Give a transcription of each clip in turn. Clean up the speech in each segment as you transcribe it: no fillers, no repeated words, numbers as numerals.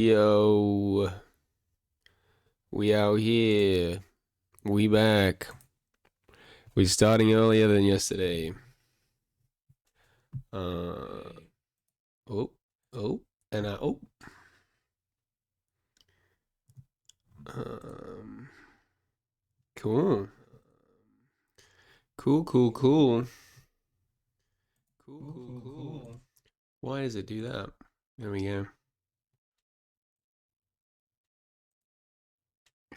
Yo, we out here. We back. We starting earlier than yesterday. Uh oh, oh, and I oh. Um cool. Cool, cool, cool. Cool, cool, cool. Why does it do that? There we go.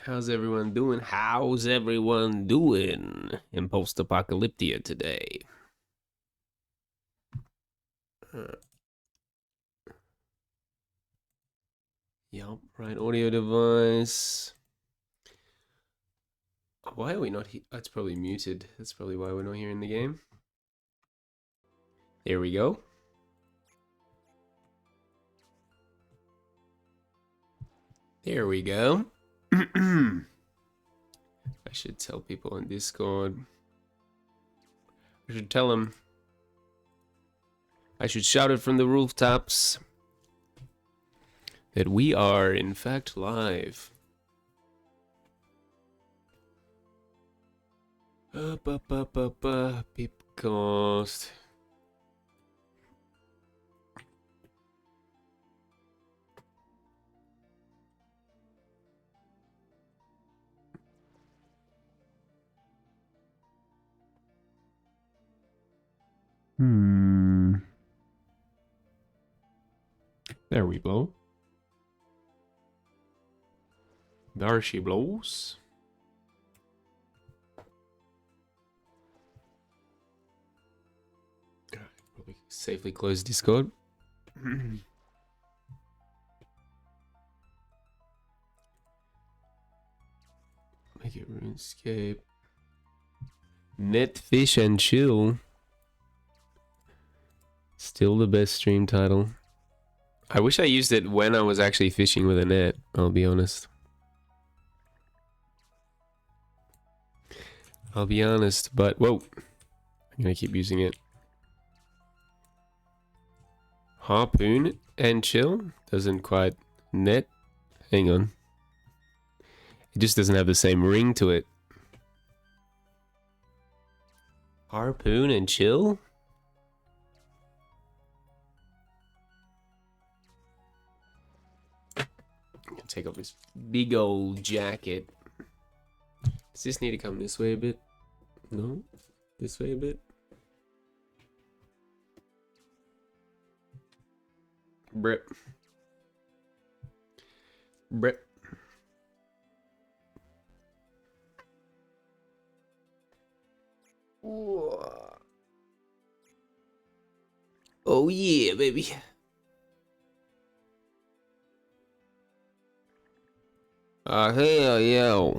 How's everyone doing? How's everyone doing in post-apocalyptia today? Uh, yup, right audio device. Why are we not here? That's probably muted. That's probably why we're not hearing the game. There we go. There we go. I should tell people on Discord. I should tell them. I should shout it from the rooftops that we are, in fact, live. Pipcast. There we blow. There she blows. Probably safely close Discord. Make it RuneScape. Net Fish and Chill. Still the best stream title. I wish I used it when I was actually fishing with a net, I'll be honest. But whoa. I'm gonna keep using it. Harpoon and Chill doesn't quite net. Hang on. It just doesn't have the same ring to it. Harpoon and Chill? Take off this big old jacket. Does this need to come this way a bit? No? This way a bit? Brip. Brip. Oh yeah, baby. Hell yeah.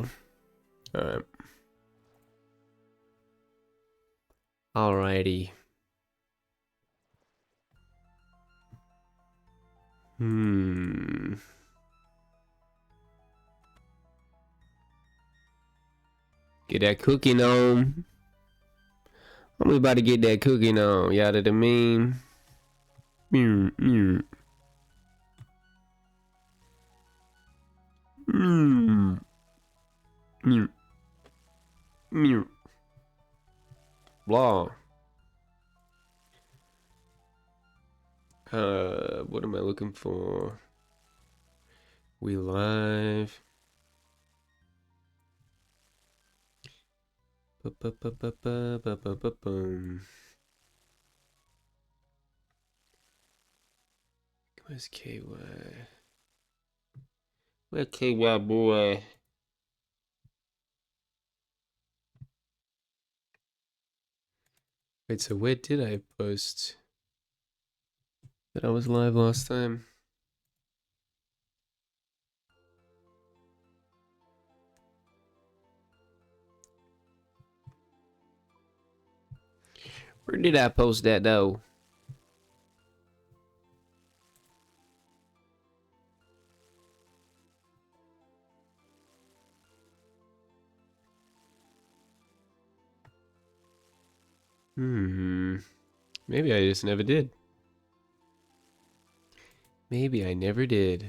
Alright. Alrighty. Get that cooking on. I'm about to get that cooking on. Yada the meme. Blah. What am I looking for? We live. Where's KY? Where KY boy? Wait, so where did I post that I was live last time? Where did I post that though? Maybe I just never did. Maybe I never did.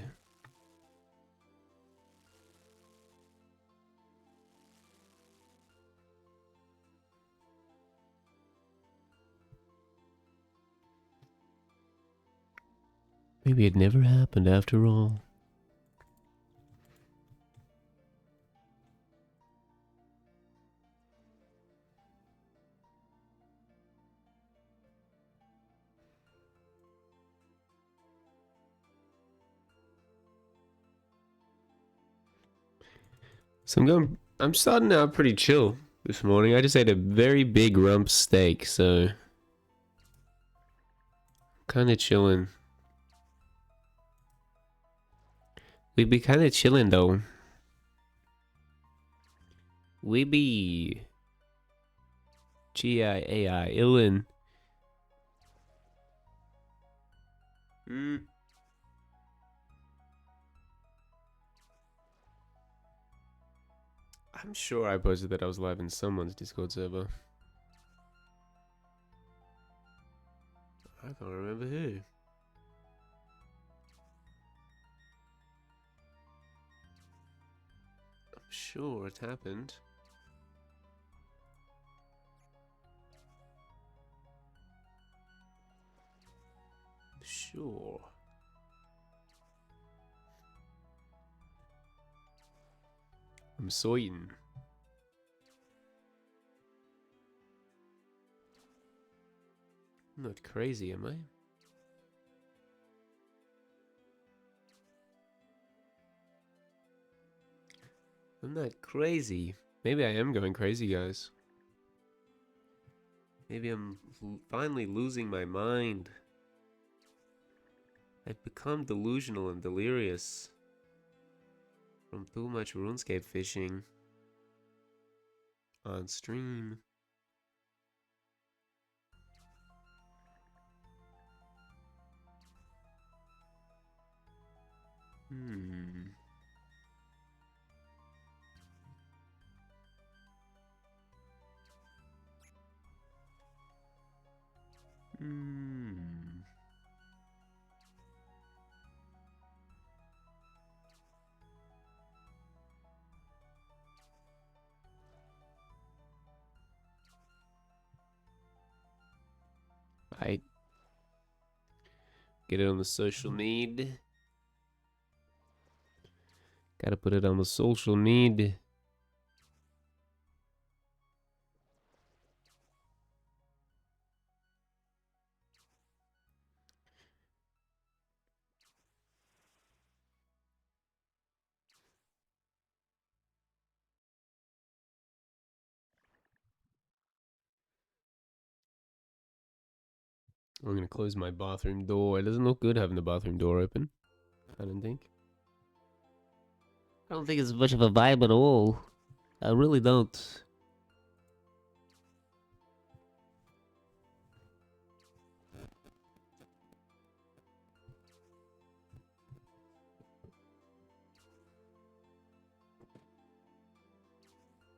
Maybe it never happened after all. So I'm starting out pretty chill this morning. I just ate a very big rump steak, so kind of chilling. We be kind of chilling though. We be G-I-A-I illin. I'm sure I posted that I was live in someone's Discord server. I can't remember who. I'm sure it happened. Sure. I'm certain. I'm not crazy, am I? I'm not crazy. Maybe I am going crazy, guys. Maybe I'm finally losing my mind. I've become delusional and delirious from too much RuneScape fishing on stream. Hmm. I get it on the social need. Gotta put it on the social need. I'm gonna close my bathroom door. It doesn't look good having the bathroom door open. I don't think. I don't think it's much of a vibe at all. I really don't.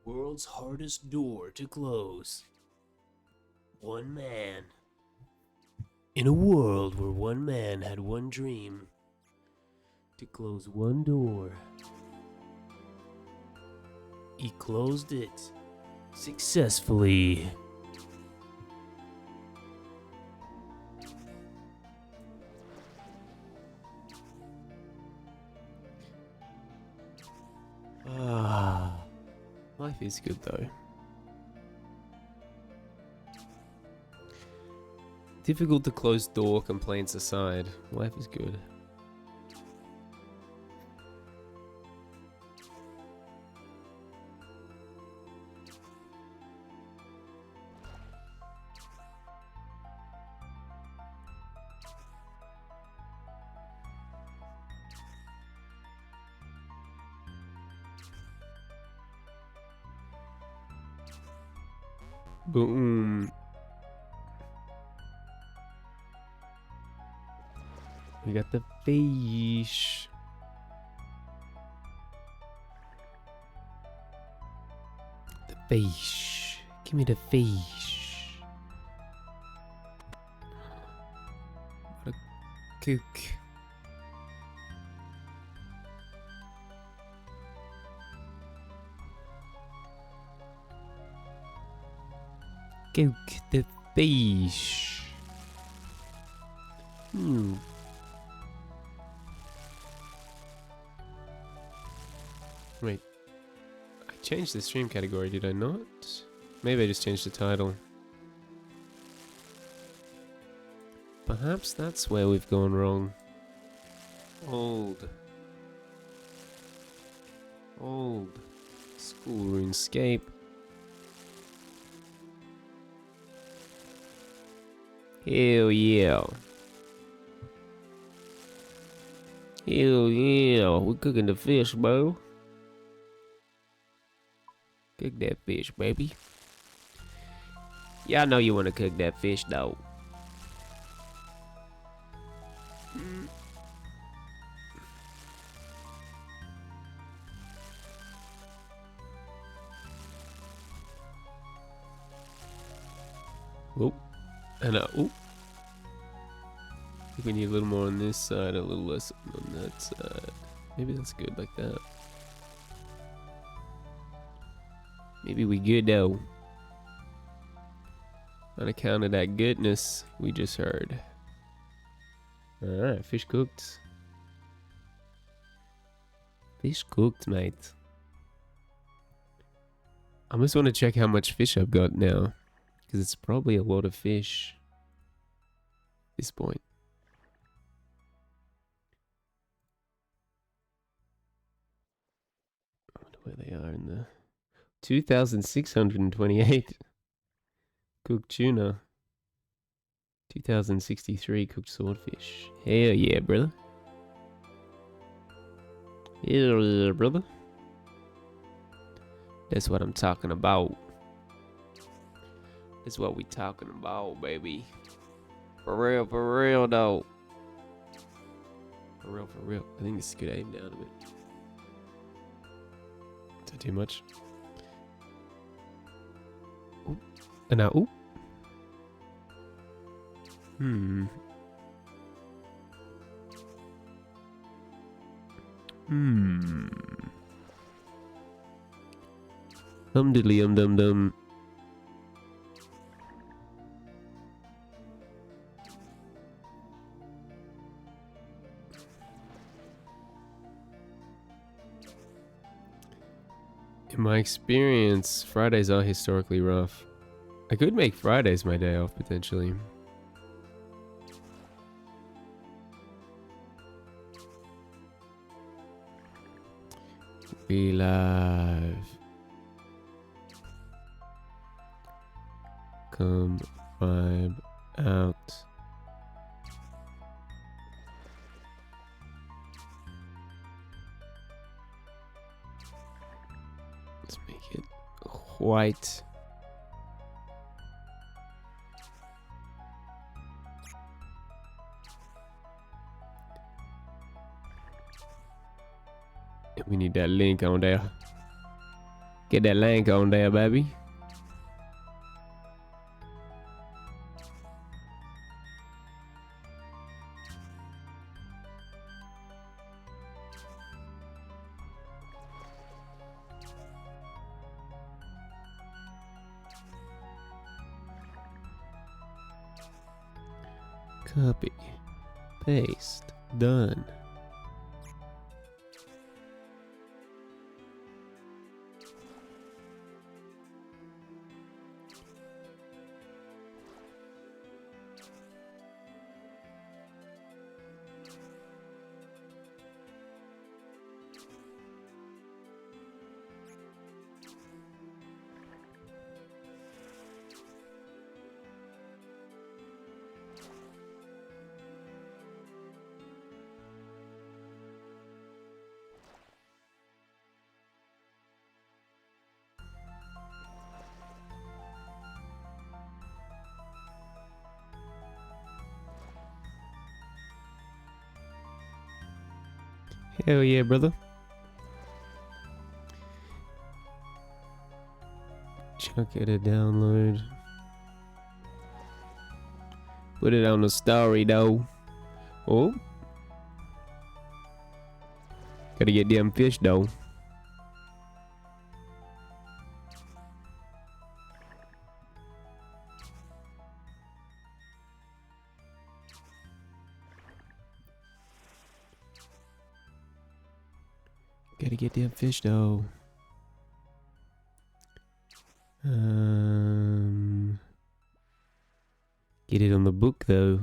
World's hardest door to close. One man. In a world where one man had one dream. To close one door. He closed it. Successfully. Life is good though. Difficult to close door complaints aside, life is good. Boom. We got the fish. The fish. Give me the fish. What a cook. Cook the fish. Wait. I changed the stream category, did I not? Maybe I just changed the title. Perhaps that's where we've gone wrong. Old school RuneScape. Hell yeah. Hell yeah. We're cooking the fish, bro. Cook that fish, baby. Yeah, I know you want to cook that fish, though. Oop. And oop. I think we need a little more on this side, a little less on that side. Maybe that's good like that. Maybe we good though. On account of that goodness we just heard. Alright, fish cooked. Fish cooked, mate. I just want to check how much fish I've got now. Because it's probably a lot of fish. At this point. I wonder where they are in the 2,628 cooked tuna. 2,063 cooked swordfish. Hell yeah, brother. Hell yeah, brother. That's what I'm talking about. That's what we talking about, baby. For real, though. For real. I think this could aim down a bit. Is that too much? Oop. And now, oop. Diddly dum dum. In my experience, Fridays are historically rough. I could make Fridays my day off, potentially. Be live. Come vibe out. Let's make it white. We need that link on there. Get that link on there, baby. Copy. Paste. Done. Hell yeah, brother. Chuck it a download. Put it on the story though. Oh. Gotta get them fish though. Gotta get them fish though. Get it on the book though.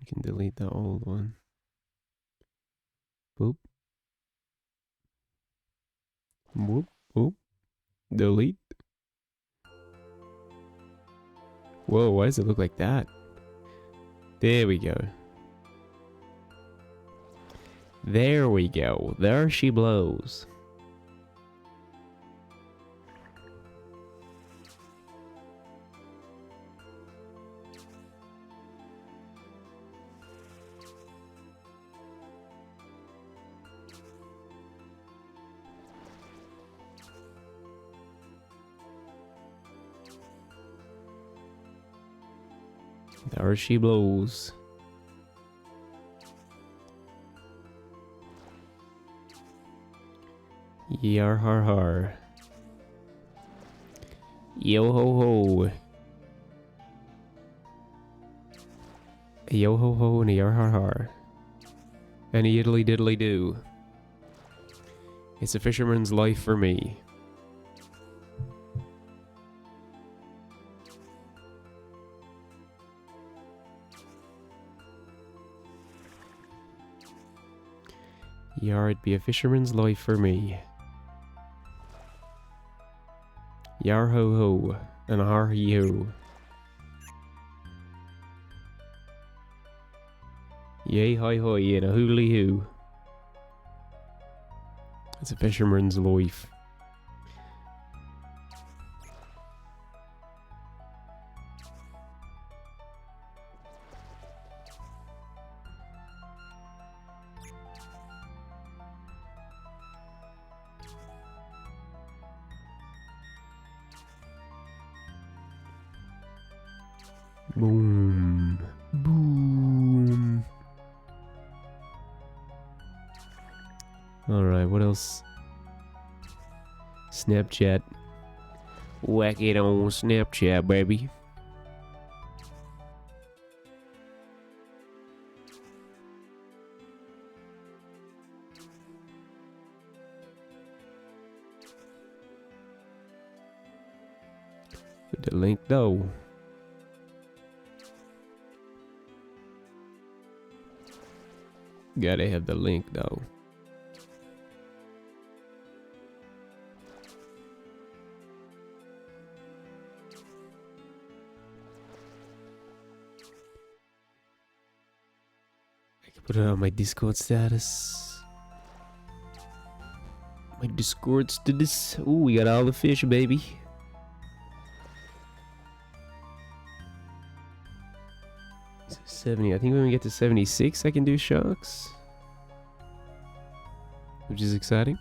We can delete the old one. Boop. Whoop. Whoop. Delete. Whoa, why does it look like that? There we go. There we go. There she blows. There she blows. Yar har har. Yo ho ho. Yo ho ho and a yar har har. And a yiddly diddly do. It's a fisherman's life for me. Yar, it'd be a fisherman's life for me. Yar ho ho, and a har he ho. Yay hi hi, and a hooly hoo. It's a fisherman's life. Boom. Boom. Alright, what else? Snapchat. Whack it on Snapchat, baby. Put the link though. Gotta have the link though. I can put it on my Discord status. My Discord status. Ooh, we got all the fish, baby. So 70. I think when we get to 76, I can do sharks. Which is exciting.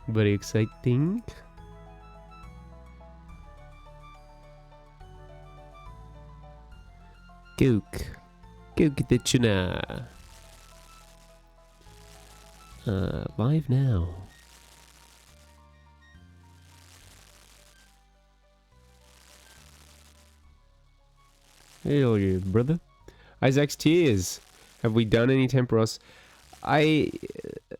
Very exciting. Gook. Gook the tuna. Live now. Hell yeah, brother. Isaac's Tears. Have we done any Temperos? I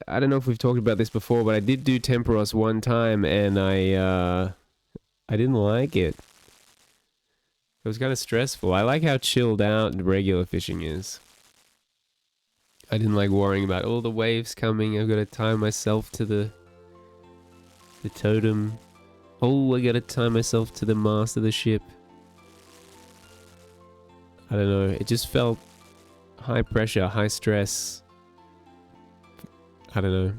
don't know if we've talked about this before, but I did do Temperos one time, and I didn't like it. It was kind of stressful. I like how chilled out regular fishing is. I didn't like worrying about all the waves coming. I've got to tie myself to the totem. Oh, I got to tie myself to the mast of the ship. I don't know. It just felt high pressure, high stress. I don't know.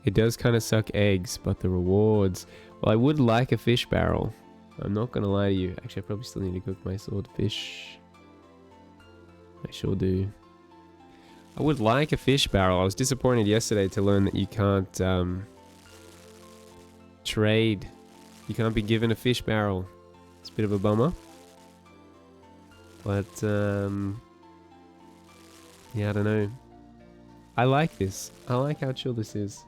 It does kind of suck eggs, but the rewards... Well, I would like a fish barrel. I'm not going to lie to you. Actually, I probably still need to cook my swordfish. I sure do. I would like a fish barrel. I was disappointed yesterday to learn that you can't trade. You can't be given a fish barrel. It's a bit of a bummer. But, yeah, I don't know. I like this. I like how chill this is.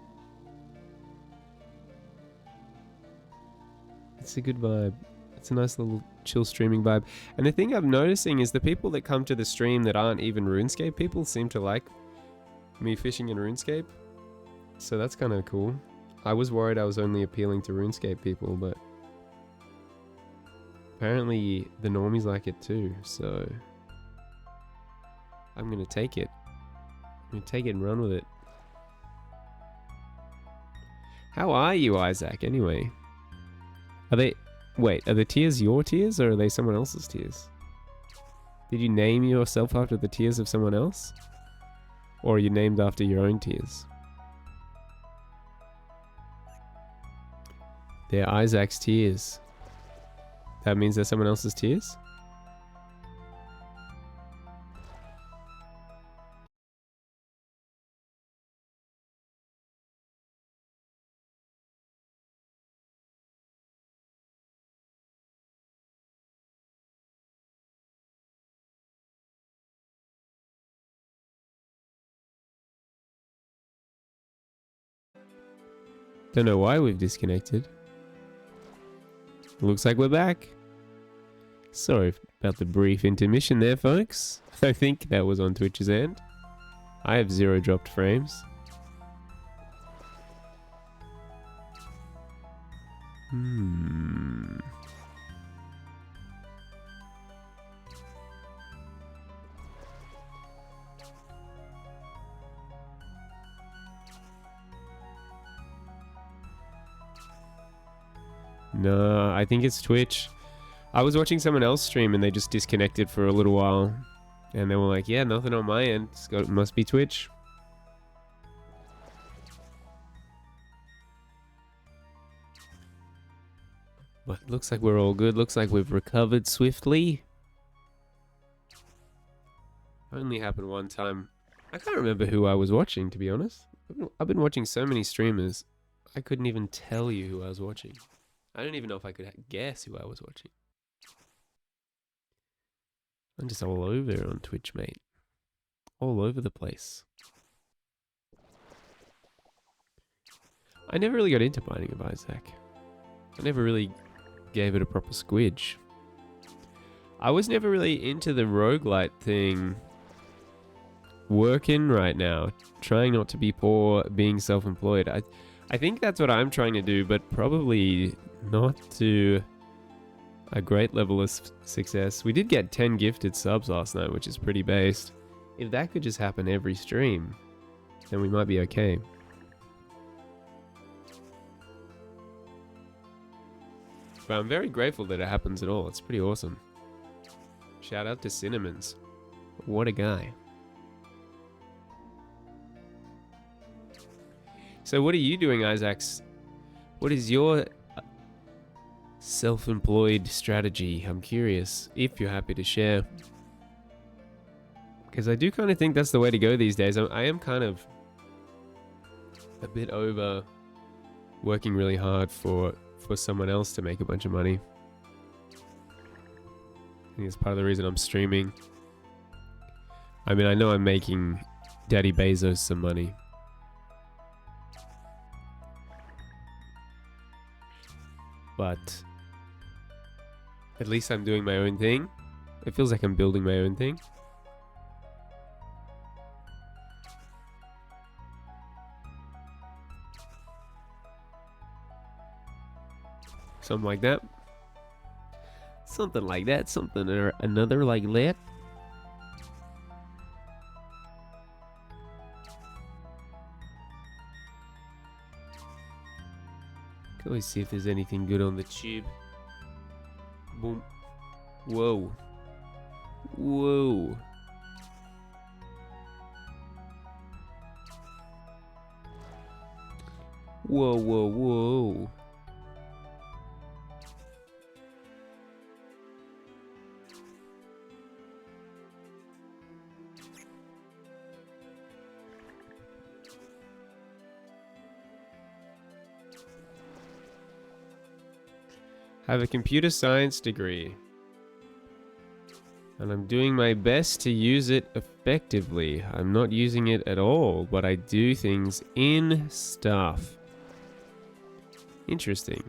It's a good vibe. It's a nice little chill streaming vibe. And the thing I'm noticing is the people that come to the stream that aren't even RuneScape people seem to like me fishing in RuneScape. So that's kind of cool. I was worried I was only appealing to RuneScape people, but apparently the normies like it too. So I'm going to take it. I'm going to take it and run with it. How are you, Isaac, anyway? Are they... Wait, are the tiers your tiers or are they someone else's tiers? Did you name yourself after the tiers of someone else? Or are you named after your own tiers? They're Isaac's tiers. That means they're someone else's tiers? Don't know why we've disconnected. Looks like we're back. Sorry about the brief intermission there, folks. I think that was on Twitch's end. I have 0 dropped frames. No, I think it's Twitch. I was watching someone else stream and they just disconnected for a little while. And they were like, yeah, nothing on my end. It must be Twitch. But looks like we're all good. Looks like we've recovered swiftly. Only happened one time. I can't remember who I was watching, to be honest. I've been watching so many streamers. I couldn't even tell you who I was watching. I don't even know if I could guess who I was watching. I'm just all over on Twitch, mate. All over the place. I never really got into Binding of Isaac. I never really gave it a proper squidge. I was never really into the roguelite thing. Working right now. Trying not to be poor, being self-employed. I think that's what I'm trying to do, but probably not to a great level of success. We did get 10 gifted subs last night, which is pretty based. If that could just happen every stream, then we might be okay. But I'm very grateful that it happens at all. It's pretty awesome. Shout out to Cinnamons. What a guy. So what are you doing, Isaacs? What is your self-employed strategy? I'm curious if you're happy to share. Because I do kind of think that's the way to go these days. I am kind of a bit over working really hard for someone else to make a bunch of money. I think it's part of the reason I'm streaming. I mean, I know I'm making Daddy Bezos some money. But at least I'm doing my own thing. It feels like I'm building my own thing. Something like that. Something like that. Something or another like that. Can always see if there's anything good on the tube. Boom. Whoa. Whoa. Whoa, whoa, whoa. I have a computer science degree. And I'm doing my best to use it effectively. I'm not using it at all, but I do things in stuff. Interesting.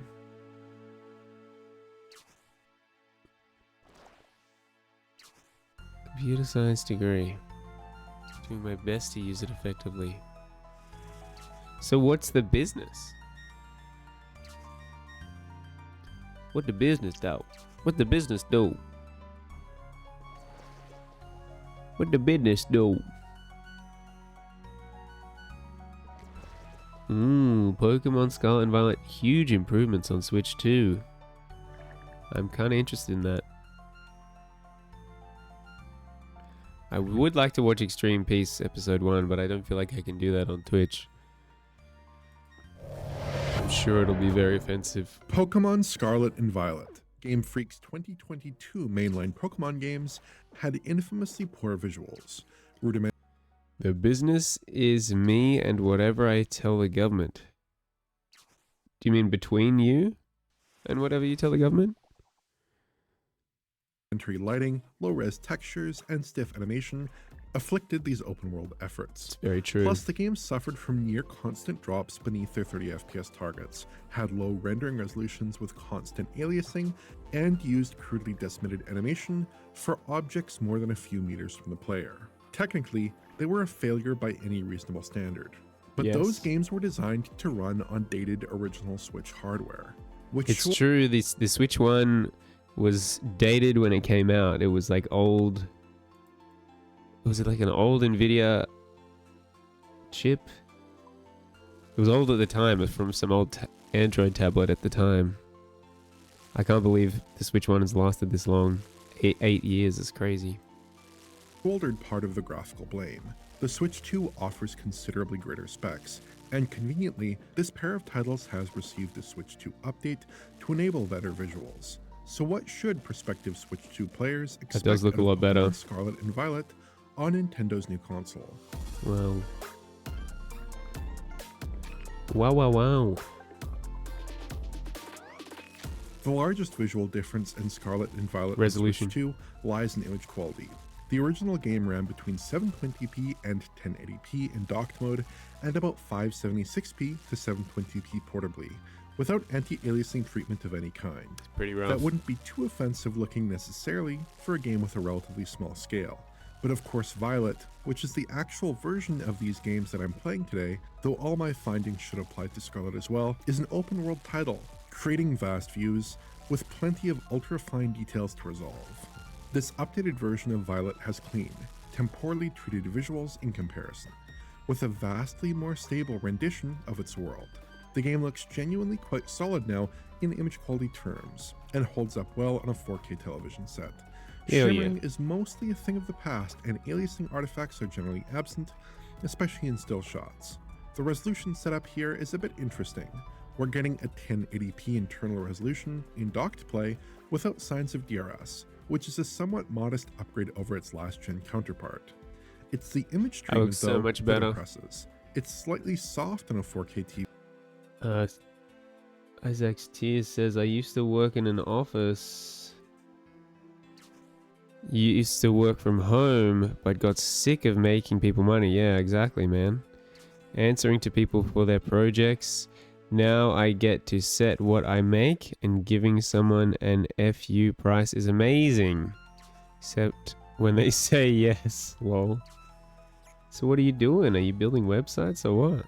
Computer science degree. Doing my best to use it effectively. So what's the business? What the business do? What the business do? What the business do? Pokemon Scarlet and Violet, huge improvements on Switch 2. I'm kind of interested in that. I would like to watch Extreme Peace Episode 1, but I don't feel like I can do that on Twitch. I'm sure it'll be very offensive. Pokemon Scarlet and Violet, Game Freak's 2022 mainline Pokemon games, had infamously poor visuals, rudimentary The business is me and whatever I tell the government. Do you mean between you and whatever you tell the government? lighting, low-res textures, and stiff animation afflicted these open-world efforts. It's very true. Plus, the game suffered from near-constant drops beneath their 30 FPS targets, had low rendering resolutions with constant aliasing, and used crudely decimated animation for objects more than a few meters from the player. Technically, they were a failure by any reasonable standard. But Yes. those games were designed to run on dated original Switch hardware, which It's true. The Switch 1 was dated when it came out. It was like old. Was it like an old Nvidia chip? It was old at the time, from some old Android tablet at the time. I can't believe the Switch 1 has lasted this long. 8 years is crazy. shouldered part of the graphical blame. The Switch 2 offers considerably greater specs, and conveniently, this pair of titles has received a Switch 2 update to enable better visuals. So what should prospective Switch 2 players expect does look a out of lot better. Pokemon Scarlet and Violet on Nintendo's new console? Wow. Wow. The largest visual difference in Scarlet and Violet on Resolution. Switch 2 lies in image quality. The original game ran between 720p and 1080p in docked mode, and about 576p to 720p portably, without anti-aliasing treatment of any kind. It's pretty rough. That wouldn't be too offensive looking necessarily for a game with a relatively small scale. But of course Violet, which is the actual version of these games that I'm playing today, though all my findings should apply to Scarlet as well, is an open world title, creating vast views with plenty of ultra-fine details to resolve. This updated version of Violet has clean, temporally treated visuals in comparison, with a vastly more stable rendition of its world. The game looks genuinely quite solid now in image quality terms, and holds up well on a 4K television set. Hell yeah. Shimmering is mostly a thing of the past, and aliasing artifacts are generally absent, especially in still shots. The resolution setup here is a bit interesting. We're getting a 1080p internal resolution in docked play without signs of DRS, which is a somewhat modest upgrade over its last-gen counterpart. It's the image treatment, looks so though, much that better. impresses. It's slightly soft on a 4K TV. Isaac's Tears says, I used to work in an office. You used to work from home, but got sick of making people money. Yeah, exactly, man. Answering to people for their projects. Now I get to set what I make, and giving someone an FU price is amazing. Except when they say yes, lol. So what are you doing? Are you building websites or what?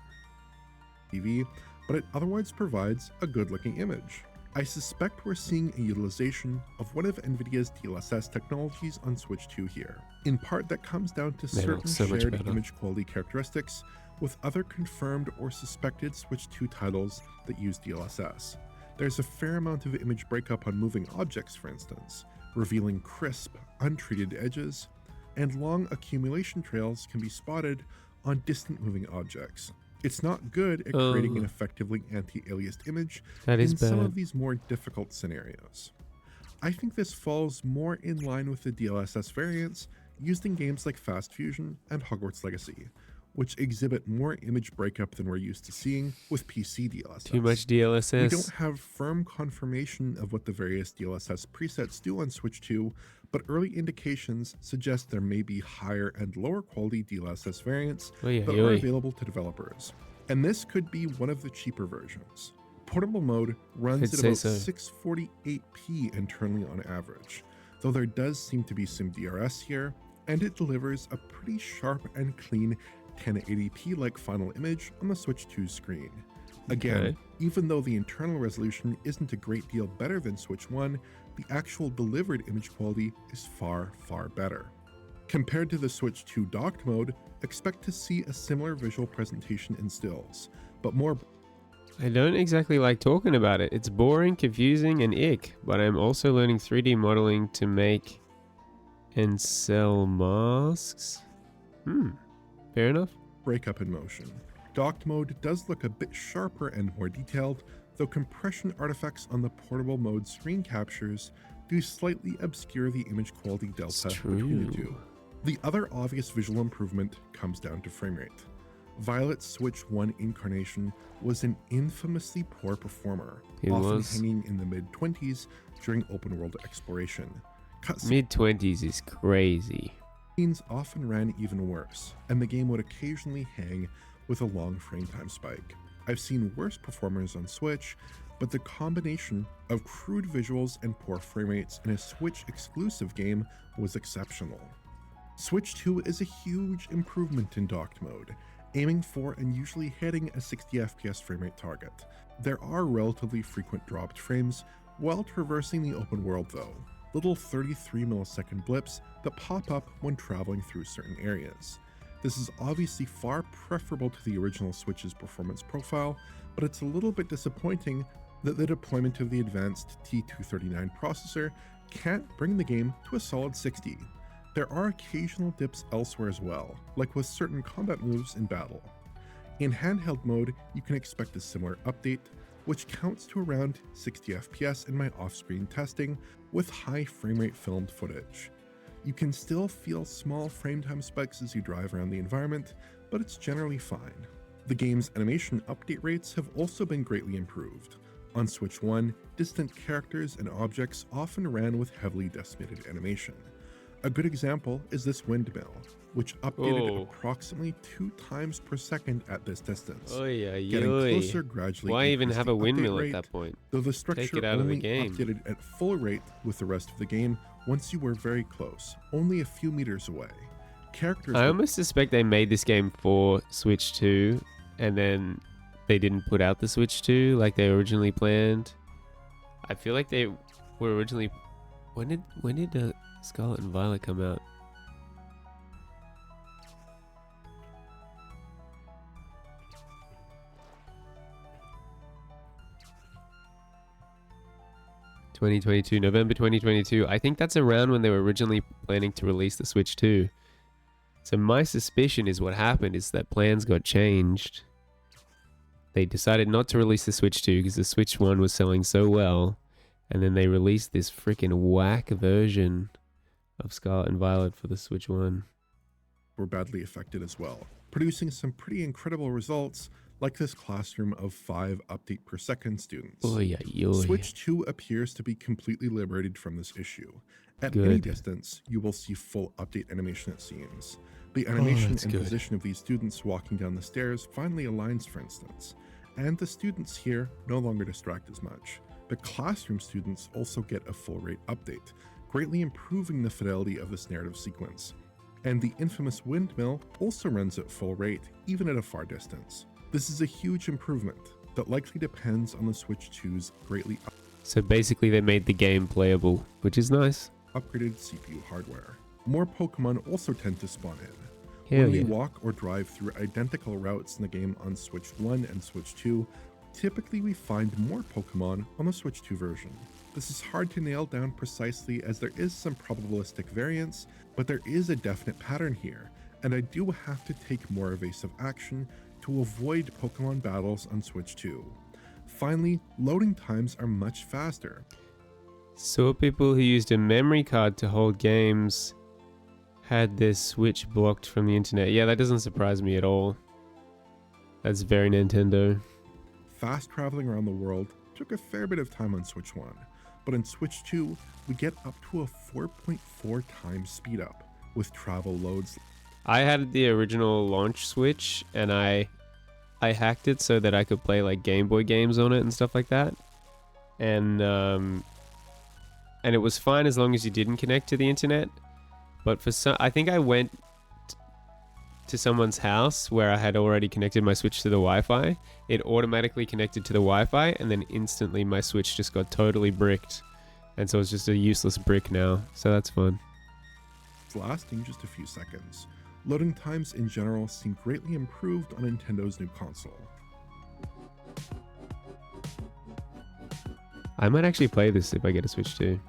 TV, but it otherwise provides a good-looking image. I suspect we're seeing a utilization of one of NVIDIA's DLSS technologies on Switch 2 here. In part, that comes down to Man, it certain looks so much shared better. image quality characteristics with other confirmed or suspected Switch 2 titles that use DLSS. There's a fair amount of image breakup on moving objects, for instance, revealing crisp, untreated edges, and long accumulation trails can be spotted on distant moving objects. It's not good at creating an effectively anti-aliased image That is in some bad. of these more difficult scenarios. I think this falls more in line with the DLSS variants used in games like Fast Fusion and Hogwarts Legacy, which exhibit more image breakup than we're used to seeing with PC DLSS. Too much We DLSS. don't have firm confirmation of what the various DLSS presets do on Switch 2, but early indications suggest there may be higher and lower quality DLSS variants Oy, that oy, are oy. available to developers. And this could be one of the cheaper versions. Portable mode runs I'd at say about so. 648p internally on average, though there does seem to be some DRS here, and it delivers a pretty sharp and clean 1080p like final image on the Switch 2 screen. Again, Okay. even though the internal resolution isn't a great deal better than Switch 1, the actual delivered image quality is far, far better. Compared to the Switch 2 docked mode, expect to see a similar visual presentation in stills, but more. I don't exactly like talking about it. It's boring, confusing, and ick, but I'm also learning 3D modeling to make and sell masks. Fair enough. Breakup in motion. Docked mode does look a bit sharper and more detailed, though compression artifacts on the portable mode screen captures do slightly obscure the image quality delta between the true. two. The other obvious visual improvement comes down to frame rate. Violet's Switch 1 incarnation was an infamously poor performer, It often was. hanging in the mid-20s during open world exploration. Cutscenes Mid-20s is crazy. often ran even worse, and the game would occasionally hang with a long frame time spike. I've seen worse performers on Switch, but the combination of crude visuals and poor frame rates in a Switch exclusive game was exceptional. Switch 2 is a huge improvement in docked mode, aiming for and usually hitting a 60 FPS frame rate target. There are relatively frequent dropped frames while traversing the open world though, little 33 millisecond blips that pop up when traveling through certain areas. This is obviously far preferable to the original Switch's performance profile, but it's a little bit disappointing that the deployment of the advanced T239 processor can't bring the game to a solid 60. There are occasional dips elsewhere as well, like with certain combat moves in battle. In handheld mode, you can expect a similar update, which counts to around 60 FPS in my off-screen testing with high frame rate filmed footage. You can still feel small frame time spikes as you drive around the environment, but it's generally fine. The game's animation update rates have also been greatly improved. On Switch 1, distant characters and objects often ran with heavily decimated animation. A good example is this windmill, which updated approximately 2 times per second at this distance. Getting closer gradually. Why even increased have the a windmill update rate, at that point? though the structure it out of the only game. updated at full rate with the rest of the game once you were very close, only a few meters away. Characters I were almost suspect they made this game for Switch 2 and then they didn't put out the Switch 2 like they originally planned. I feel like they were originally... When did Scarlet and Violet come out? November 2022. I think that's around when they were originally planning to release the Switch 2. So my suspicion is what happened is that plans got changed. They decided not to release the Switch 2 because the Switch 1 was selling so well. And then they released this freaking whack version of Scarlet and Violet for the Switch 1. were badly affected as well, producing some pretty incredible results like this classroom of 5 update per second students. Oy, oy, oy. Switch 2 appears to be completely liberated from this issue. At any Good. distance, you will see full update animation it seems. The animation that's and good. position of these students walking down the stairs finally aligns, for instance, and the students here no longer distract as much. The classroom students also get a full rate update, greatly improving the fidelity of this narrative sequence. And the infamous windmill also runs at full rate, even at a far distance. This is a huge improvement that likely depends on the Switch 2's greatly So basically they made the game playable, which is nice. upgraded CPU hardware. More Pokemon also tend to spawn in. Hell When we yeah. walk or drive through identical routes in the game on Switch 1 and Switch 2, typically we find more Pokemon on the Switch 2 version. This is hard to nail down precisely as there is some probabilistic variance, but there is a definite pattern here, and I do have to take more evasive action to avoid Pokemon battles on Switch 2. Finally, loading times are much faster. Saw people who used a memory card to hold games had their Switch blocked from the internet. Yeah, that doesn't surprise me at all. That's very Nintendo. Fast traveling around the world took a fair bit of time on Switch 1, but in Switch 2, we get up to a 4.4 times speed up with travel loads. I had the original launch Switch and I hacked it so that I could play like Game Boy games on it and stuff like that. And it was fine as long as you didn't connect to the internet. But for some, I think I went to someone's house where I had already connected my Switch to the Wi-Fi. It automatically connected to the Wi-Fi, and then instantly my Switch just got totally bricked, and so it's just a useless brick now. So that's fun. It's lasting just a few seconds. Loading times in general seem greatly improved on Nintendo's new console. I might actually play this if I get a Switch too.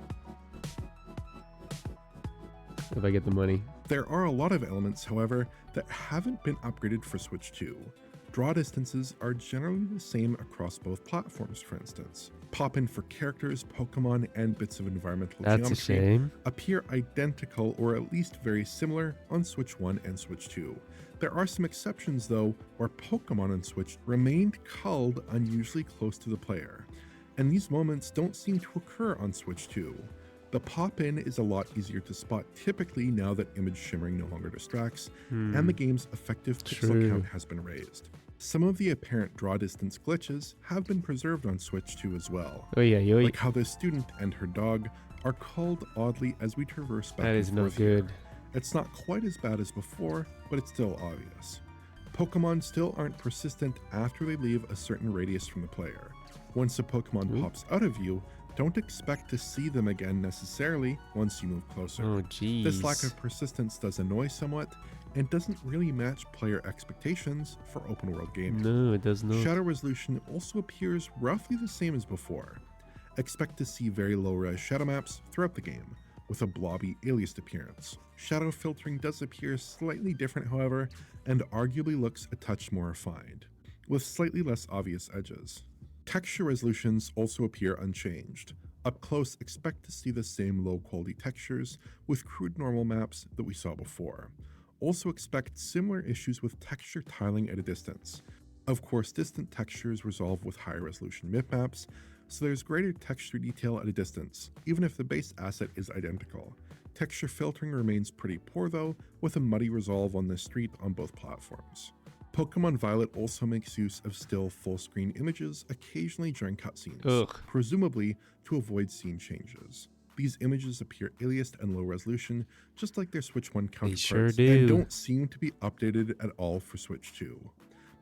If I get the money. There are a lot of elements, however, that haven't been upgraded for Switch 2. Draw distances are generally the same across both platforms, for instance. Pop-in for characters, Pokemon, and bits of environmental That's a geometry shame. appear identical or at least very similar on Switch 1 and Switch 2. There are some exceptions though, where Pokemon on Switch remained culled unusually close to the player, and these moments don't seem to occur on Switch 2. The pop-in is a lot easier to spot typically now that image shimmering no longer distracts, and the game's effective pixel True. count has been raised. Some of the apparent draw distance glitches have been preserved on Switch 2 as well, Oh yeah, yo, like how the student and her dog are called oddly as we traverse back that and is not forth here. good. It's not quite as bad as before, but it's still obvious. Pokemon still aren't persistent after they leave a certain radius from the player. Once a Pokemon Ooh. pops out of view, don't expect to see them again necessarily once you move closer. Oh jeez. This lack of persistence does annoy somewhat, and doesn't really match player expectations for open world gaming. No, it does not. Shadow resolution also appears roughly the same as before. Expect to see very low res shadow maps throughout the game, with a blobby aliased appearance. Shadow filtering does appear slightly different, however, and arguably looks a touch more refined, with slightly less obvious edges. Texture resolutions also appear unchanged. Up close, expect to see the same low quality textures with crude normal maps that we saw before. Also expect similar issues with texture tiling at a distance. Of course, distant textures resolve with higher resolution bitmaps, so there's greater texture detail at a distance, even if the base asset is identical. Texture filtering remains pretty poor though, with a muddy resolve on the street on both platforms. Pokemon Violet also makes use of still full-screen images occasionally during cutscenes, Ugh. presumably to avoid scene changes. These images appear aliased and low resolution, just like their Switch 1 counterparts, sure do. and don't seem to be updated at all for Switch 2.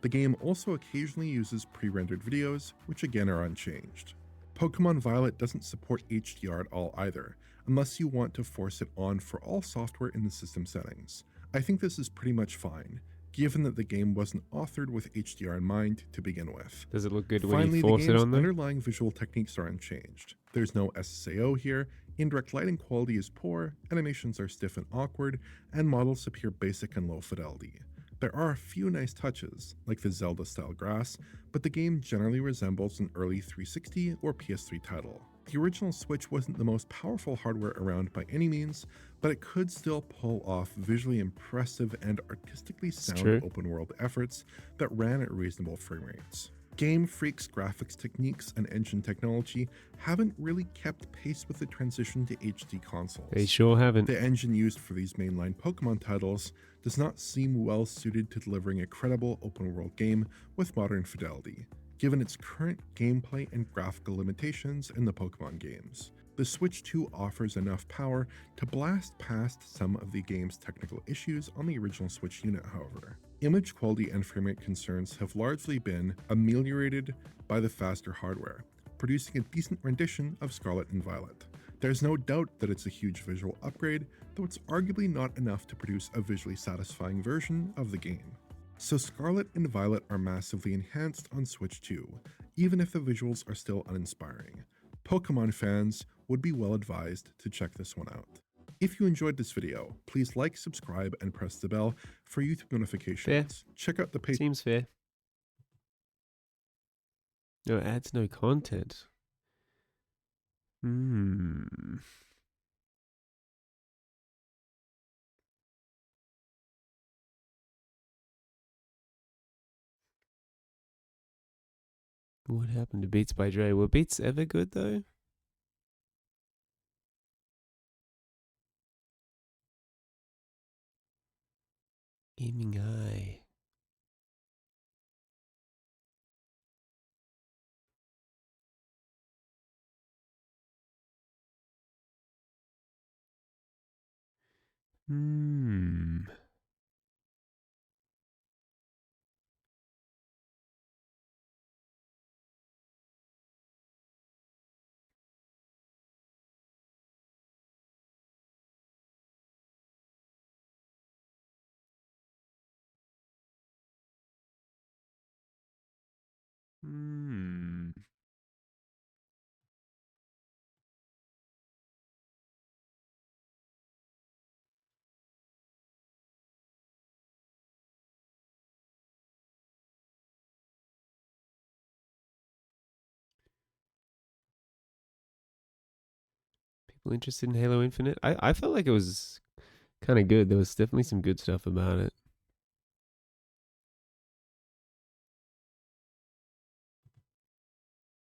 The game also occasionally uses pre-rendered videos, which again are unchanged. Pokemon Violet doesn't support HDR at all either, unless you want to force it on for all software in the system settings. I think this is pretty much fine, given that the game wasn't authored with HDR in mind to begin with. Does it look good when Finally, you the force it game's on them? underlying visual techniques are unchanged. There's no SSAO here, indirect lighting quality is poor, animations are stiff and awkward, and models appear basic and low fidelity. There are a few nice touches, like the Zelda-style grass, but the game generally resembles an early 360 or PS3 title. The original Switch wasn't the most powerful hardware around by any means, but it could still pull off visually impressive and artistically sound true. open-world efforts that ran at reasonable frame rates. Game Freak's graphics techniques and engine technology haven't really kept pace with the transition to HD consoles. They sure haven't. The engine used for these mainline Pokemon titles does not seem well suited to delivering a credible open-world game with modern fidelity, given its current gameplay and graphical limitations in the Pokemon games. The Switch 2 offers enough power to blast past some of the game's technical issues on the original Switch unit, however. Image quality and framerate concerns have largely been ameliorated by the faster hardware, producing a decent rendition of Scarlet and Violet. There's no doubt that it's a huge visual upgrade, though it's arguably not enough to produce a visually satisfying version of the game. So Scarlet and Violet are massively enhanced on Switch 2, even if the visuals are still uninspiring. Pokemon fans would be well advised to check this one out. If you enjoyed this video, please like, subscribe, and press the bell for YouTube notifications. Check out the Patreon. Seems fair. No ads, no content. What happened to Beats by Dre? Were Beats ever good though? Gaming Eye. Hmm. Hmm. People interested in Halo Infinite? I felt like it was kind of good. There was definitely some good stuff about it.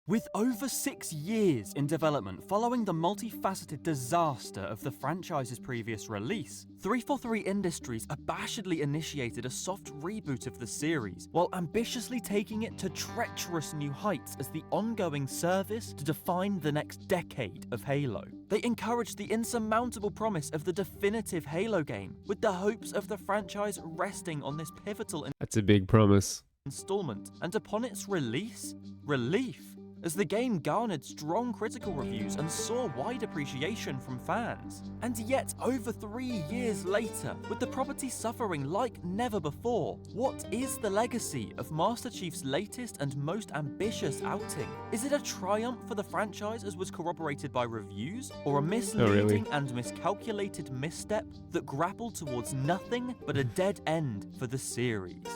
With over 6 years in development following the multifaceted disaster of the franchise's previous release, 343 Industries abashedly initiated a soft reboot of the series, while ambitiously taking it to treacherous new heights as the ongoing service to define the next decade of Halo. They encouraged the insurmountable promise of the definitive Halo game, with the hopes of the franchise resting on this pivotal That's a big promise. installment, and upon its release, relief, as the game garnered strong critical reviews and saw wide appreciation from fans. And yet, over 3 years later, with the property suffering like never before, what is the legacy of Master Chief's latest and most ambitious outing? Is it a triumph for the franchise as was corroborated by reviews, or a misleading and miscalculated misstep that grappled towards nothing but a dead end for the series?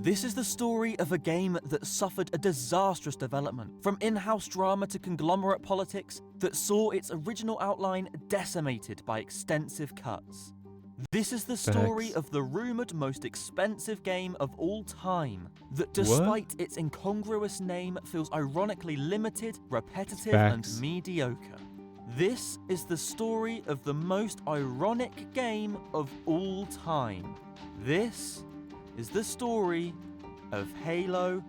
This is the story of a game that suffered a disastrous development, from in-house drama to conglomerate politics, that saw its original outline decimated by extensive cuts. This is the story Facts. of the rumoured most expensive game of all time, that despite its incongruous name feels ironically limited, repetitive Facts. and mediocre. This is the story of the most ironic game of all time. This is the story of Halo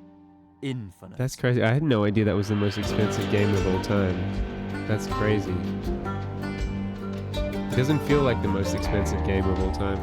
Infinite. That's crazy. I had no idea that was the most expensive game of all time. That's crazy. It doesn't feel like the most expensive game of all time.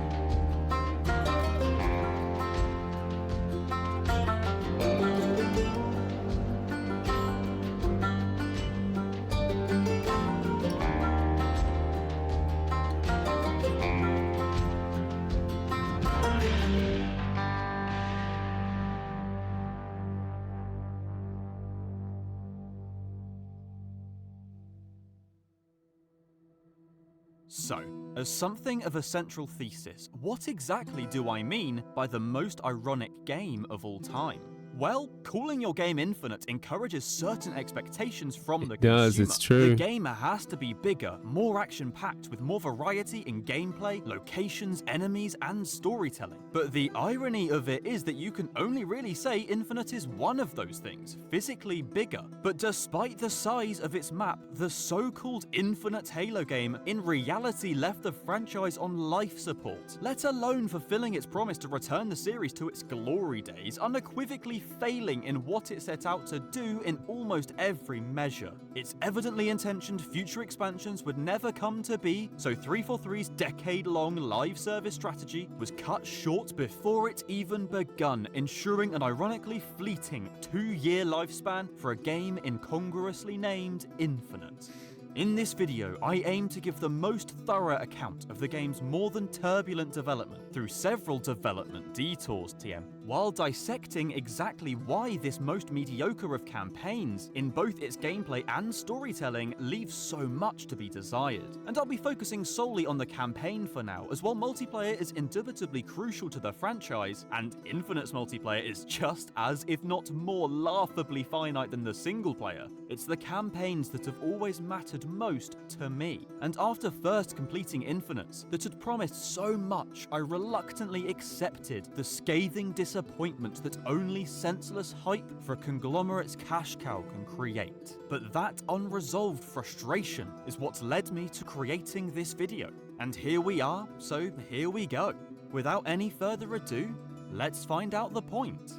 So, as something of a central thesis, what exactly do I mean by the most ironic game of all time? Well, calling your game Infinite encourages certain expectations from the It does, consumer. it's true. The game has to be bigger, more action-packed, with more variety in gameplay, locations, enemies, and storytelling. But the irony of it is that you can only really say Infinite is one of those things, physically bigger. But despite the size of its map, the so-called Infinite Halo game in reality left the franchise on life support, let alone fulfilling its promise to return the series to its glory days, unequivocally failing in what it set out to do in almost every measure. Its evidently intentioned future expansions would never come to be, so 343's decade-long live service strategy was cut short before it even begun, ensuring an ironically fleeting 2-year lifespan for a game incongruously named Infinite. In this video, I aim to give the most thorough account of the game's more than turbulent development through several development detours, TM, while dissecting exactly why this most mediocre of campaigns, in both its gameplay and storytelling, leaves so much to be desired. And I'll be focusing solely on the campaign for now, as while multiplayer is indubitably crucial to the franchise, and Infinite's multiplayer is just as, if not more, laughably finite than the single player, it's the campaigns that have always mattered most to me. And after first completing Infinite, that had promised so much, I reluctantly accepted the scathing disappointment that only senseless hype for a conglomerate's cash cow can create. But that unresolved frustration is what led me to creating this video. And here we are, so here we go. Without any further ado, let's find out the point.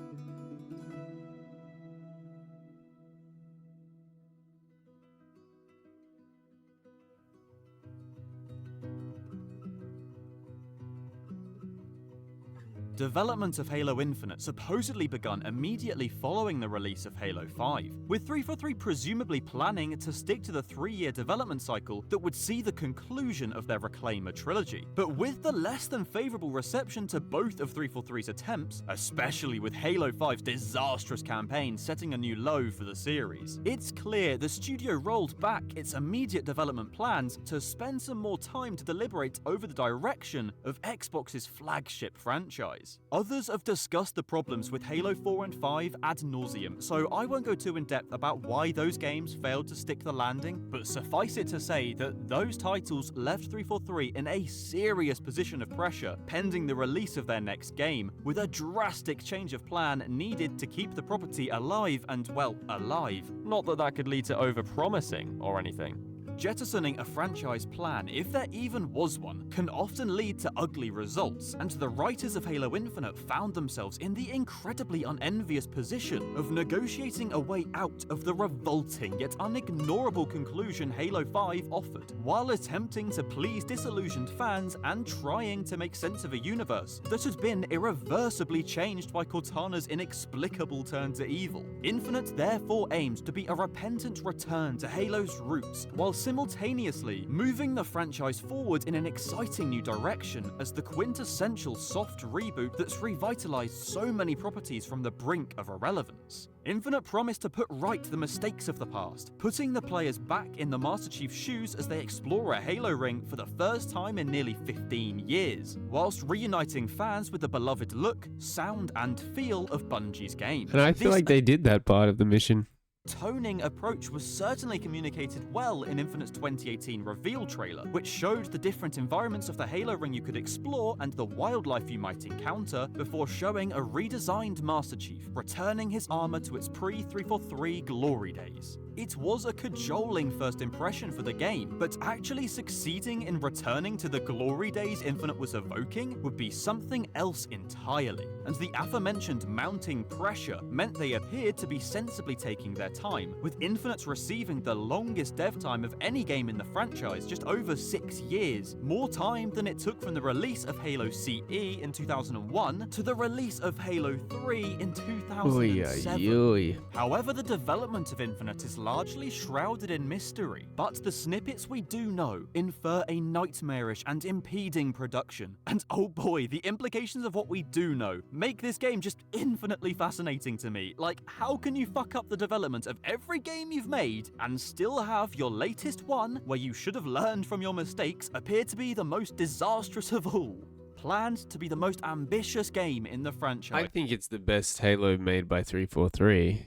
development of Halo Infinite supposedly begun immediately following the release of Halo 5, with 343 presumably planning to stick to the 3-year development cycle that would see the conclusion of their Reclaimer trilogy. But with the less than favourable reception to both of 343's attempts, especially with Halo 5's disastrous campaign setting a new low for the series, it's clear the studio rolled back its immediate development plans to spend some more time to deliberate over the direction of Xbox's flagship franchise. Others have discussed the problems with Halo 4 and 5 ad nauseum, so I won't go too in depth about why those games failed to stick the landing, but suffice it to say that those titles left 343 in a serious position of pressure pending the release of their next game, with a drastic change of plan needed to keep the property alive and, well, alive. Not that that could lead to over-promising or anything. Jettisoning a franchise plan, if there even was one, can often lead to ugly results, and the writers of Halo Infinite found themselves in the incredibly unenvious position of negotiating a way out of the revolting yet unignorable conclusion Halo 5 offered, while attempting to please disillusioned fans and trying to make sense of a universe that had been irreversibly changed by Cortana's inexplicable turn to evil. Infinite therefore aimed to be a repentant return to Halo's roots, while simultaneously moving the franchise forward in an exciting new direction as the quintessential soft reboot that's revitalized so many properties from the brink of irrelevance. Infinite promised to put right the mistakes of the past, putting the players back in the Master Chief's shoes as they explore a Halo ring for the first time in nearly 15 years, whilst reuniting fans with the beloved look, sound, and feel of Bungie's games. And I feel like they did that part of the mission. Toning approach was certainly communicated well in Infinite's 2018 reveal trailer, which showed the different environments of the Halo ring you could explore and the wildlife you might encounter, before showing a redesigned Master Chief returning his armor to its pre-343 glory days. It was a cajoling first impression for the game, but actually succeeding in returning to the glory days Infinite was evoking would be something else entirely, and the aforementioned mounting pressure meant they appeared to be sensibly taking their time, with Infinite receiving the longest dev time of any game in the franchise, just over 6 years, more time than it took from the release of Halo CE in 2001 to the release of Halo 3 in 2007. However, the development of Infinite is largely shrouded in mystery, but the snippets we do know infer a nightmarish and impeding production. And oh boy, the implications of what we do know make this game just infinitely fascinating to me. Like, how can you fuck up the development of every game you've made and still have your latest one, where you should have learned from your mistakes, appear to be the most disastrous of all? Planned to be the most ambitious game in the franchise. I think it's the best Halo made by 343,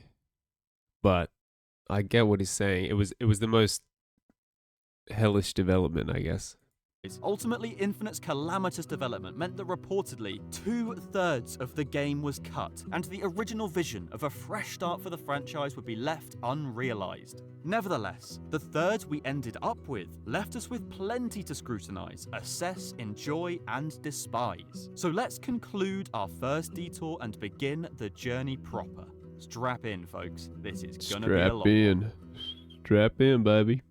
but I get what he's saying. It was the most hellish development, I guess. Ultimately, Infinite's calamitous development meant that reportedly 2/3 of the game was cut, and the original vision of a fresh start for the franchise would be left unrealized. Nevertheless, the third we ended up with left us with plenty to scrutinize, assess, enjoy, and despise. So let's conclude our first detour and begin the journey proper. Strap in, folks. This is gonna be a long one. Strap in, baby.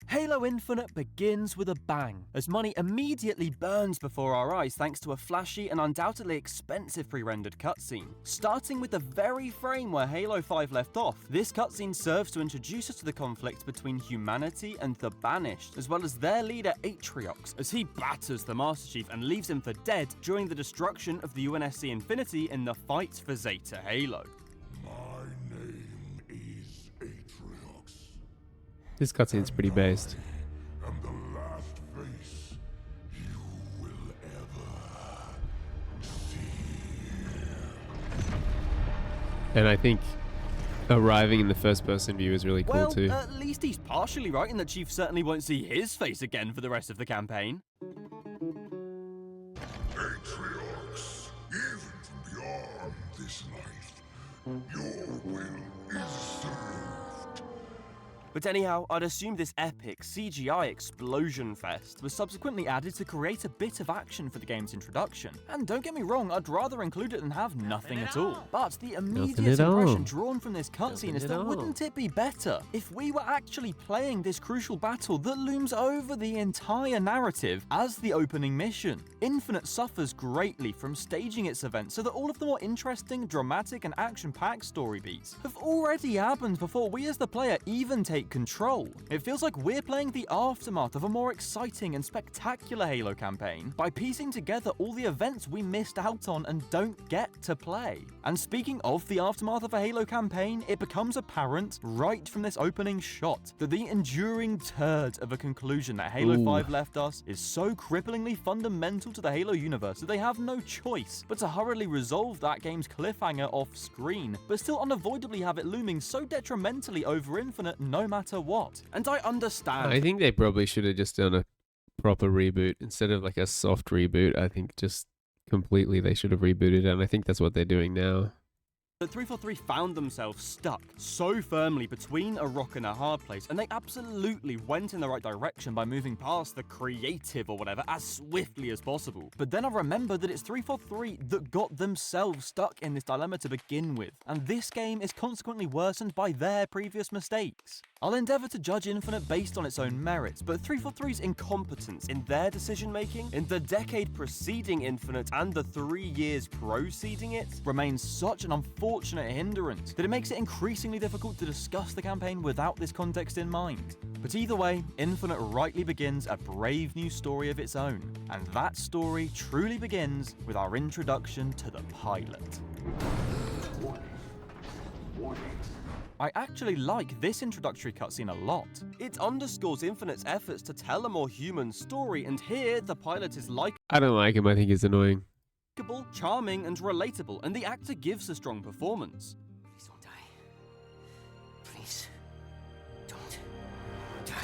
Halo Infinite begins with a bang, as money immediately burns before our eyes thanks to a flashy and undoubtedly expensive pre-rendered cutscene. Starting with the very frame where Halo 5 left off, this cutscene serves to introduce us to the conflict between humanity and the Banished, as well as their leader Atriox, as he batters the Master Chief and leaves him for dead during the destruction of the UNSC Infinity in the fight for Zeta Halo. This cutscene's pretty based. I'm the last face you will ever see. And I think arriving in the first-person view is really cool Well, too. at least he's partially right in that Chief certainly won't see his face again for the rest of the campaign. Atriox, even from beyond this life, your will is served. But anyhow, I'd assume this epic CGI explosion fest was subsequently added to create a bit of action for the game's introduction. And don't get me wrong, I'd rather include it than have nothing at all. But the immediate at all. impression drawn from this cutscene is at that all. wouldn't it be better if we were actually playing this crucial battle that looms over the entire narrative as the opening mission? Infinite suffers greatly from staging its events so that all of the more interesting, dramatic, and action-packed story beats have already happened before we as the player even take control. It feels like we're playing the aftermath of a more exciting and spectacular Halo campaign by piecing together all the events we missed out on and don't get to play. And speaking of the aftermath of a Halo campaign, it becomes apparent right from this opening shot that the enduring turd of a conclusion that Halo Ooh. 5 left us is so cripplingly fundamental to the Halo universe that they have no choice but to hurriedly resolve that game's cliffhanger off screen, but still unavoidably have it looming so detrimentally over Infinite no matter what. And I understand. I think they probably should have just done a proper reboot instead of like a soft reboot. I think just completely they should have rebooted it, and I think that's what they're doing now. That 343 found themselves stuck so firmly between a rock and a hard place, and they absolutely went in the right direction by moving past the creative or whatever as swiftly as possible. But then I remembered that it's 343 that got themselves stuck in this dilemma to begin with, and this game is consequently worsened by their previous mistakes. I'll endeavour to judge Infinite based on its own merits, but 343's incompetence in their decision-making in the decade preceding Infinite and the 3 years preceding it remains such an unfortunate hindrance that it makes it increasingly difficult to discuss the campaign without this context in mind. But either way, Infinite rightly begins a brave new story of its own, and that story truly begins with our introduction to the pilot. I actually like this introductory cutscene a lot. It underscores Infinite's efforts to tell a more human story, and here the pilot is I don't like him. I think he's annoying. likable, charming, and relatable, and the actor gives a strong performance. Please don't die. Please. Don't die.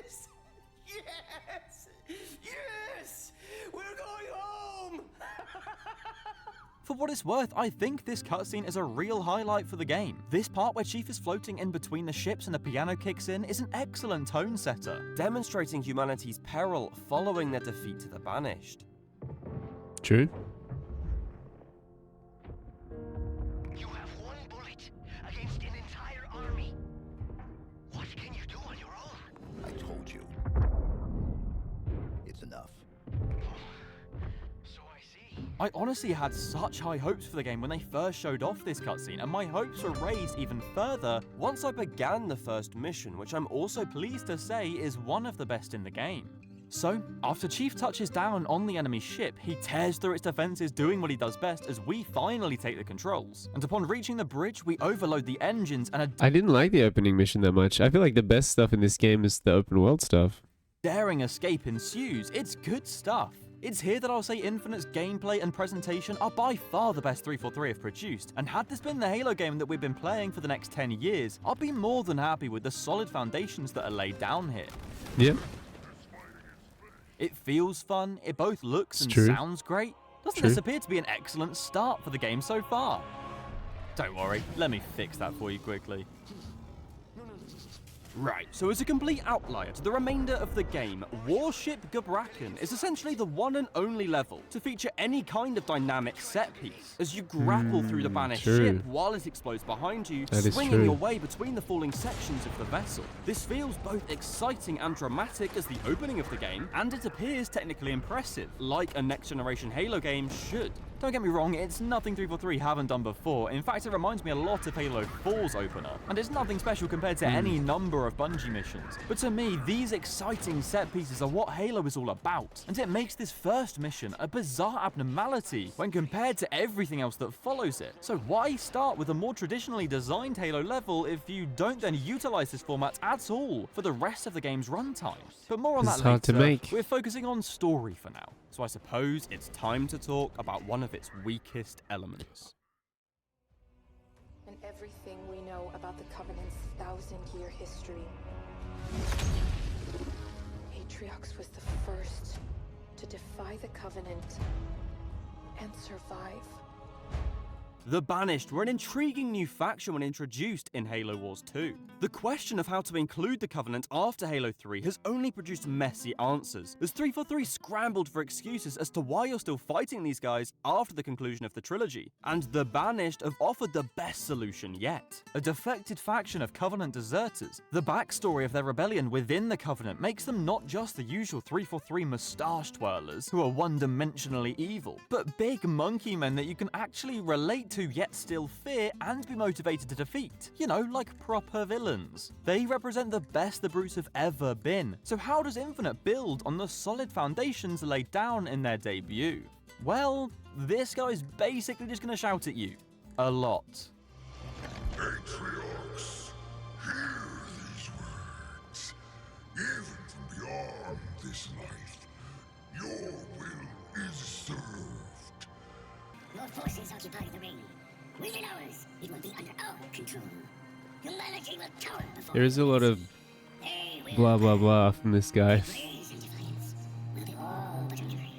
Yes! Yes! Yes! We're going home! For what it's worth, I think this cutscene is a real highlight for the game. This part where Chief is floating in between the ships and the piano kicks in is an excellent tone setter, demonstrating humanity's peril following their defeat to the Banished. True. You have one bullet against an entire army. What can you do on your own? I told you. It's enough. So I see. I honestly had such high hopes for the game when they first showed off this cutscene, and my hopes were raised even further once I began the first mission, which I'm also pleased to say is one of the best in the game. So, after Chief touches down on the enemy ship, he tears through its defenses, doing what he does best as we finally take the controls. And upon reaching the bridge, we overload the engines and a I didn't like the opening mission that much. I feel like the best stuff in this game is the open world stuff. daring escape ensues. It's good stuff. It's here that I'll say Infinite's gameplay and presentation are by far the best 343 have produced, and had this been the Halo game that we've been playing for the next 10 years, I'd be more than happy with the solid foundations that are laid down here. Yep. It feels fun, it both looks It's and true. sounds great. Doesn't True. this appear to be an excellent start for the game so far? Don't worry, let me fix that for you quickly. Right, so as a complete outlier to the remainder of the game, Warship Gabrakan is essentially the one and only level to feature any kind of dynamic set piece, as you grapple through the banished true. ship while it explodes behind you, That is swinging true. your way between the falling sections of the vessel. This feels both exciting and dramatic as the opening of the game, and it appears technically impressive, like a next-generation Halo game should. Don't get me wrong, it's nothing 343 haven't done before. In fact, it reminds me a lot of Halo 4's opener, and it's nothing special compared to any number of Bungie missions. But to me, these exciting set pieces are what Halo is all about, and it makes this first mission a bizarre abnormality when compared to everything else that follows it. So why start with a more traditionally designed Halo level if you don't then utilize this format at all for the rest of the game's runtime? But more on It's that later. hard to make. We're focusing on story for now, so I suppose it's time to talk about one of its weakest elements. And everything we know about the Covenant's 1,000-year history. Atriox was the first to defy the Covenant and survive. The Banished were an intriguing new faction when introduced in Halo Wars 2. The question of how to include the Covenant after Halo 3 has only produced messy answers, as 343 scrambled for excuses as to why you're still fighting these guys after the conclusion of the trilogy, and the Banished have offered the best solution yet. A defected faction of Covenant deserters. The backstory of their rebellion within the Covenant makes them not just the usual 343 moustache twirlers who are one-dimensionally evil, but big monkey men that you can actually relate to yet still fear and be motivated to defeat. You know, like proper villains. They represent the best the Brutes have ever been. So how does Infinite build on the solid foundations laid down in their debut? Well, this guy's basically just gonna shout at you. A lot. Atriox, hear these words. Even from beyond this life, your will is served. Your forces occupy the ring. Within hours, it will be under our control. Humanity will cower before There is a lot of They will blah blah blah from this guy. blaze in defiance. Will be all but a memory.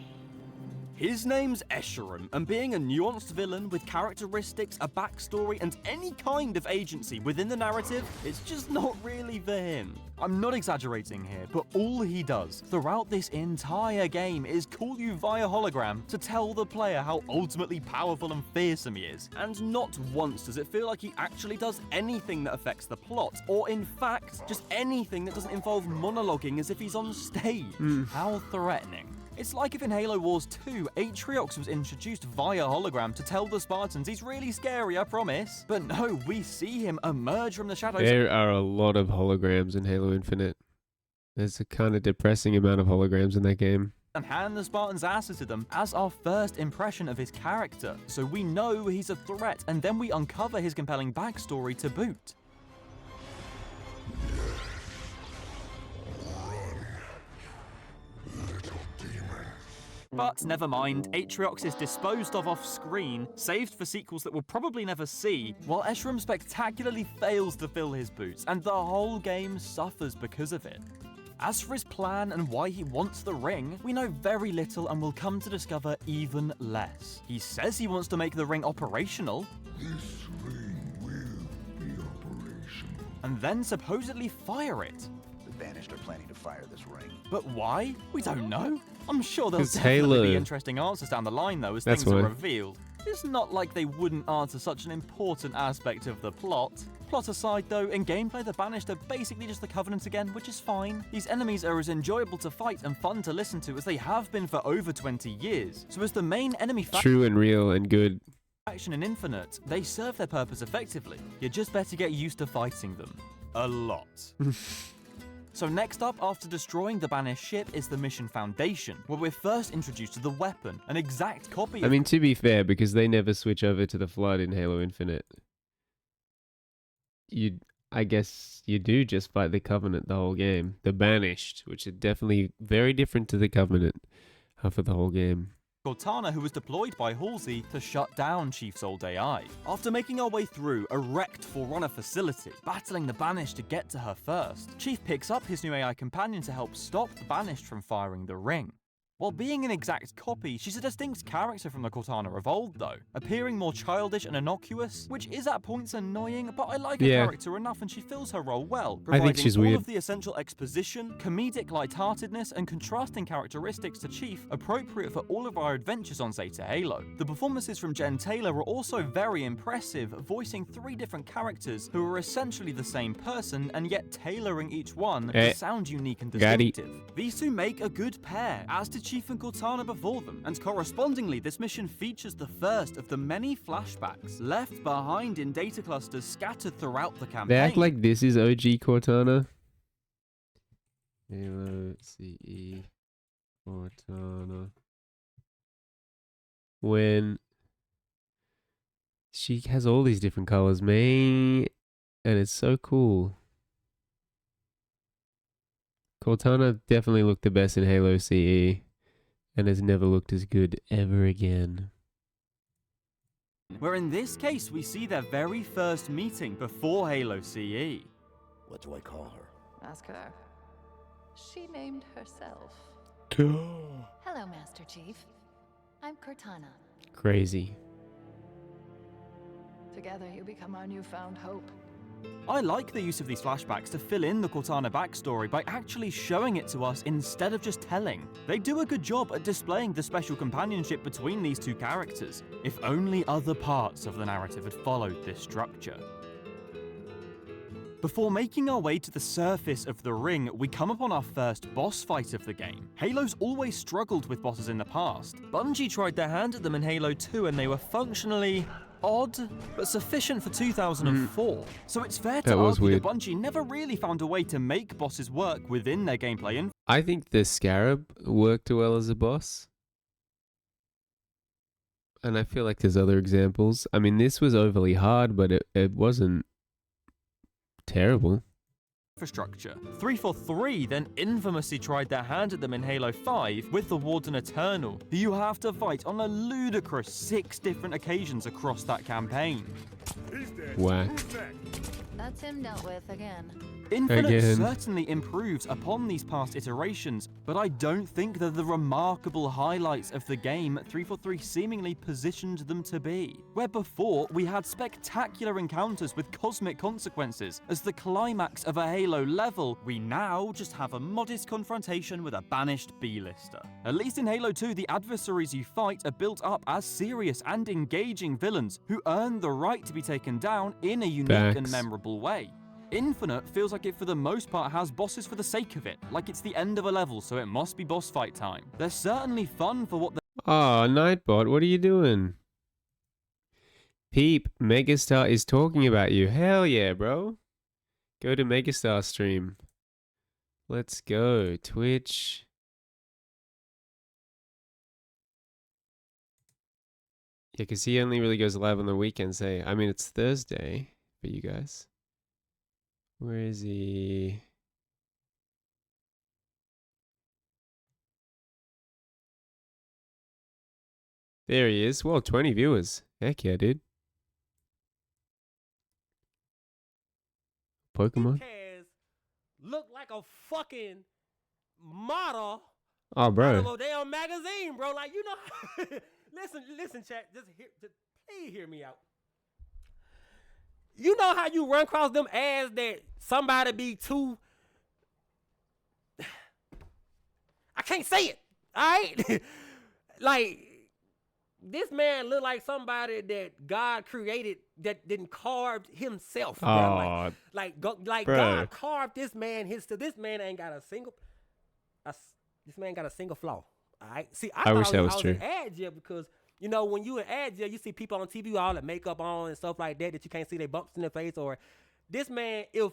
His name's Escharum, and being a nuanced villain with characteristics, a backstory, and any kind of agency within the narrative, it's just not really for him. I'm not exaggerating here, but all he does throughout this entire game is call you via hologram to tell the player how ultimately powerful and fearsome he is. And not once does it feel like he actually does anything that affects the plot, or in fact, just anything that doesn't involve monologuing as if he's on stage. How threatening. It's like if in Halo Wars 2, Atriox was introduced via hologram to tell the Spartans he's really scary, I promise. But no, we see him emerge from the shadows. There are a lot of holograms in Halo Infinite. There's a kind of depressing amount of holograms in that game. And hand the Spartans' asses to them as our first impression of his character. So we know he's a threat, and then we uncover his compelling backstory to boot. But never mind, Atriox is disposed of off screen, saved for sequels that we'll probably never see, while Escharum spectacularly fails to fill his boots, and the whole game suffers because of it. As for his plan and why he wants the ring, we know very little and will come to discover even less. He says he wants to make the ring operational, This ring will be operational. and then supposedly fire it. The Banished are planning to fire this ring. But why? We don't know. I'm sure there'll 'Cause definitely be Halo. interesting answers down the line, though, as That's things are why. revealed. It's not like they wouldn't answer such an important aspect of the plot. Plot aside, though, in gameplay, the Banished are basically just the Covenant again, which is fine. These enemies are as enjoyable to fight and fun to listen to as they have been for over 20 years. So as the main enemy True and real and good. faction in Infinite, they serve their purpose effectively. You just better get used to fighting them. A lot. So next up, after destroying the Banished ship, is the Mission Foundation, where we're first introduced to the weapon, an exact copy I of mean, to be fair, because they never switch over to the Flood in Halo Infinite, I guess you do just fight the Covenant the whole game. The Banished, which are definitely very different to the Covenant for the whole game. Cortana, who was deployed by Halsey to shut down Chief's old AI. After making our way through a wrecked Forerunner facility, battling the Banished to get to her first, Chief picks up his new AI companion to help stop the Banished from firing the ring. While being an exact copy, she's a distinct character from the Cortana of old, though, appearing more childish and innocuous, which is at points annoying, but I like her Yeah. character enough and she fills her role well, I think providing she's all weird. of the essential exposition, comedic lightheartedness, and contrasting characteristics to Chief appropriate for all of our adventures on Zeta Halo. The performances from Jen Taylor were also very impressive, voicing 3 different characters who are essentially the same person and yet tailoring each one to sound unique and Gaddy. distinctive. These two make a good pair, as did Chief and Cortana before them, and correspondingly this mission features the first of the many flashbacks left behind in data clusters scattered throughout the campaign. They act like this is OG Cortana. Halo CE Cortana. When she has all these different colors, man, and it's so cool. Cortana definitely looked the best in Halo CE, and has never looked as good ever again. Where in this case we see their very first meeting before Halo CE. What do I call her? Ask her. She named herself. Hello, Master Chief. I'm Cortana. Crazy. Together, you become our newfound hope. I like the use of these flashbacks to fill in the Cortana backstory by actually showing it to us instead of just telling. They do a good job at displaying the special companionship between these two characters, if only other parts of the narrative had followed this structure. Before making our way to the surface of the ring, we come upon our first boss fight of the game. Halo's always struggled with bosses in the past. Bungie tried their hand at them in Halo 2 and they were functionally odd, but sufficient for 2004. So it's fair to That was argue that weird. Bungie never really found a way to make bosses work within their gameplay. And I think the Scarab worked well as a boss. And I feel like there's other examples. I mean, this was overly hard, but it wasn't terrible. infrastructure. 343 then infamously tried their hand at them in Halo 5 with the Warden Eternal, who you have to fight on a ludicrous 6 different occasions across that campaign. Whack. That's him dealt with again. Infinite Again. certainly improves upon these past iterations, but I don't think they're the remarkable highlights of the game 343 seemingly positioned them to be. Where before, we had spectacular encounters with cosmic consequences as the climax of a Halo level, we now just have a modest confrontation with a banished B-lister. At least in Halo 2, the adversaries you fight are built up as serious and engaging villains who earn the right to be taken down in a unique and Facts. memorable way. Infinite feels like it for the most part has bosses for the sake of it, like it's the end of a level so it must be boss fight time. They're certainly fun for what Oh, Nightbot, what are you doing? Peep, Megastar is talking about you. Hell yeah, bro. Go to Megastar stream. Let's go. Twitch. Yeah, because he only really goes live on the weekends, hey. I mean, it's Thursday for you guys. Where is he? There he is. Well, 20 viewers. Heck yeah, dude. Pokemon? Cares look like a fucking model Oh, out of bro. a damn magazine, bro. Like, you know, listen, chat. Just please hear me out. You know how you run across them ads that somebody be too. I can't say it. All right, like this man look like somebody that God created that didn't carve himself. Bro. Oh, Like bruh. God carved this man. This man ain't got a single. This man got a single flaw. All right. See, I wish thought that I was was true. in ad jail because you know when you in ad jail, you see people on TV with all that makeup on and stuff like that you can't see their bumps in their face. Or this man, if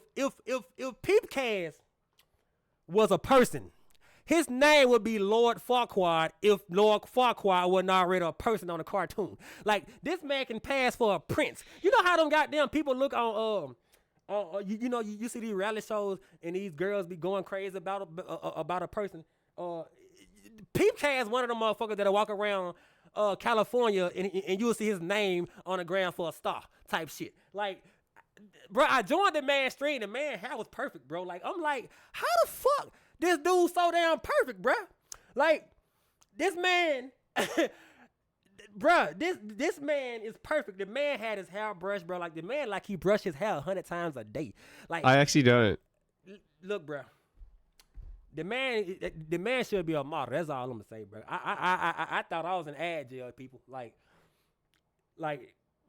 Peepcast was a person, his name would be Lord Farquaad if Lord Farquaad wasn't already a person on a cartoon. Like, this man can pass for a prince. You know how them goddamn people look on, you know, you see these reality shows and these girls be going crazy about a person. Peepcast one of them motherfuckers that'll walk around California and you'll see his name on the ground for a star type shit. Like, bro, I joined the man stream. The man hair was perfect, bro. Like, I'm like, how the fuck this dude so damn perfect, bro? Like, this man, bro, this man is perfect. The man had his hair brushed, bro. Like, the man, like, he brushed his hair 100 times a day. Like, I actually don't. look, bro. The man should be a model. That's all I'm gonna say, bro. I thought I was in ad jail, people. Like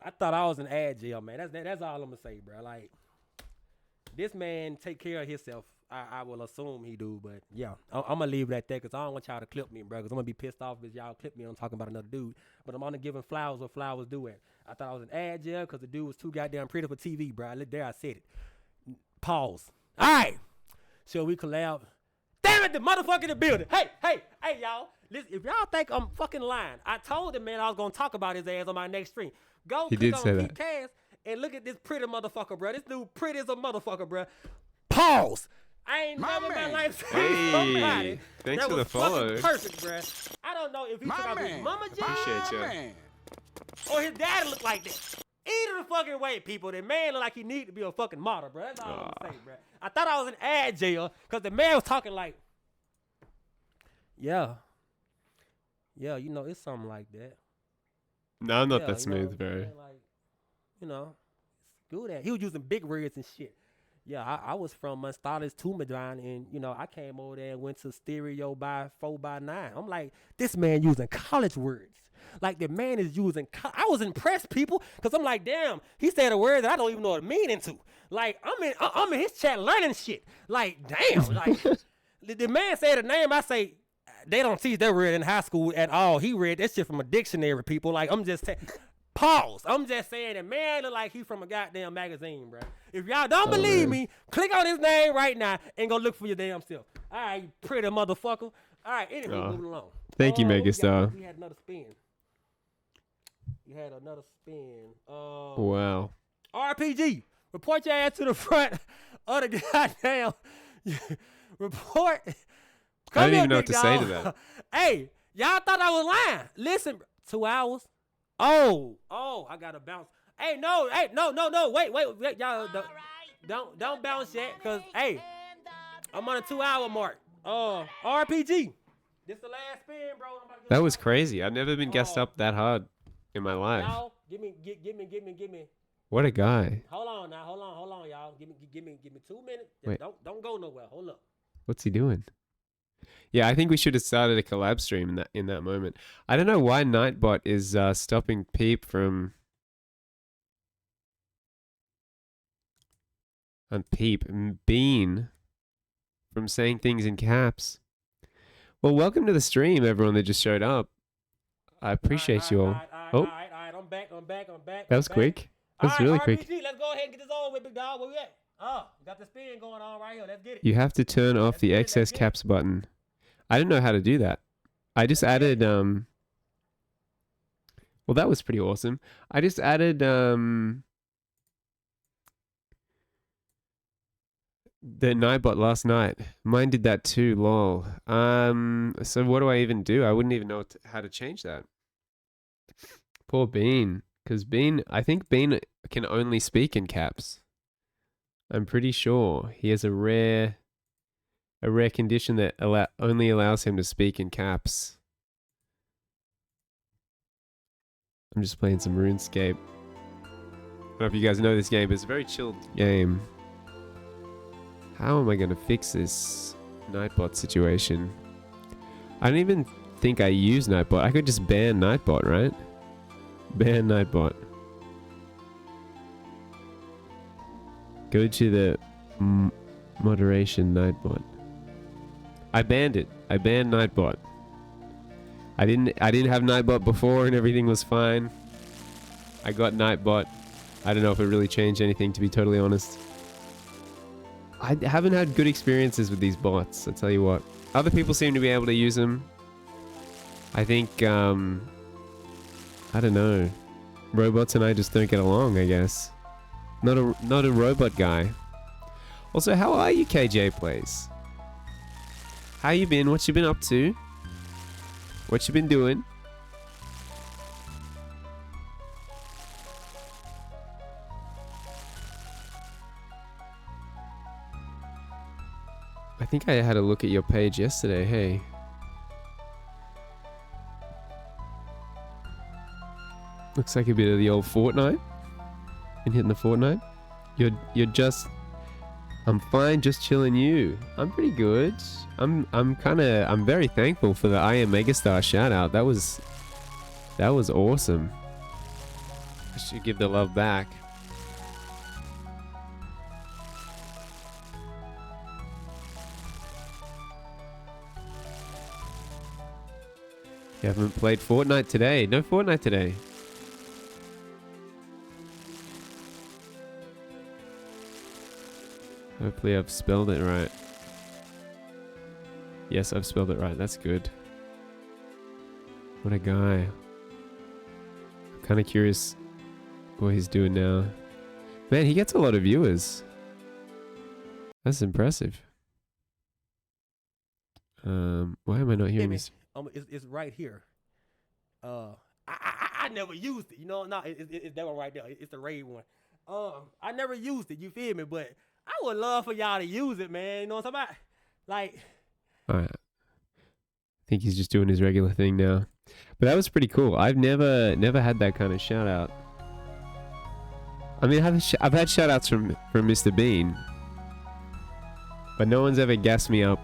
I thought I was in ad jail, man. That's all I'm gonna say, bro. Like, this man take care of himself. I will assume he do, but yeah, I'm gonna leave it at that because I don't want y'all to clip me, bro. Because I'm gonna be pissed off if y'all clip me. I'm talking about another dude, but I'm only giving flowers what flowers do it. I thought I was in ad jail because the dude was too goddamn pretty for TV, bro. There, I said it. Pause. All right, shall we collab? Damn it, the motherfucker in the building. Hey, y'all. Listen, if y'all think I'm fucking lying, I told the man I was gonna talk about his ass on my next stream. Go He click did on say that. Peepcast and look at this pretty motherfucker, bro. This dude pretty as a motherfucker, bro. Pause. I ain't never in my life seen somebody Hey, thanks that for was the follow. fucking perfect, bro. I don't know if he took out his mama G Appreciate you. or his daddy looked like that. Either fucking way, people. The man look like he need to be a fucking model, bro. That's all I'm gonna say, bro. I thought I was in ad jail because the man was talking like, yeah, you know, it's something like that. No, I'm not Yeah, that you know smooth, what I'm bro. saying? Like, you know, do that. He was using big words and shit. Yeah, I was from Monstala's to Madron, and you know, I came over there and went to Stereo by 4x9. I'm like, this man using college words. Like the man is using. I was impressed, people, because I'm like, damn, he said a word that I don't even know the meaning to. Like I'm in his chat learning shit. Like damn, like the man said a name. I say they don't teach that word in high school at all. He read that shit from a dictionary, people. Like I'm just saying. Pause. I'm just saying that man look like he from a goddamn magazine, bro. If y'all don't believe me, click on his name right now and go look for your damn self. All right, you pretty motherfucker. All right, anyway, moving along. Thank you, what we got? Megastar. We had another spin. Wow. RPG. Report your ass to the front of the goddamn report. I don't even know big what to say to dog. that. Hey, y'all thought I was lying. Listen, 2 hours. Oh, I gotta bounce. Hey, no, wait, y'all don't bounce yet, cause hey, I'm on a 2-hour mark. RPG. This the last spin, bro. That was crazy. I've never been gassed up that hard in my life. Y'all, give me. What a guy. Hold on now, hold on, y'all. Give me 2 minutes. Wait. Don't go nowhere. Hold up. What's he doing? Yeah, I think we should have started a collab stream in that moment. I don't know why Nightbot is stopping Peep from Bean from saying things in caps. Well, welcome to the stream, everyone that just showed up. I appreciate you all. All right, I'm back. That was quick. That was really quick. RPG, let's go ahead and get this over with, big dog. Where we at? Got the spin going on right here. Let's get it. You have to turn off the excess caps button. I didn't know how to do that. I just added well, that was pretty awesome. I just added the Nightbot last night. Mine did that too, lol. So what do I even do? I wouldn't even know how to change that. Poor Bean, because I think Bean can only speak in caps. I'm pretty sure he has a rare condition that only allows him to speak in caps. I'm just playing some RuneScape. I don't know if you guys know this game, but it's a very chilled game. How am I going to fix this Nightbot situation? I don't even think I use Nightbot. I could just ban Nightbot, right? Ban Nightbot. Go to the moderation Nightbot. I banned it. I banned Nightbot. I didn't have Nightbot before and everything was fine. I got Nightbot. I don't know if it really changed anything, to be totally honest. I haven't had good experiences with these bots, I'll tell you what. Other people seem to be able to use them. I think, I don't know. Robots and I just don't get along, I guess. Not a robot guy. Also, how are you, KJ Plays? How you been? What you been up to? What you been doing? I think I had a look at your page yesterday, hey. Looks like a bit of the old Fortnite. Been hitting the Fortnite? You're just... I'm fine, just chilling you. I'm pretty good. I'm very thankful for the I Am Megastar shout out. That was awesome. I should give the love back. You haven't played Fortnite today? No Fortnite today. Hopefully I've spelled it right. Yes, I've spelled it right. That's good. What a guy. I'm kind of curious what he's doing now. Man, he gets a lot of viewers. That's impressive. Why am I not hearing this? It's right here. I never used it. You know, no, it's that one right there. It's the raid one. I never used it. You feel me? But I would love for y'all to use it, man. You know what I'm talking about? Like, All right. I think he's just doing his regular thing now. But that was pretty cool. I've never had that kind of shout out. I mean, I've had shout outs from Mr. Bean, but no one's ever gassed me up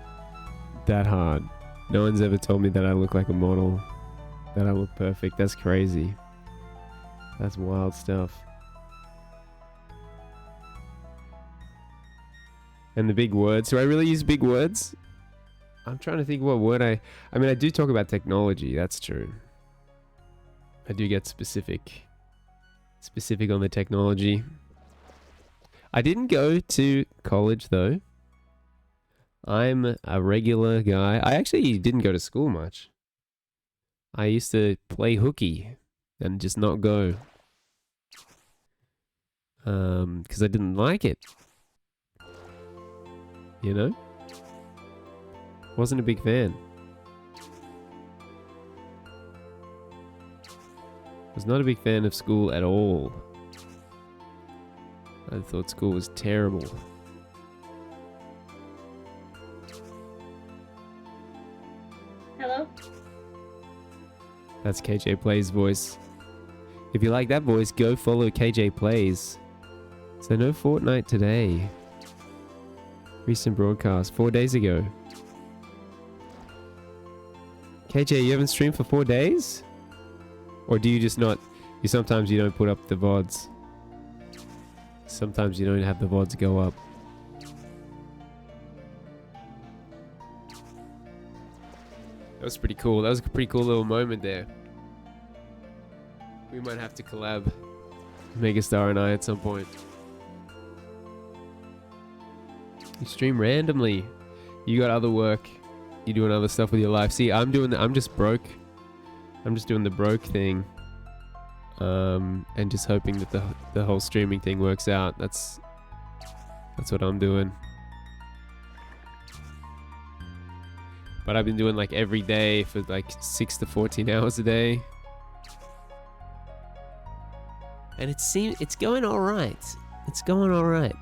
that hard. No one's ever told me that I look like a model, that I look perfect. That's crazy. That's wild stuff. And the big words. Do I really use big words? I'm trying to think what word I mean, I do talk about technology. That's true. I do get specific on the technology. I didn't go to college though. I'm a regular guy. I actually didn't go to school much. I used to play hooky and just not go. Because I didn't like it. You know? Wasn't a big fan. Was not a big fan of school at all. I thought school was terrible. Hello? That's KJ Plays' voice. If you like that voice, go follow KJ Plays. So no Fortnite today. Recent broadcast 4 days ago. KJ, you haven't streamed for 4 days? Or do you just not... sometimes you don't put up the VODs. Sometimes you don't have the VODs go up. That was pretty cool. That was a pretty cool little moment there. We might have to collab. Megastar and I at some point. You stream randomly. You got other work. You doing other stuff with your life. See, I'm just broke. I'm just doing the broke thing. And just hoping that the whole streaming thing works out. That's what I'm doing. But I've been doing like every day for like 6 to 14 hours a day. And it's going alright. It's going alright.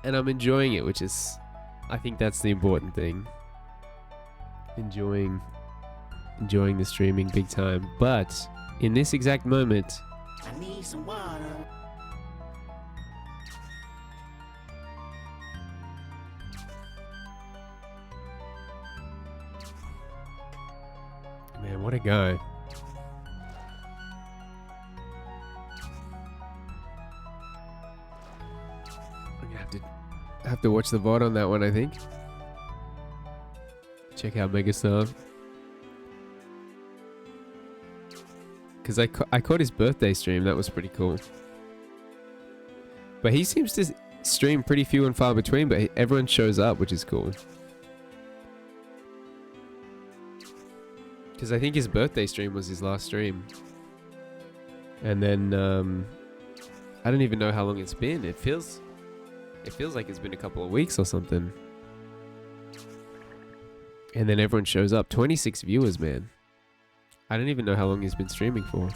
And I'm enjoying it, which is, I think that's the important thing. Enjoying the streaming big time. But in this exact moment, I need some water. man, what a guy. I'm gonna have to watch the VOD on that one, I think. Check out Megastar. Because I caught his birthday stream. That was pretty cool. But he seems to stream pretty few and far between, but everyone shows up, which is cool. Because I think his birthday stream was his last stream. And then, I don't even know how long it's been. It feels like it's been a couple of weeks or something. And then everyone shows up. 26 viewers, man. I don't even know how long he's been streaming for.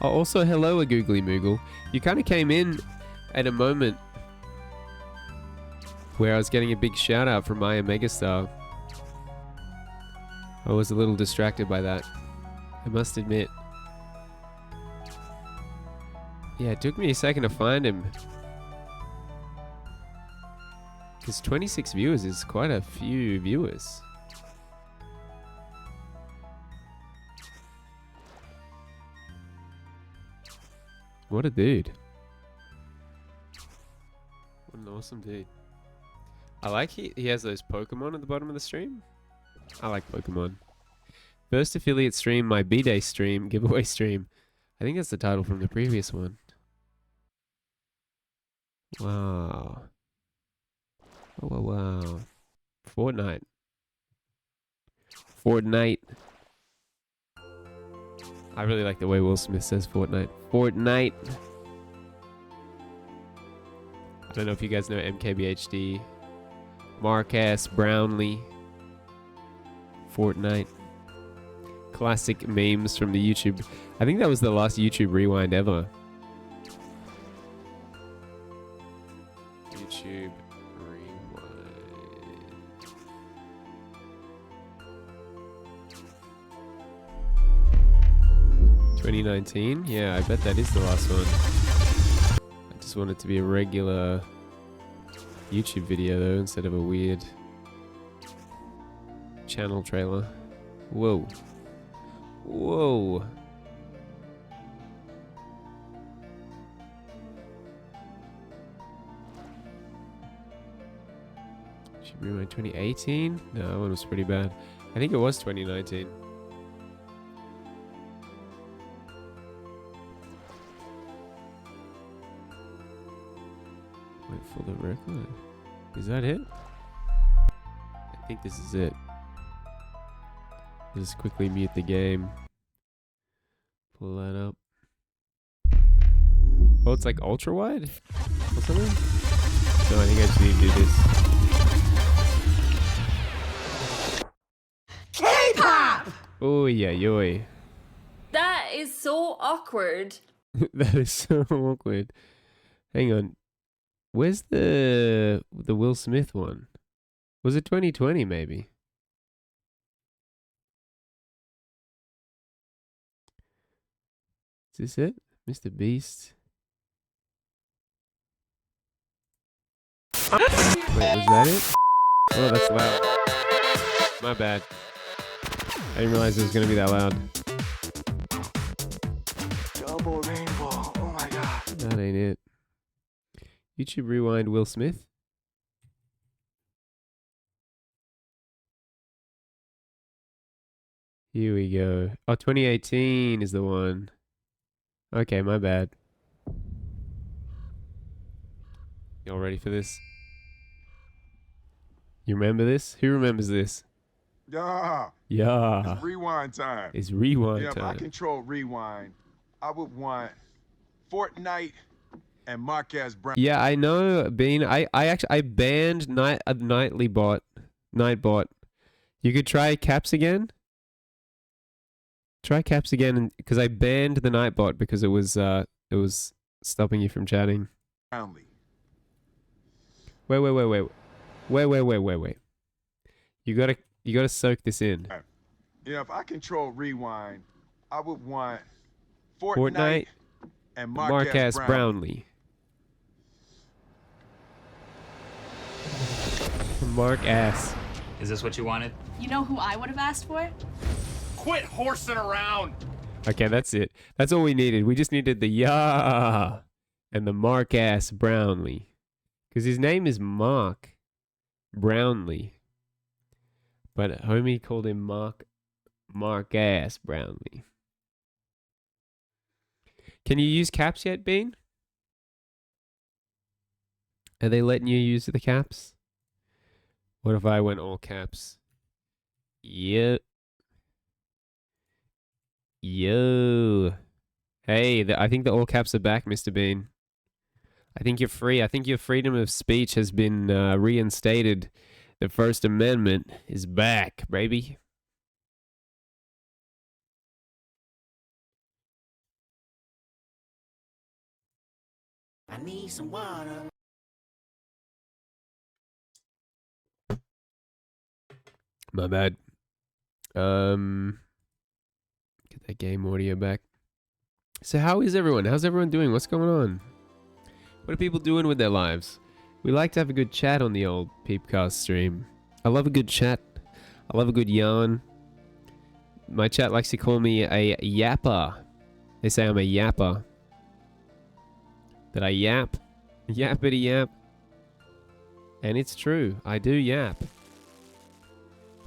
Oh, also, hello, a Googly Moogle. You kind of came in at a moment where I was getting a big shout out from Maya Megastar. I was a little distracted by that, I must admit. Yeah, it took me a second to find him. Because 26 viewers is quite a few viewers. What a dude. What an awesome dude. I like he has those Pokemon at the bottom of the stream. I like Pokemon. First affiliate stream, my B-Day stream, giveaway stream. I think that's the title from the previous one. Wow. Oh, wow, wow. Fortnite. Fortnite. I really like the way Will Smith says Fortnite. Fortnite. I don't know if you guys know MKBHD. Mark S. Brownlee. Fortnite. Classic memes from the YouTube. I think that was the last YouTube rewind ever. YouTube rewind. $2019? Yeah, I bet that is the last one. I just want it to be a regular YouTube video though, instead of a weird channel trailer. Whoa. Whoa. Should be my 2018? No, that one was pretty bad. I think it was 2019. Wait for the record. Is that it? I think this is it. Just quickly mute the game. Pull that up. Oh, it's like ultra wide or something? No, I think I just need to do this. K-pop! Oh yeah, yoy. That is so awkward. That is so awkward. Hang on. Where's the Will Smith one? Was it 2020 maybe? Is this it? Mr. Beast? Wait, was that it? Oh, that's loud. My bad. I didn't realize it was gonna be that loud. Double rainbow. Oh my god. That ain't it. YouTube rewind Will Smith. Here we go. Oh, 2018 is the one. Okay, my bad. Y'all ready for this? You remember this? Who remembers this? Yeah. Yeah. It's rewind time. It's rewind If I time. control rewind, I would want Fortnite and Marquez Brown. Yeah, I know, Bean. I banned Nightbot. You could try caps again. Try caps again, because I banned the Nightbot because it was stopping you from chatting. Brownlee. Wait. You gotta soak this in. Yeah, if I control rewind, I would want Fortnite and Marquez Brownlee. Mark ass. Is this what you wanted? You know who I would have asked for? Quit horsing around! Okay, that's it. That's all we needed. We just needed the yeah and the Mark ass Brownlee. Because his name is Mark Brownlee. But homie called him Mark ass Brownlee. Can you use caps yet, Bean? Are they letting you use the caps? What if I went all caps? Yep. Yo. Hey, I think the all caps are back, Mr. Bean. I think you're free. I think your freedom of speech has been reinstated. The First Amendment is back, baby. I need some water. My bad. Get that game audio back. So how is everyone? How's everyone doing? What's going on? What are people doing with their lives? We like to have a good chat on the old Peepcast stream. I love a good chat. I love a good yarn. My chat likes to call me a yapper. They say I'm a yapper. That I yap. Yappity yap. And it's true. I do yap.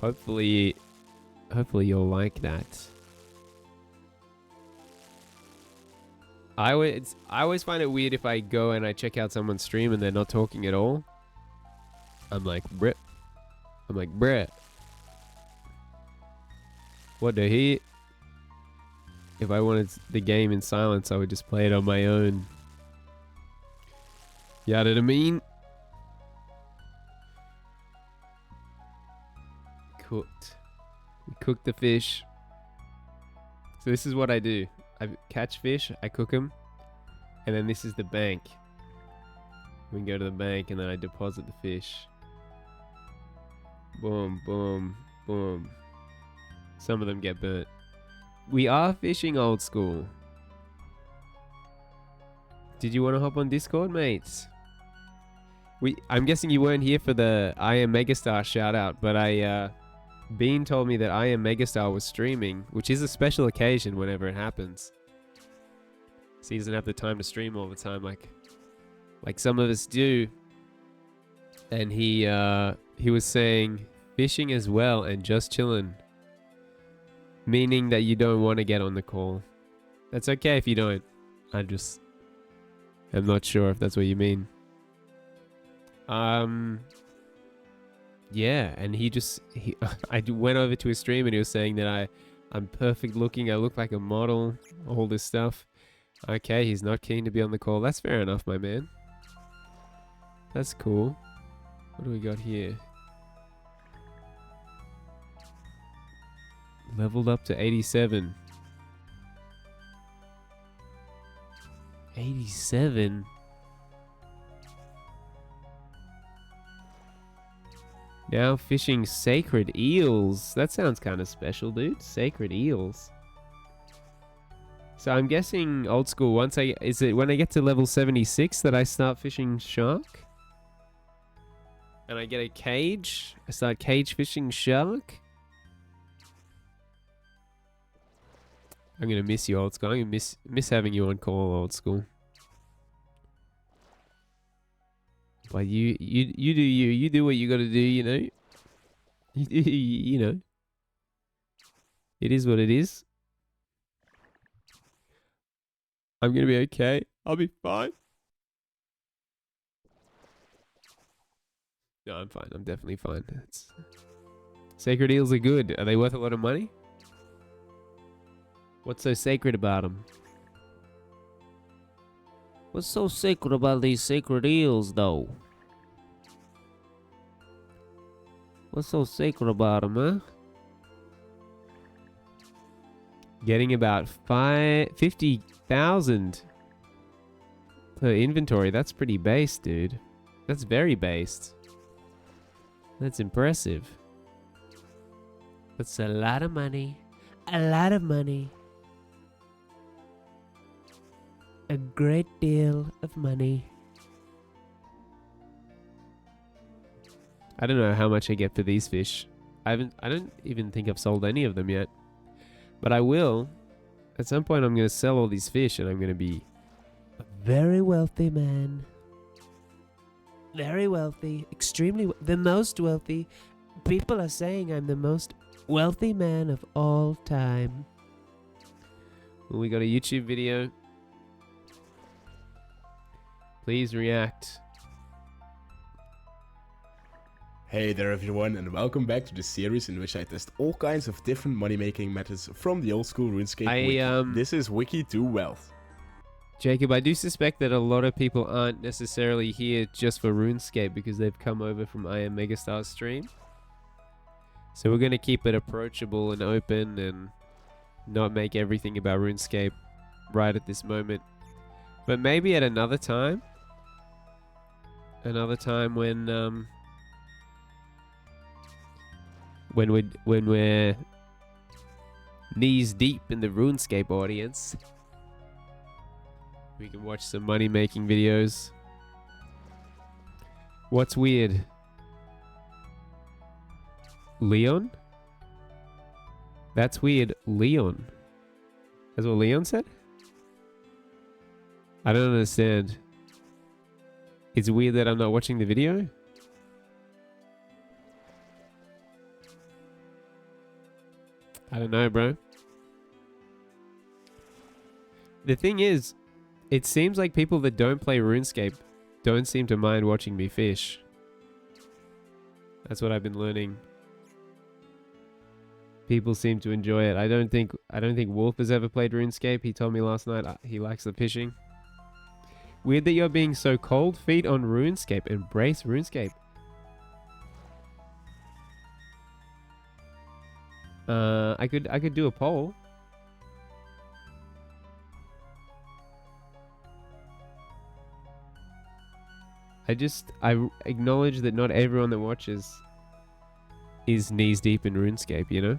Hopefully you'll like that. I always find it weird if I go and I check out someone's stream and they're not talking at all. I'm like, bruh. What the heck? If I wanted the game in silence, I would just play it on my own. You know what I mean? Cooked. We cook the fish. So this is what I do. I catch fish, I cook them, and then this is the bank. We can go to the bank and then I deposit the fish. Boom, boom, boom. Some of them get burnt. We are fishing old school. Did you want to hop on Discord, mates? I'm guessing you weren't here for the I Am Megastar shout out, but Bean told me that I Am Megastar was streaming, which is a special occasion whenever it happens. So he doesn't have the time to stream all the time like some of us do. And he was saying fishing as well and just chilling. Meaning that you don't want to get on the call. That's okay if you don't. I'm not sure if that's what you mean. Yeah, and I went over to his stream and he was saying that I'm perfect looking, I look like a model, all this stuff. Okay, he's not keen to be on the call. That's fair enough, my man. That's cool. What do we got here? Leveled up to 87. 87? Now fishing sacred eels. That sounds kind of special, dude. Sacred eels. So I'm guessing old school, is it when I get to level 76 that I start fishing shark? And I get a cage? I start cage fishing shark? I'm gonna miss you, old school. I'm gonna miss having you on call, old school. But you do you do what you gotta do, you know. You know. It is what it is. I'm gonna be okay. I'll be fine. No, I'm fine. I'm definitely fine. Sacred eels are good. Are they worth a lot of money? What's so sacred about them? What's so sacred about these sacred eels, though? What's so sacred about them, huh? Getting about 50,000 per inventory. That's pretty based, dude. That's very based. That's impressive. That's a lot of money. A lot of money. A great deal of money. I don't know how much I get for these fish. I don't even think I've sold any of them yet. But I will. At some point I'm going to sell all these fish and I'm going to be a very wealthy man. Very wealthy. Extremely the most wealthy. People are saying I'm the most wealthy man of all time. Well, we got a YouTube video. Please react. Hey there everyone, and welcome back to the series in which I test all kinds of different money-making methods from the old school RuneScape wiki. This is Wiki to Wealth. Jacob, I do suspect that a lot of people aren't necessarily here just for RuneScape because they've come over from I Am Megastar's stream. So we're going to keep it approachable and open and not make everything about RuneScape right at this moment. But maybe at another time. Another time when we're knees deep in the RuneScape audience. We can watch some money making videos. What's weird? Leon? That's weird. Leon. That's what Leon said? I don't understand. It's weird that I'm not watching the video? I don't know, bro. The thing is, it seems like people that don't play RuneScape don't seem to mind watching me fish. That's what I've been learning. People seem to enjoy it. I don't think Wolf has ever played RuneScape. He told me last night he likes the fishing. Weird that you're being so cold feet on RuneScape. Embrace RuneScape. I could do a poll. I acknowledge that not everyone that watches is knees deep in RuneScape, you know?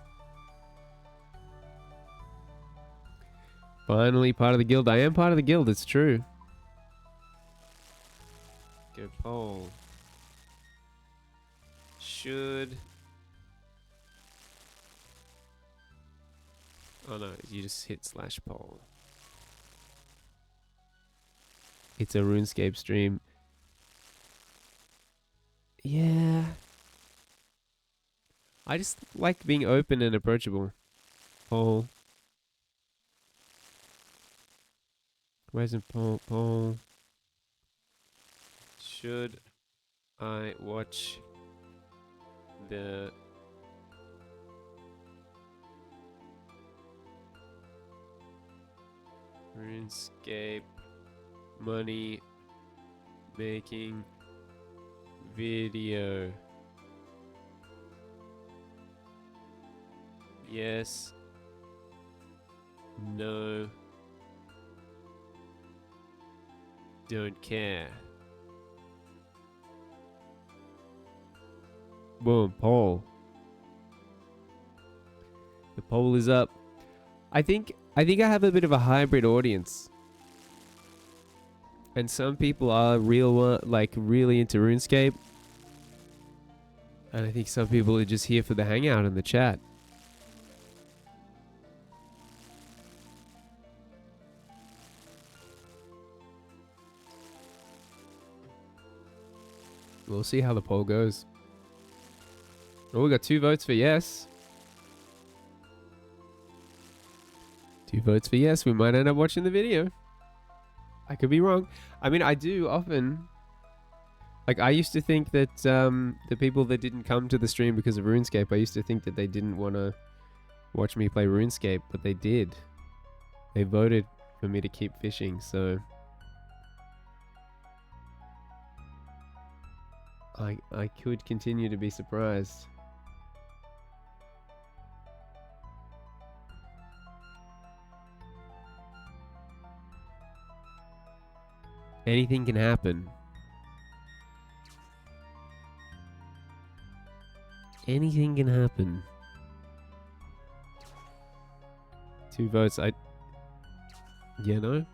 Finally part of the guild. I am part of the guild, it's true. Go poll. Should... Oh no, you just hit /poll. It's a RuneScape stream. Yeah. I just like being open and approachable. Poll. Where's the poll? Should I watch the RuneScape money making video? Yes. No. Don't care. Boom, poll. The poll is up. I think I have a bit of a hybrid audience. And some people are really into RuneScape. And I think some people are just here for the hangout and the chat. We'll see how the poll goes. Oh, we got 2 votes for yes. 2 votes for yes. We might end up watching the video. I could be wrong. I mean, I do often... Like, I used to think that the people that didn't come to the stream because of RuneScape, I used to think that they didn't want to watch me play RuneScape, but they did. They voted for me to keep fishing, so... I could continue to be surprised. Anything can happen. Anything can happen. 2 votes. Yeah, no?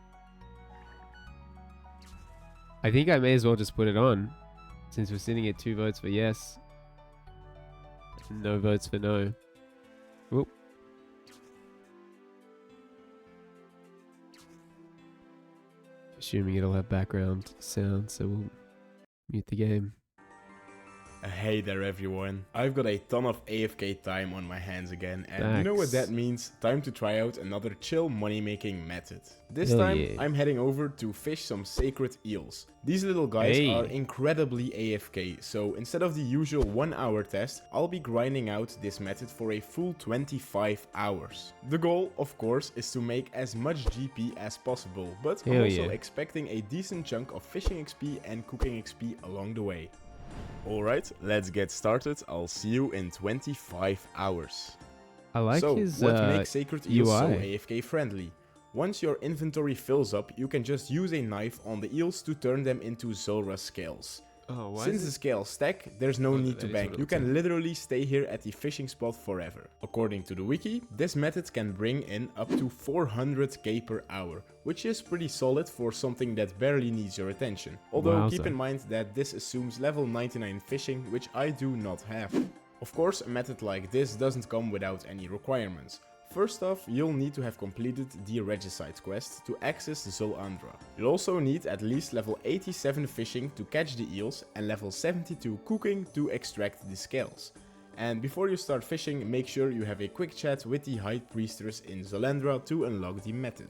I think I may as well just put it on. Since we're sitting at 2 votes for yes. And no votes for no. Whoop. Assuming it'll have background sound, so we'll mute the game. Hey there everyone, I've got a ton of AFK time on my hands again, and you know what that means? Time to try out another chill money making method. This time I'm heading over to fish some sacred eels. These little guys are incredibly AFK, so instead of the usual 1 hour test, I'll be grinding out this method for a full 25 hours. The goal, of course, is to make as much GP as possible, but I'm also expecting a decent chunk of fishing XP and cooking XP along the way. Alright, let's get started. I'll see you in 25 hours. I like his what makes Sacred Eels UI. so AFK friendly? Once your inventory fills up, you can just use a knife on the eels to turn them into Zulrah scales. Oh, why Since the scales stack, there's no need to bank. You can literally stay here at the fishing spot forever. According to the wiki, this method can bring in up to 400k per hour, which is pretty solid for something that barely needs your attention. Although keep in mind that this assumes level 99 fishing, which I do not have. Of course, a method like this doesn't come without any requirements. First off, you'll need to have completed the Regicide quest to access the Zul'Andra. You'll also need at least level 87 fishing to catch the eels and level 72 cooking to extract the scales. And before you start fishing, make sure you have a quick chat with the High Priestess in Zul'Andra to unlock the method.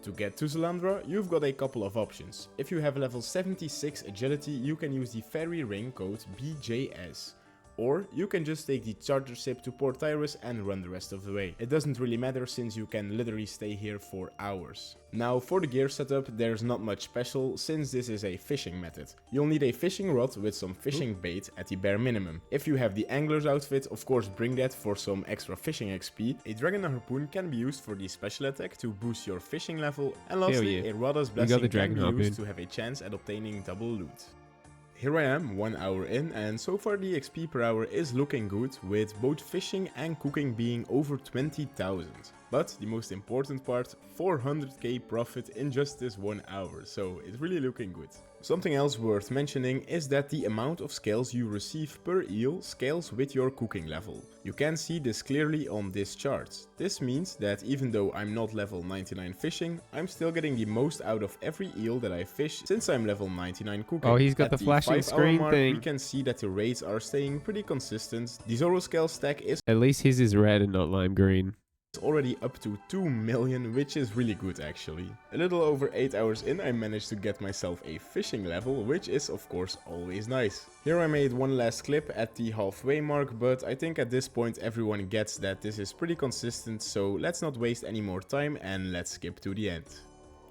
To get to Zul'Andra, you've got a couple of options. If you have level 76 agility, you can use the fairy ring code BJS. or you can just take the charter ship to Port Tyrus and run the rest of the way. It doesn't really matter since you can literally stay here for hours. Now for the gear setup, there's not much special since this is a fishing method. You'll need a fishing rod with some fishing bait at the bare minimum. If you have the angler's outfit, of course bring that for some extra fishing XP. A dragon harpoon can be used for the special attack to boost your fishing level, and lastly a Rada's blessing can be used to have a chance at obtaining double loot. Here I am, 1 hour in, and so far the XP per hour is looking good, with both fishing and cooking being over 20,000. But the most important part, 400k profit in just this 1 hour, so it's really looking good. Something else worth mentioning is that the amount of scales you receive per eel scales with your cooking level. You can see this clearly on this chart. This means that even though I'm not level 99 fishing, I'm still getting the most out of every eel that I fish since I'm level 99 cooking. Oh, he's got the flashing screen thing. We can see that the rates are staying pretty consistent. The Zoro scale stack is at least his is red and not lime green. Already up to 2 million, which is really good actually. A little over 8 hours in, I managed to get myself a fishing level, which is of course always nice. Here I made one last clip at the halfway mark, but I think at this point everyone gets that this is pretty consistent, so let's not waste any more time and let's skip to the end.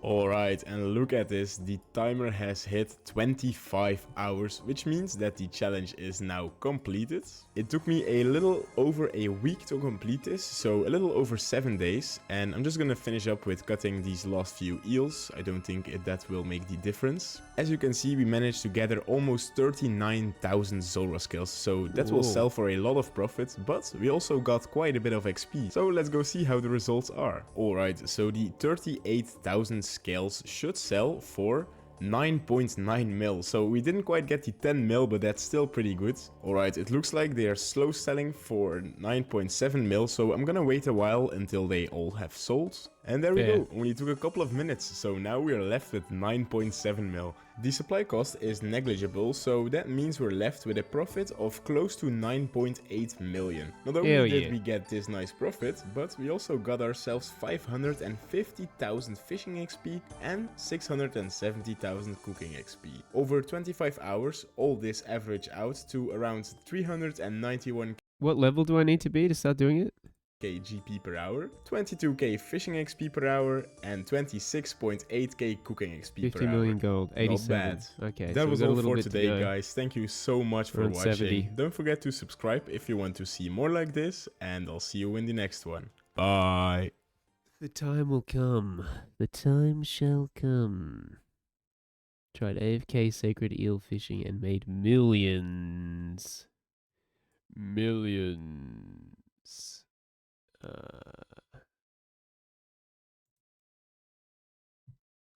Alright, and look at this, the timer has hit 25 hours, which means that the challenge is now completed. It took me a little over a week to complete this, so a little over 7 days, and I'm just gonna finish up with cutting these last few eels. I don't think that will make the difference. As you can see, we managed to gather almost 39,000 Zora scales, so that will sell for a lot of profit, but we also got quite a bit of XP. So let's go see how the results are. Alright, so the 38,000 scales should sell for 9.9 mil, so we didn't quite get the 10 mil, but that's still pretty good. Alright, it looks like they are slow selling for 9.7 mil, so I'm gonna wait a while until they all have sold. And there we go, only took a couple of minutes, so now we are left with 9.7 mil. The supply cost is negligible, so that means we're left with a profit of close to 9.8 million. Not only did we get this nice profit, but we also got ourselves 550,000 fishing XP and 670,000 cooking XP. Over 25 hours, all this averaged out to around 391k. What level do I need to be to start doing it? GP per hour, 22k fishing XP per hour, and 26.8k cooking XP per hour. 50 million gold, 87. Not bad. Okay, that so was all for today, guys. Thank you so much for watching. 70. Don't forget to subscribe if you want to see more like this, and I'll see you in the next one. Bye. The time will come. The time shall come. Tried AFK sacred eel fishing and made millions. Millions.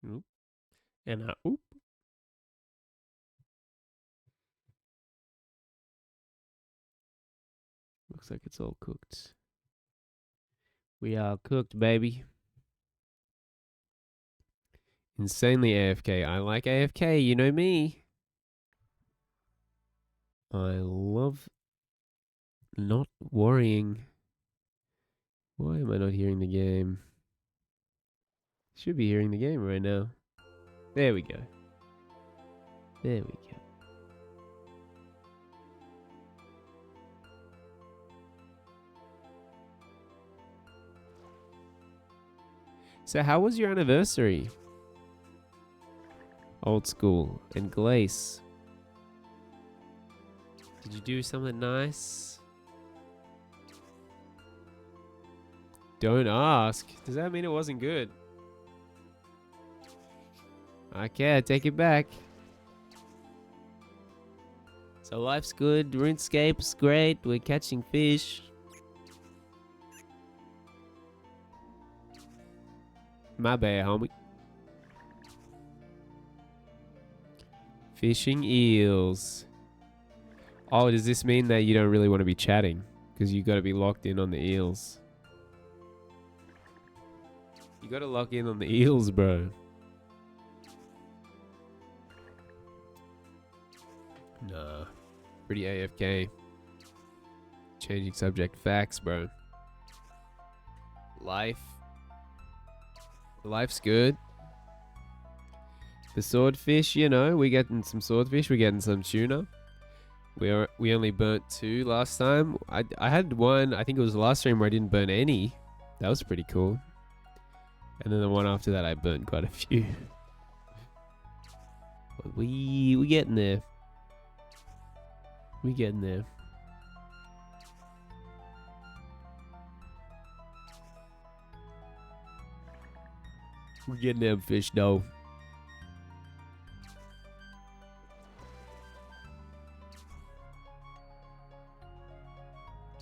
Oop. And oop. Looks like it's all cooked. We are cooked, baby. Insanely AFK. I like AFK, you know me. I love not worrying. Why am I not hearing the game? Should be hearing the game right now. There we go. There we go. So how was your anniversary? Old school and Glace. Did you do something nice? Don't ask. Does that mean it wasn't good? Okay, I take it back. So life's good. RuneScape's great. We're catching fish. My bad, homie. Fishing eels. Oh, does this mean that you don't really want to be chatting? Because you got to be locked in on the eels. You got to lock in on the eels, bro. Nah. Pretty AFK. Changing subject. Facts, bro. Life's good. The swordfish, you know, we're getting some swordfish, we're getting some tuna. We only burnt 2 last time. I had one, I think it was the last stream where I didn't burn any. That was pretty cool. And then the one after that I burnt quite a few. But we getting there. We getting there. We're getting them fish though.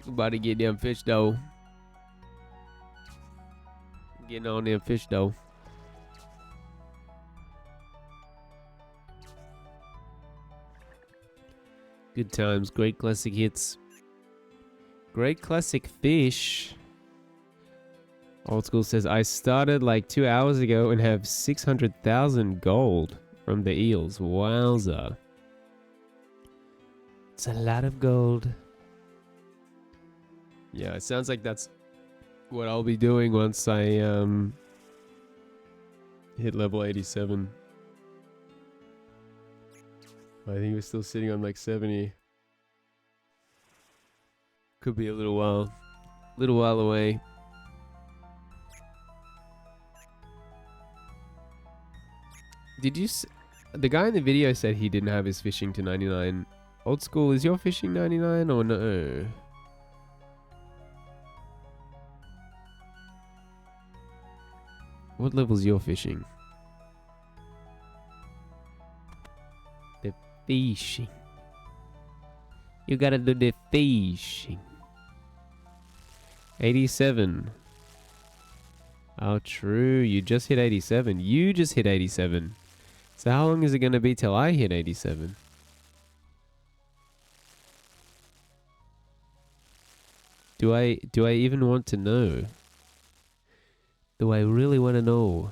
About to get them fish though. Getting on them fish though. Good times, great classic hits. Great classic fish. Old School says, I started like 2 hours ago and have 600,000 gold from the eels. Wowza. It's a lot of gold. Yeah, it sounds like that's what I'll be doing once I hit level 87. I think we're still sitting on like 70. Could be a little while away. Did you the guy in the video said he didn't have his fishing to 99. Old School, is your fishing 99 or no? What level's your fishing? The fishing. You gotta do the fishing. 87. Oh, true. You just hit 87. You just hit 87. So how long is it gonna be till I hit 87? Do I even want to know? Do I really want to know?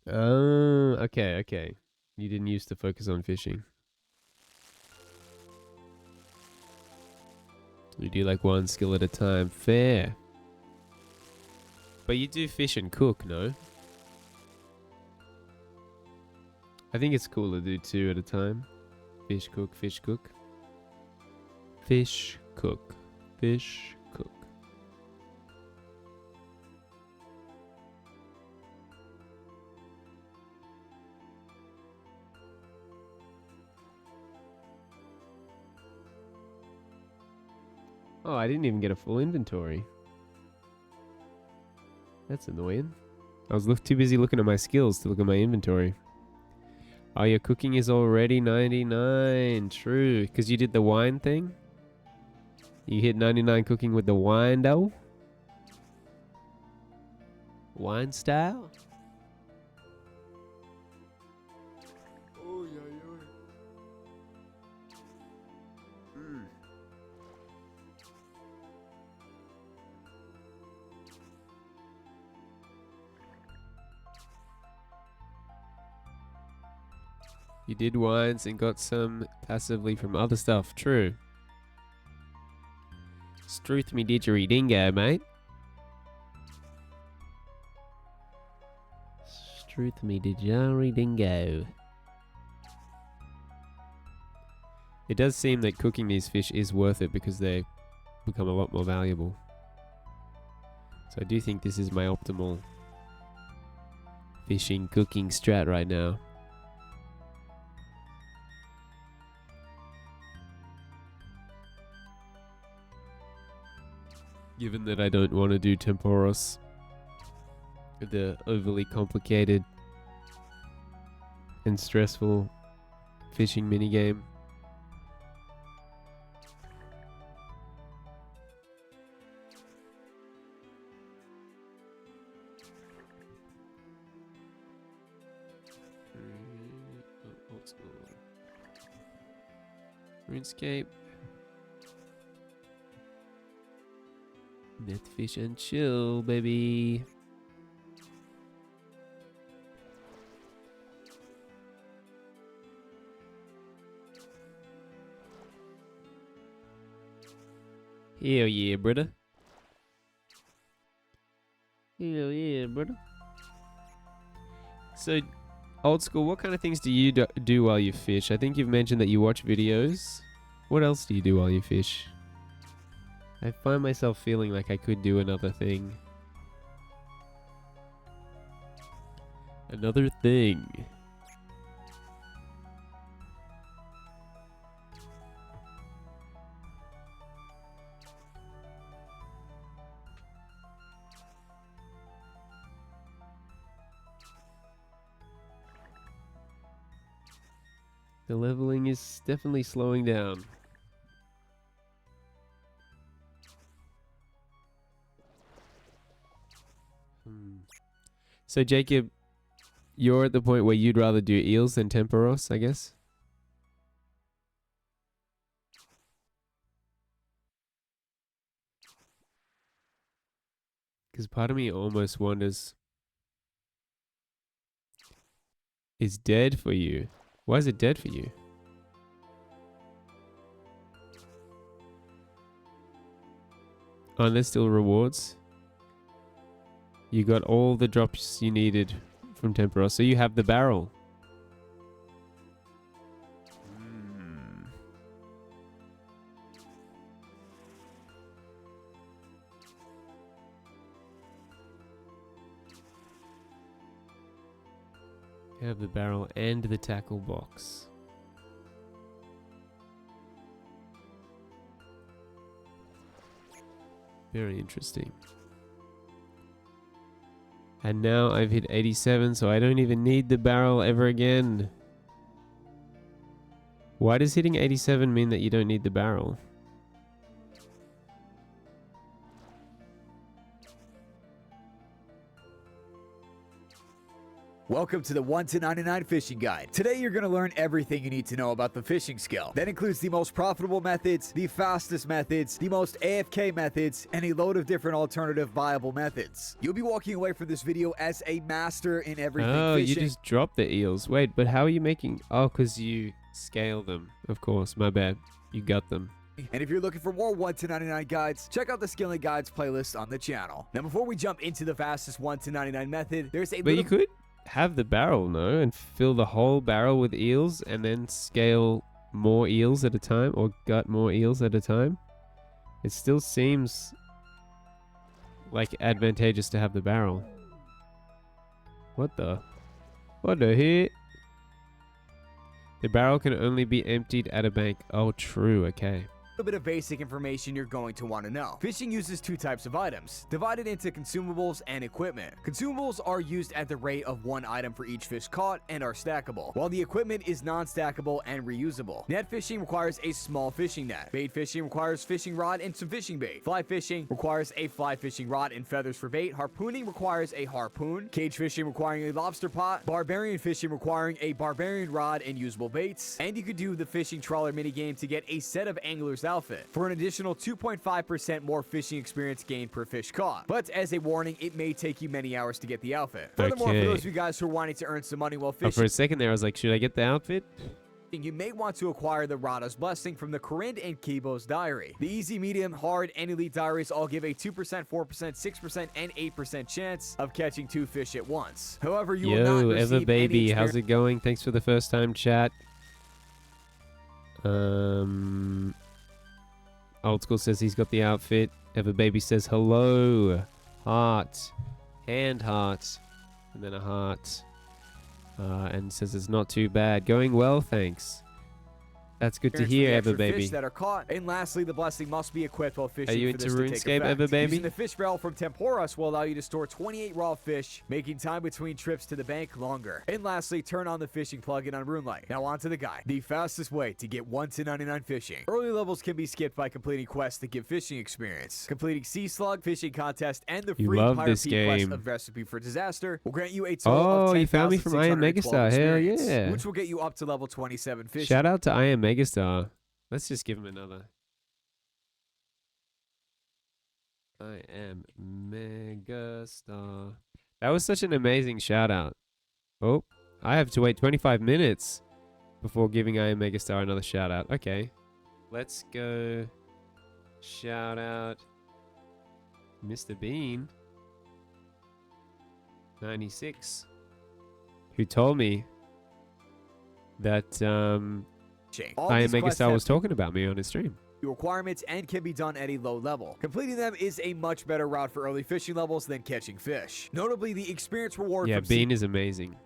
Oh, okay. You didn't used to focus on fishing. You do like one skill at a time. Fair. But you do fish and cook, no? I think it's cool to do 2 at a time. Fish, cook, fish, cook. Fish, cook, fish, cook. Oh, I didn't even get a full inventory. That's annoying. I was too busy looking at my skills to look at my inventory. Oh, your cooking is already 99. True. Because you did the wine thing? You hit 99 cooking with the wine dough? Wine style? Oh, yeah. You did wines and got some passively from other stuff. True. Struth me didgeridingo, mate. Struth me didgeridingo. It does seem that cooking these fish is worth it because they become a lot more valuable. So I do think this is my optimal fishing cooking strat right now. Given that I don't want to do Temporos, the overly complicated and stressful fishing minigame. Old school. RuneScape. Netfish and chill, baby. Hell yeah, brother. Hell brother. So, old school, what kind of things do you do while you fish? I think you've mentioned that you watch videos. What else do you do while you fish? I find myself feeling like I could do another thing. Another thing. The leveling is definitely slowing down. So Jacob, you're at the point where you'd rather do eels than temporos, I guess? Because part of me almost wonders, is dead for you? Why is it dead for you? Oh, and there's still rewards. You got all the drops you needed from Temporos, so you have the barrel. You have the barrel and the tackle box. Very interesting. And now I've hit 87, so I don't even need the barrel ever again. Why does hitting 87 mean that you don't need the barrel? Welcome to the 1 to 99 Fishing Guide. Today you're going to learn everything you need to know about the fishing skill. That includes the most profitable methods, the fastest methods, the most AFK methods, and a load of different alternative viable methods. You'll be walking away from this video as a master in everything fishing. You just dropped the eels. Wait, but how are you making... Oh, because you scale them. Of course, my bad. You got them. And if you're looking for more 1 to 99 guides, check out the Skilling Guides playlist on the channel. Now before we jump into the fastest 1 to 99 method, there's a But you could have the barrel, no? And fill the whole barrel with eels and then scale more eels at a time or gut more eels at a time. It still seems like advantageous to have the barrel. What the heck? The barrel can only be emptied at a bank. Oh, true. Okay. A bit of basic information you're going to want to know. Fishing uses two types of items, divided into consumables and equipment. Consumables are used at the rate of one item for each fish caught and are stackable, while the equipment is non-stackable and reusable. Net fishing requires a small fishing net. Bait fishing requires fishing rod and some fishing bait. Fly fishing requires a fly fishing rod and feathers for bait. Harpooning requires a harpoon. Cage fishing requiring a lobster pot. Barbarian fishing requiring a barbarian rod and usable baits. And you could do the fishing trawler minigame to get a set of anglers outfit for an additional 2.5% more fishing experience gained per fish caught. But as a warning, it may take you many hours to get the outfit. Furthermore, for those of you guys who are wanting to earn some money while fishing, for a second there I was like, should I get the outfit? You may want to acquire the Rada's Blessing from the Corinne and Kibo's diary. The easy, medium, hard, and elite diaries all give a 2%, 4%, 6%, and 8% chance of catching 2 fish at once. However, you will not receive Eva Baby, any how's it going? Thanks for the first time chat. Old School says he's got the outfit. Eva Baby says hello. Heart. Hand heart. And then a heart. And says it's not too bad. Going well, thanks. That's good to hear, Eva Baby. Fish that are caught. And lastly, the blessing must be equipped while fishing. Are you for into this to take RuneScape, effect. Eva Baby? Using the fish barrel from Temporos will allow you to store 28 raw fish, making time between trips to the bank longer. And lastly, turn on the fishing plugin on RuneLite. Now on to the guide. The fastest way to get 1 to 99 fishing. Early levels can be skipped by completing quests that give fishing experience. Completing Sea Slug, fishing contest, and the free Pirate Pete quest of Recipe for Disaster will grant you a total of 10,612 you found me from I Am Megastar. Hell yeah. Which will get you up to level 27 fishing. Shout out to I Am Megastar. Let's just give him another. I Am Megastar. That was such an amazing shout out. Oh, I have to wait 25 minutes before giving I Am Megastar another shout out. Okay. Let's go shout out Mr. Bean. 96, who told me that All I Am these quests Megastar have was talking about me on his stream. requirements and can be done at a low level. Completing them is a much better route for early fishing levels than catching fish. Notably, the experience reward Yeah, from Bean is amazing.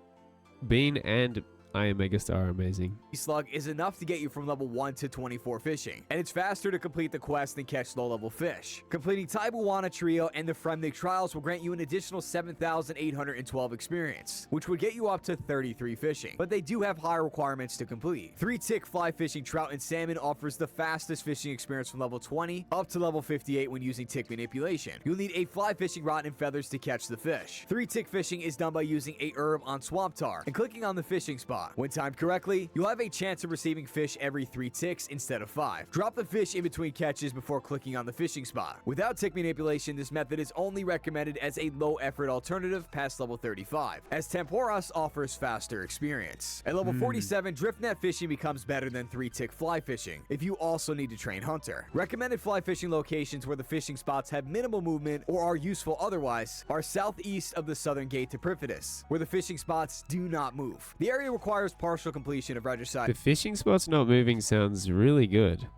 Bean and I Am Megastar are amazing. Slug is enough to get you from level 1 to 24 fishing, and it's faster to complete the quest than catch low-level fish. Completing Taibuana Trio and the Fremnik Trials will grant you an additional 7,812 experience, which would get you up to 33 fishing, but they do have higher requirements to complete. 3-tick fly fishing trout and salmon offers the fastest fishing experience from level 20 up to level 58 when using tick manipulation. You'll need a fly fishing rod and feathers to catch the fish. 3-tick fishing is done by using a herb on swamp tar and clicking on the fishing spot. When timed correctly, you'll have a chance of receiving fish every 3 ticks instead of 5. Drop the fish in between catches before clicking on the fishing spot. Without tick manipulation, this method is only recommended as a low-effort alternative past level 35, as Temporas offers faster experience. At level 47, drift net fishing becomes better than 3-tick fly fishing, if you also need to train hunter. Recommended fly fishing locations where the fishing spots have minimal movement or are useful otherwise are southeast of the southern gate to Perfidius, where the fishing spots do not move. The area requires partial completion of Regicide The fishing spot's not moving sounds really good.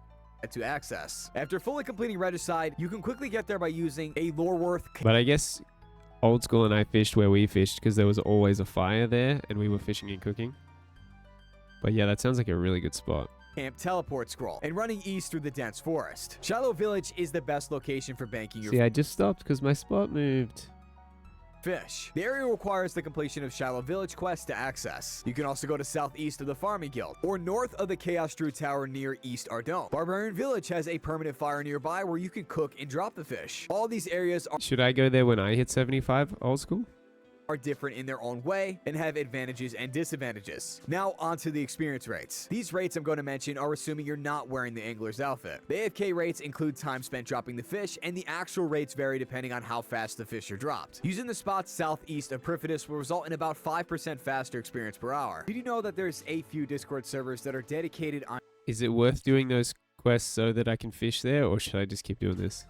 to access. After fully completing Regicide, you can quickly get there by using a Loreworth But I guess Old School and I fished where we fished because there was always a fire there and we were fishing and cooking. But yeah, that sounds like a really good spot. camp teleport scroll and running east through the dense forest. Shallow Village is the best location for banking your See, I just stopped because my spot moved. fish. The area requires the completion of Shallow Village quests to access. You can also go to southeast of the Farming Guild or north of the Chaos Druid Tower near East Ardome. Barbarian Village has a permanent fire nearby where you can cook and drop the fish. All these areas Should I go there when I hit 75, Old School? are different in their own way and have advantages and disadvantages. Now onto the experience rates. These rates I'm going to mention are assuming you're not wearing the angler's outfit. The AFK rates include time spent dropping the fish, and the actual rates vary depending on how fast the fish are dropped. Using the spots southeast of Perfidius will result in about 5% faster experience per hour. Did you know that there's a few Discord servers that are dedicated on Is it worth doing those quests so that I can fish there, or should I just keep doing this?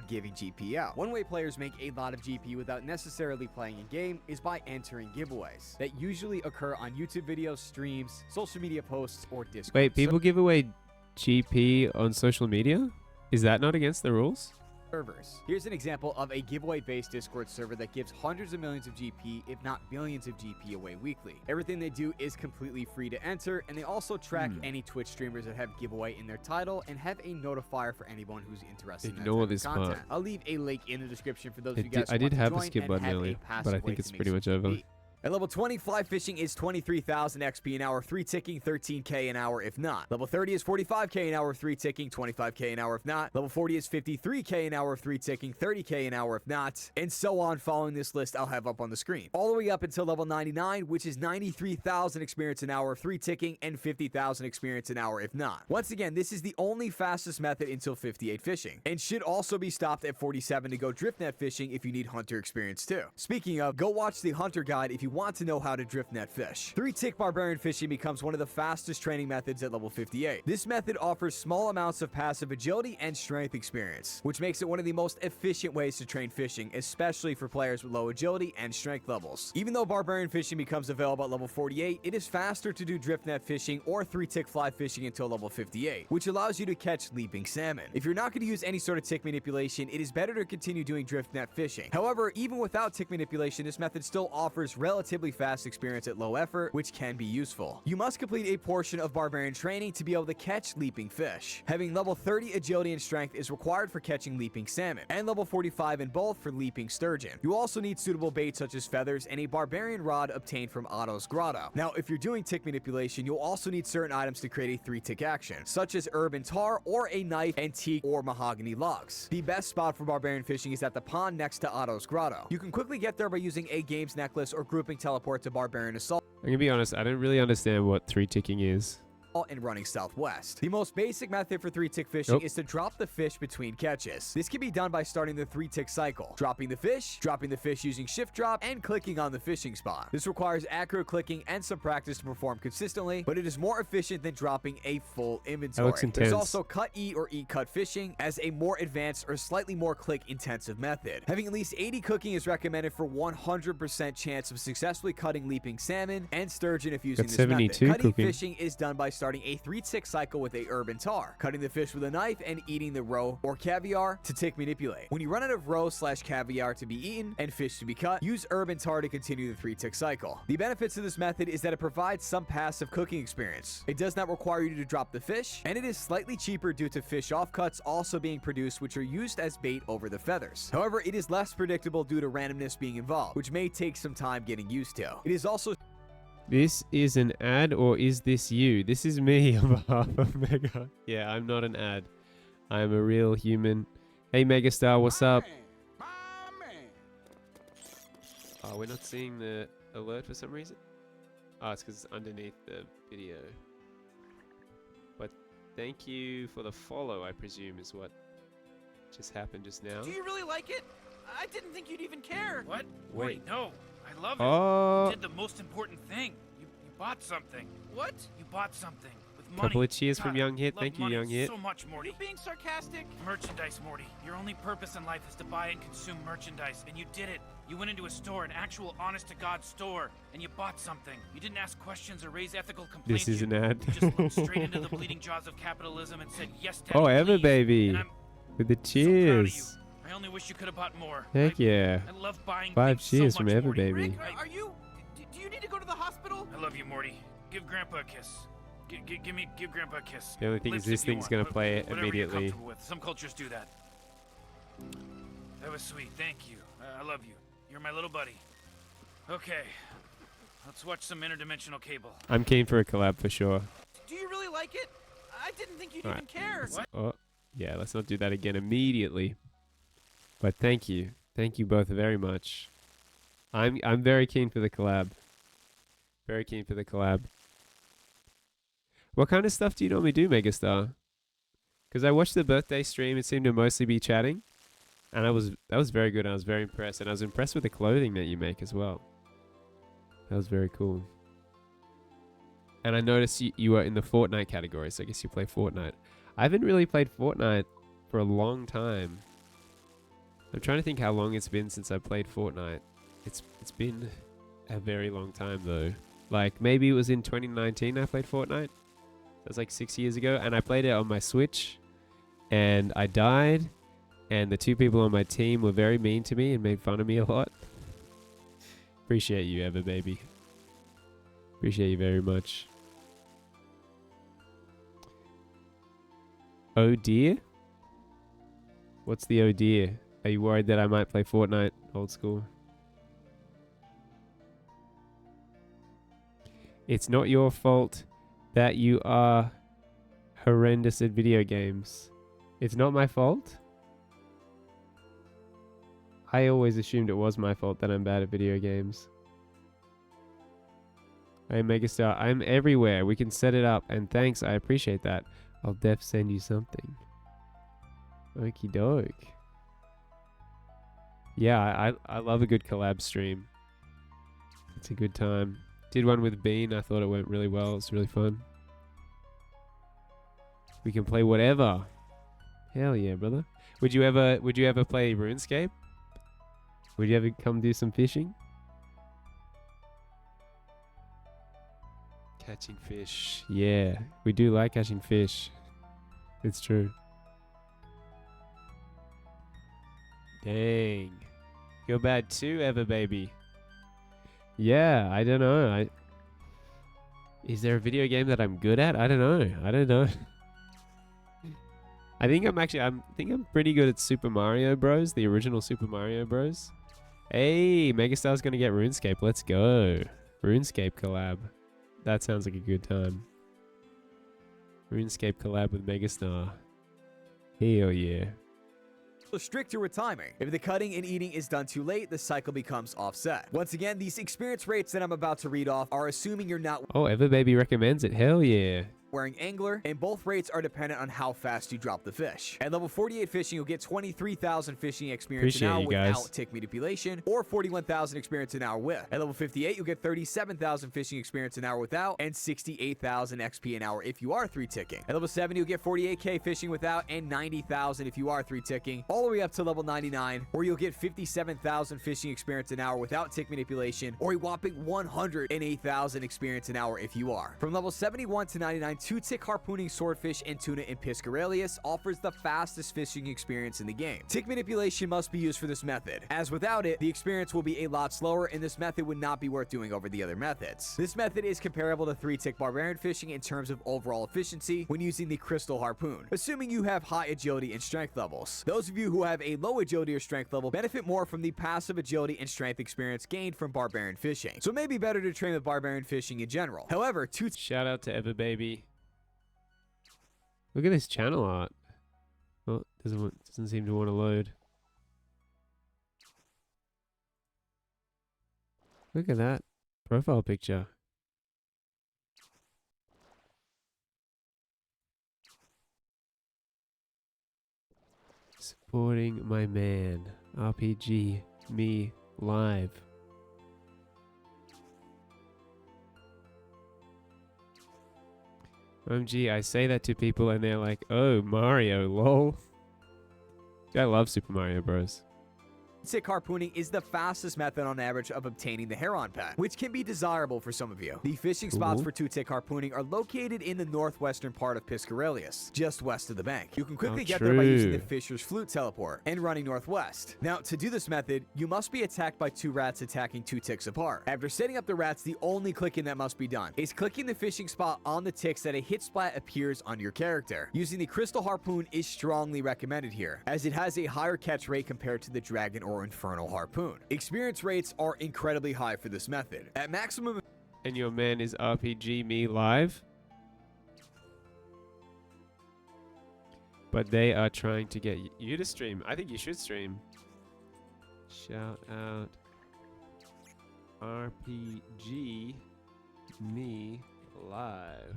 giving GP out? One way players make a lot of GP without necessarily playing in game is by entering giveaways that usually occur on YouTube videos, streams, social media posts, or Discord. Wait, people give away GP on social media? Is that not against the rules? servers. Here's an example of a giveaway-based Discord server that gives hundreds of millions of GP, if not billions of GP away weekly. Everything they do is completely free to enter, and they also track any Twitch streamers that have giveaway in their title and have a notifier for anyone who's interested Ignore in that type this of part. content. I'll leave a link in the description for those of you guys I who did want to have a join skip and button have a earlier, passive but I way think to it's make pretty some much over. GP. At level 20, fly fishing is 23,000 XP an hour, 3 ticking, 13k an hour if not. Level 30 is 45k an hour, 3 ticking, 25k an hour if not. Level 40 is 53k an hour, 3 ticking, 30k an hour if not. And so on, following this list I'll have up on the screen. All the way up until level 99, which is 93,000 experience an hour, 3 ticking, and 50,000 experience an hour if not. Once again, this is the only fastest method until 58 fishing, and should also be stopped at 47 to go drift net fishing if you need hunter experience too. Speaking of, go watch the hunter guide if you want to know how to drift net fish. 3-tick barbarian fishing becomes one of the fastest training methods at level 58. This method offers small amounts of passive agility and strength experience, which makes it one of the most efficient ways to train fishing, especially for players with low agility and strength levels. Even though barbarian fishing becomes available at level 48, it is faster to do drift net fishing or 3-tick fly fishing until level 58, which allows you to catch leaping salmon. If you're not going to use any sort of tick manipulation, it is better to continue doing drift net fishing. However, even without tick manipulation, this method still offers relatively fast experience at low effort, which can be useful. You must complete a portion of barbarian training to be able to catch leaping fish. Having level 30 agility and strength is required for catching leaping salmon, and level 45 in both for leaping sturgeon. You also need suitable bait such as feathers and a barbarian rod obtained from Otto's Grotto. Now, if you're doing tick manipulation, you'll also need certain items to create a 3-tick action, such as herb and tar or a knife, antique, or mahogany logs. The best spot for barbarian fishing is at the pond next to Otto's Grotto. You can quickly get there by using a games necklace or grouping teleport to barbarian assault. I'm gonna be honest, I don't really understand what 3-ticking is. and running southwest. The most basic method for 3-tick fishing Nope. is to drop the fish between catches. This can be done by starting the 3-tick cycle, dropping the fish using shift drop, and clicking on the fishing spot. This requires accurate clicking and some practice to perform consistently, but it is more efficient than dropping a full inventory. looks intense. There's also cut eat or eat cut fishing as a more advanced or slightly more click intensive method. Having at least 80 cooking is recommended for 100% chance of successfully cutting leaping salmon and sturgeon if using Got this 72 method. Cut eat cooking. fishing is done by starting a 3-tick cycle with a herb and tar, cutting the fish with a knife and eating the roe or caviar to tick manipulate. When you run out of roe/caviar to be eaten and fish to be cut, use herb and tar to continue the 3-tick cycle. The benefits of this method is that it provides some passive cooking experience. It does not require you to drop the fish, and it is slightly cheaper due to fish offcuts also being produced, which are used as bait over the feathers. However, it is less predictable due to randomness being involved, which may take some time getting used to. It is also This is an ad, or is this you? This is me on behalf of Mega. Yeah, I'm not an ad. I'm a real human. Hey, Megastar, what's up? Oh, we're not seeing the alert for some reason? Oh, it's because it's underneath the video. But thank you for the follow, I presume, is what just happened just now. Do you really like it? I didn't think you'd even care. What? Wait. No. I love it. Oh. You did the most important thing. You bought something. What? You bought something with money. Couple of cheers from God, Young Hit. love Thank you, money Young Hit. So much, Morty. You being sarcastic? Merchandise, Morty. Your only purpose in life is to buy and consume merchandise, and you did it. You went into a store, an actual honest-to-God store, and you bought something. You didn't ask questions or raise ethical complaints. This is an ad. You just looked straight into the bleeding jaws of capitalism and said, yes, Daddy, Oh, Ever please. Baby. And I'm With the so proud of you. cheers. I only wish you could have bought more. Heck yeah. I love buying 5 things so cheers from much, Ever Morty. Baby. Are you? Do you need to go to the hospital? I love you, Morty. Give Grandpa a kiss. Give Grandpa a kiss. The only thing is Lips this if you thing's want. gonna play it Whatever you're immediately. comfortable with. Some cultures do that. That was sweet. Thank you. I love you. You're my little buddy. Okay. Let's watch some interdimensional cable. I'm keen for a collab for sure. Do you really like it? I didn't think you'd Alright. even care. What? Oh, yeah, let's not do that again immediately. But thank you. Thank you both very much. I'm very keen for the collab. Very keen for the collab. What kind of stuff do you normally do, Megastar? Because I watched the birthday stream, it seemed to mostly be chatting. And that was very good. I was very impressed. And I was impressed with the clothing that you make as well. That was very cool. And I noticed you were in the Fortnite category, so I guess you play Fortnite. I haven't really played Fortnite for a long time. I'm trying to think how long it's been since I played Fortnite. It's been a very long time though. Like maybe it was in 2019 I played Fortnite. That was like 6 years ago, and I played it on my Switch, and I died, and the 2 people on my team were very mean to me and made fun of me a lot. Appreciate you, Ever Baby. Appreciate you very much. Oh dear? What's the oh dear? Are you worried that I might play Fortnite old school? It's not your fault that you are horrendous at video games. It's not my fault? I always assumed it was my fault that I'm bad at video games. Hey Megastar, I'm everywhere. We can set it up, and thanks, I appreciate that. I'll def send you something. Okie doke. Yeah, I love a good collab stream. It's a good time. Did one with Bean. I thought it went really well. It's really fun. We can play whatever. Hell yeah, brother. Would you ever play RuneScape? Would you ever come do some fishing? Catching fish. Yeah, we do like catching fish. It's true. Dang. You're bad too, Ever Baby. Yeah, I don't know. Is there a video game that I'm good at? I don't know. I think I'm pretty good at Super Mario Bros. The original Super Mario Bros. Hey, Megastar's gonna get RuneScape. Let's go. RuneScape collab. That sounds like a good time. RuneScape collab with Megastar. Hell yeah. Stricter with timing. If the cutting and eating is done too late, the cycle becomes offset. Once again, these experience rates that I'm about to read off are assuming you're not... Oh, Ever Baby recommends it. Hell yeah. wearing angler, and both rates are dependent on how fast you drop the fish. At level 48 fishing, you'll get 23,000 fishing experience an Appreciate hour you guys. without tick manipulation, or 41,000 experience an hour with. At level 58, you'll get 37,000 fishing experience an hour without, and 68,000 XP an hour if you are 3-ticking. At level 70, you'll get 48k fishing without, and 90,000 if you are 3-ticking, all the way up to level 99, where you'll get 57,000 fishing experience an hour without tick manipulation, or a whopping 108,000 experience an hour if you are. From level 71 to 99, 2-tick harpooning swordfish and tuna in Piscarelius offers the fastest fishing experience in the game. Tick manipulation must be used for this method, as without it, the experience will be a lot slower and this method would not be worth doing over the other methods. This method is comparable to 3-tick barbarian fishing in terms of overall efficiency when using the crystal harpoon, assuming you have high agility and strength levels. Those of you who have a low agility or strength level benefit more from the passive agility and strength experience gained from barbarian fishing, so it may be better to train with barbarian fishing in general. However, shout out to Everbaby. Look at this channel art. Oh, doesn't seem to want to load. Look at that profile picture. Supporting my man, RPG Me Live. OMG, I say that to people and they're like, oh, Mario, lol. I love Super Mario Bros. Tick harpooning is the fastest method on average of obtaining the Heron pet, which can be desirable for some of you. The fishing spots for 2-tick harpooning are located in the northwestern part of Piscarelius, just west of the bank. You can quickly get there by using the Fisher's Flute teleport and running northwest. Now, to do this method, you must be attacked by 2 rats attacking 2 ticks apart. After setting up the rats, the only clicking that must be done is clicking the fishing spot on the ticks that a hit splat appears on your character. Using the crystal harpoon is strongly recommended here, as it has a higher catch rate compared to the dragon or infernal harpoon. Experience rates are incredibly high for this method. At maximum... And your man is RPG Me Live? But they are trying to get you to stream. I think you should stream. Shout out RPG Me Live.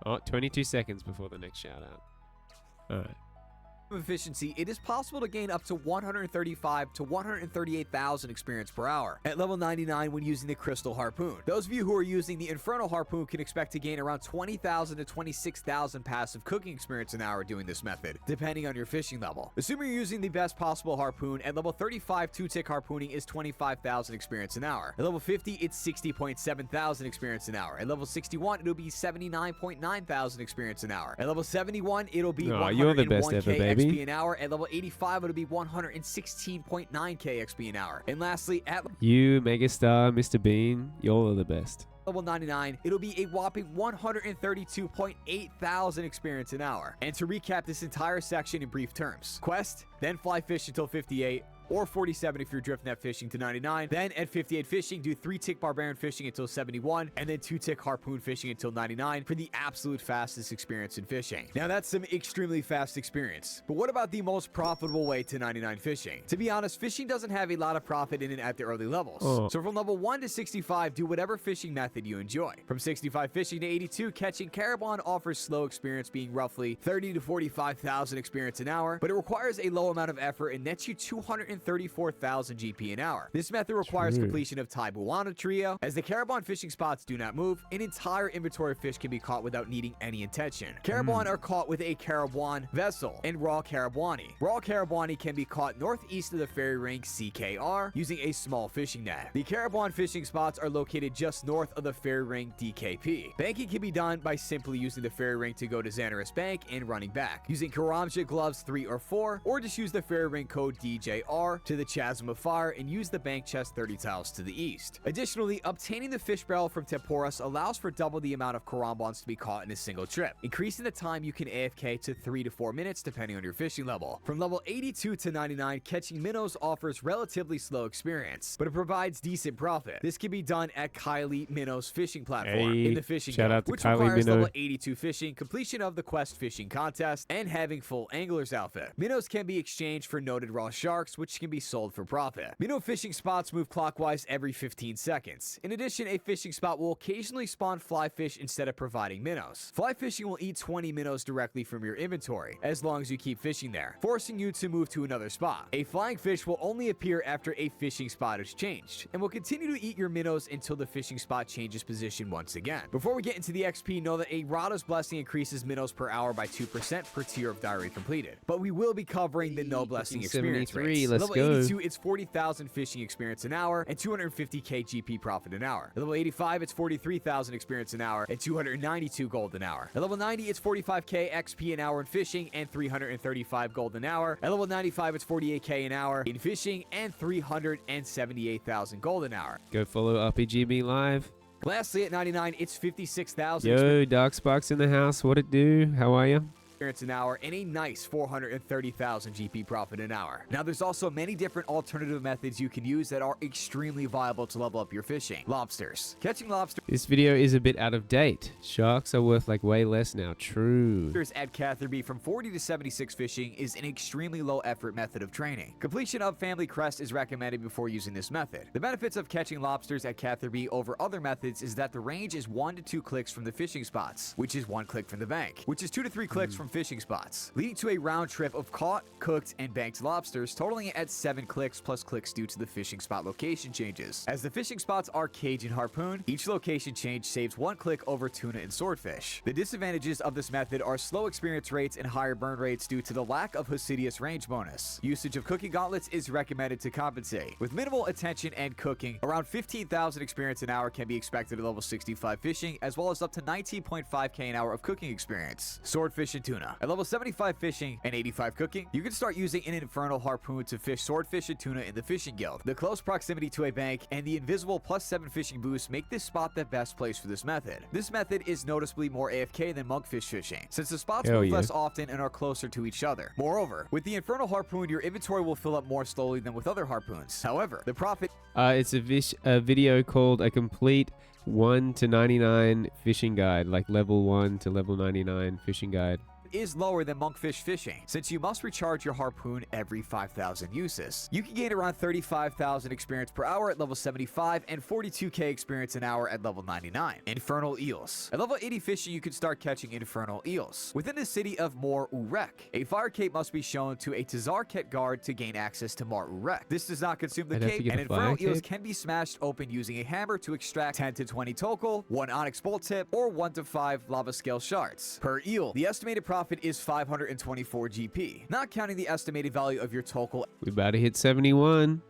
Oh, 22 seconds before the next shout out. Alright. Efficiency, it is possible to gain up to 135 to 138,000 experience per hour at level 99 when using the crystal harpoon. Those of you who are using the infernal harpoon can expect to gain around 20,000 to 26,000 passive cooking experience an hour doing this method, depending on your fishing level. Assuming you're using the best possible harpoon, at level 35, 2-tick harpooning is 25,000 experience an hour. At level 50, it's 60.7 thousand experience an hour. At level 61, it'll be 79.9 thousand experience an hour. At level 71, it'll be 101k XP an hour. At level 85, it'll be 116.9k XP an hour. And lastly, at you, Megastar, Mr. Bean, y'all are the best. level 99, it'll be a whopping 132.8 thousand experience an hour. And to recap this entire section in brief terms: quest, then fly fish until 58, or 47 if you're drift net fishing to 99. Then at 58 fishing, do 3-tick barbarian fishing until 71, and then 2-tick harpoon fishing until 99 for the absolute fastest experience in fishing. Now that's some extremely fast experience, but what about the most profitable way to 99 fishing? To be honest, fishing doesn't have a lot of profit in it at the early levels. So from level 1 to 65, do whatever fishing method you enjoy. From 65 fishing to 82, catching Carabon offers slow experience, being roughly 30 to 45,000 experience an hour, but it requires a low amount of effort and nets you 234,000 GP an hour. This method requires completion of Taibuana Trio. As the Carabon fishing spots do not move, an entire inventory of fish can be caught without needing any intention. Carabon are caught with a Carabon vessel and raw Carabwani. Raw Carabwani can be caught northeast of the ferry ring CKR using a small fishing net. The Carabon fishing spots are located just north of the ferry ring DKP. Banking can be done by simply using the ferry ring to go to Xanaris Bank and running back, using Karamja gloves 3 or 4, or just use the ferry ring code DJR to the Chasm of Fire and use the bank chest 30 tiles to the east. Additionally, obtaining the fish barrel from Temporis allows for double the amount of Karambons to be caught in a single trip, increasing the time you can AFK to 3 to 4 minutes depending on your fishing level. From level 82 to 99, catching minnows offers relatively slow experience, but it provides decent profit. This can be done at Kylie Minnow's fishing platform in the fishing guild, which requires level 82 fishing, completion of the quest fishing contest, and having full angler's outfit. Minnows can be exchanged for noted raw sharks, which which can be sold for profit. Minnow fishing spots move clockwise every 15 seconds. In addition, a fishing spot will occasionally spawn fly fish instead of providing minnows. Fly fishing will eat 20 minnows directly from your inventory, as long as you keep fishing there, forcing you to move to another spot. A flying fish will only appear after a fishing spot is changed, and will continue to eat your minnows until the fishing spot changes position once again. Before we get into the XP, know that a Rada's Blessing increases minnows per hour by 2% per tier of diary completed. But we will be covering the no blessing experience 73, rates. let's Level go. 82, it's 40,000 fishing experience an hour and 250k GP profit an hour. At level 85, it's 43,000 experience an hour and 292 gold an hour. At level 90, it's 45k XP an hour in fishing and 335 gold an hour. At level 95, it's 48k an hour in fishing and 378,000 gold an hour. Go follow RPGB Live. Lastly, at 99, it's 56,000 Yo, Darksparks in the house. What it do? How are you? experience an hour and a nice 430,000 GP profit an hour. Now, there's also many different alternative methods you can use that are extremely viable to level up your fishing. Lobsters. Catching lobsters This video is a bit out of date. Sharks are worth like way less now. True. at Catherby from 40 to 76 fishing is an extremely low effort method of training. Completion of Family Crest is recommended before using this method. The benefits of catching lobsters at Catherby over other methods is that the range is 1 to 2 clicks from the fishing spots, which is 1 click from the bank, which is 2 to 3 clicks from fishing spots, leading to a round trip of caught, cooked, and banked lobsters, totaling at 7 clicks plus clicks due to the fishing spot location changes. As the fishing spots are cage and harpoon, each location change saves 1 click over tuna and swordfish. The disadvantages of this method are slow experience rates and higher burn rates due to the lack of Hosidius range bonus. Usage of cooking gauntlets is recommended to compensate. With minimal attention and cooking, around 15,000 experience an hour can be expected at level 65 fishing, as well as up to 19.5k an hour of cooking experience. Swordfish and tuna. At level 75 fishing and 85 cooking, you can start using an infernal harpoon to fish swordfish and tuna in the fishing guild. The close proximity to a bank and the invisible +7 fishing boost make this spot the best place for this method. This method is noticeably more AFK than monkfish fishing, since the spots move less often and are closer to each other. Moreover, with the infernal harpoon, your inventory will fill up more slowly than with other harpoons. However, the profit It's a video called A Complete 1 to 99 Fishing Guide, like level 1 to level 99 fishing guide. is lower than monkfish fishing, since you must recharge your harpoon every 5,000 uses. You can gain around 35,000 experience per hour at level 75 and 42k experience an hour at level 99. Infernal eels. At level 80 fishing, you can start catching infernal eels. Within the city of Mor Urek, a fire cape must be shown to a Tazarket guard to gain access to Mor Urek. This does not consume the cape, and infernal eels can be smashed open using a hammer to extract 10 to 20 tokal, 1 onyx bolt tip, or 1 to 5 lava scale shards. Per eel, the estimated profit is 524 GP, not counting the estimated value of your tokal We about to hit 71.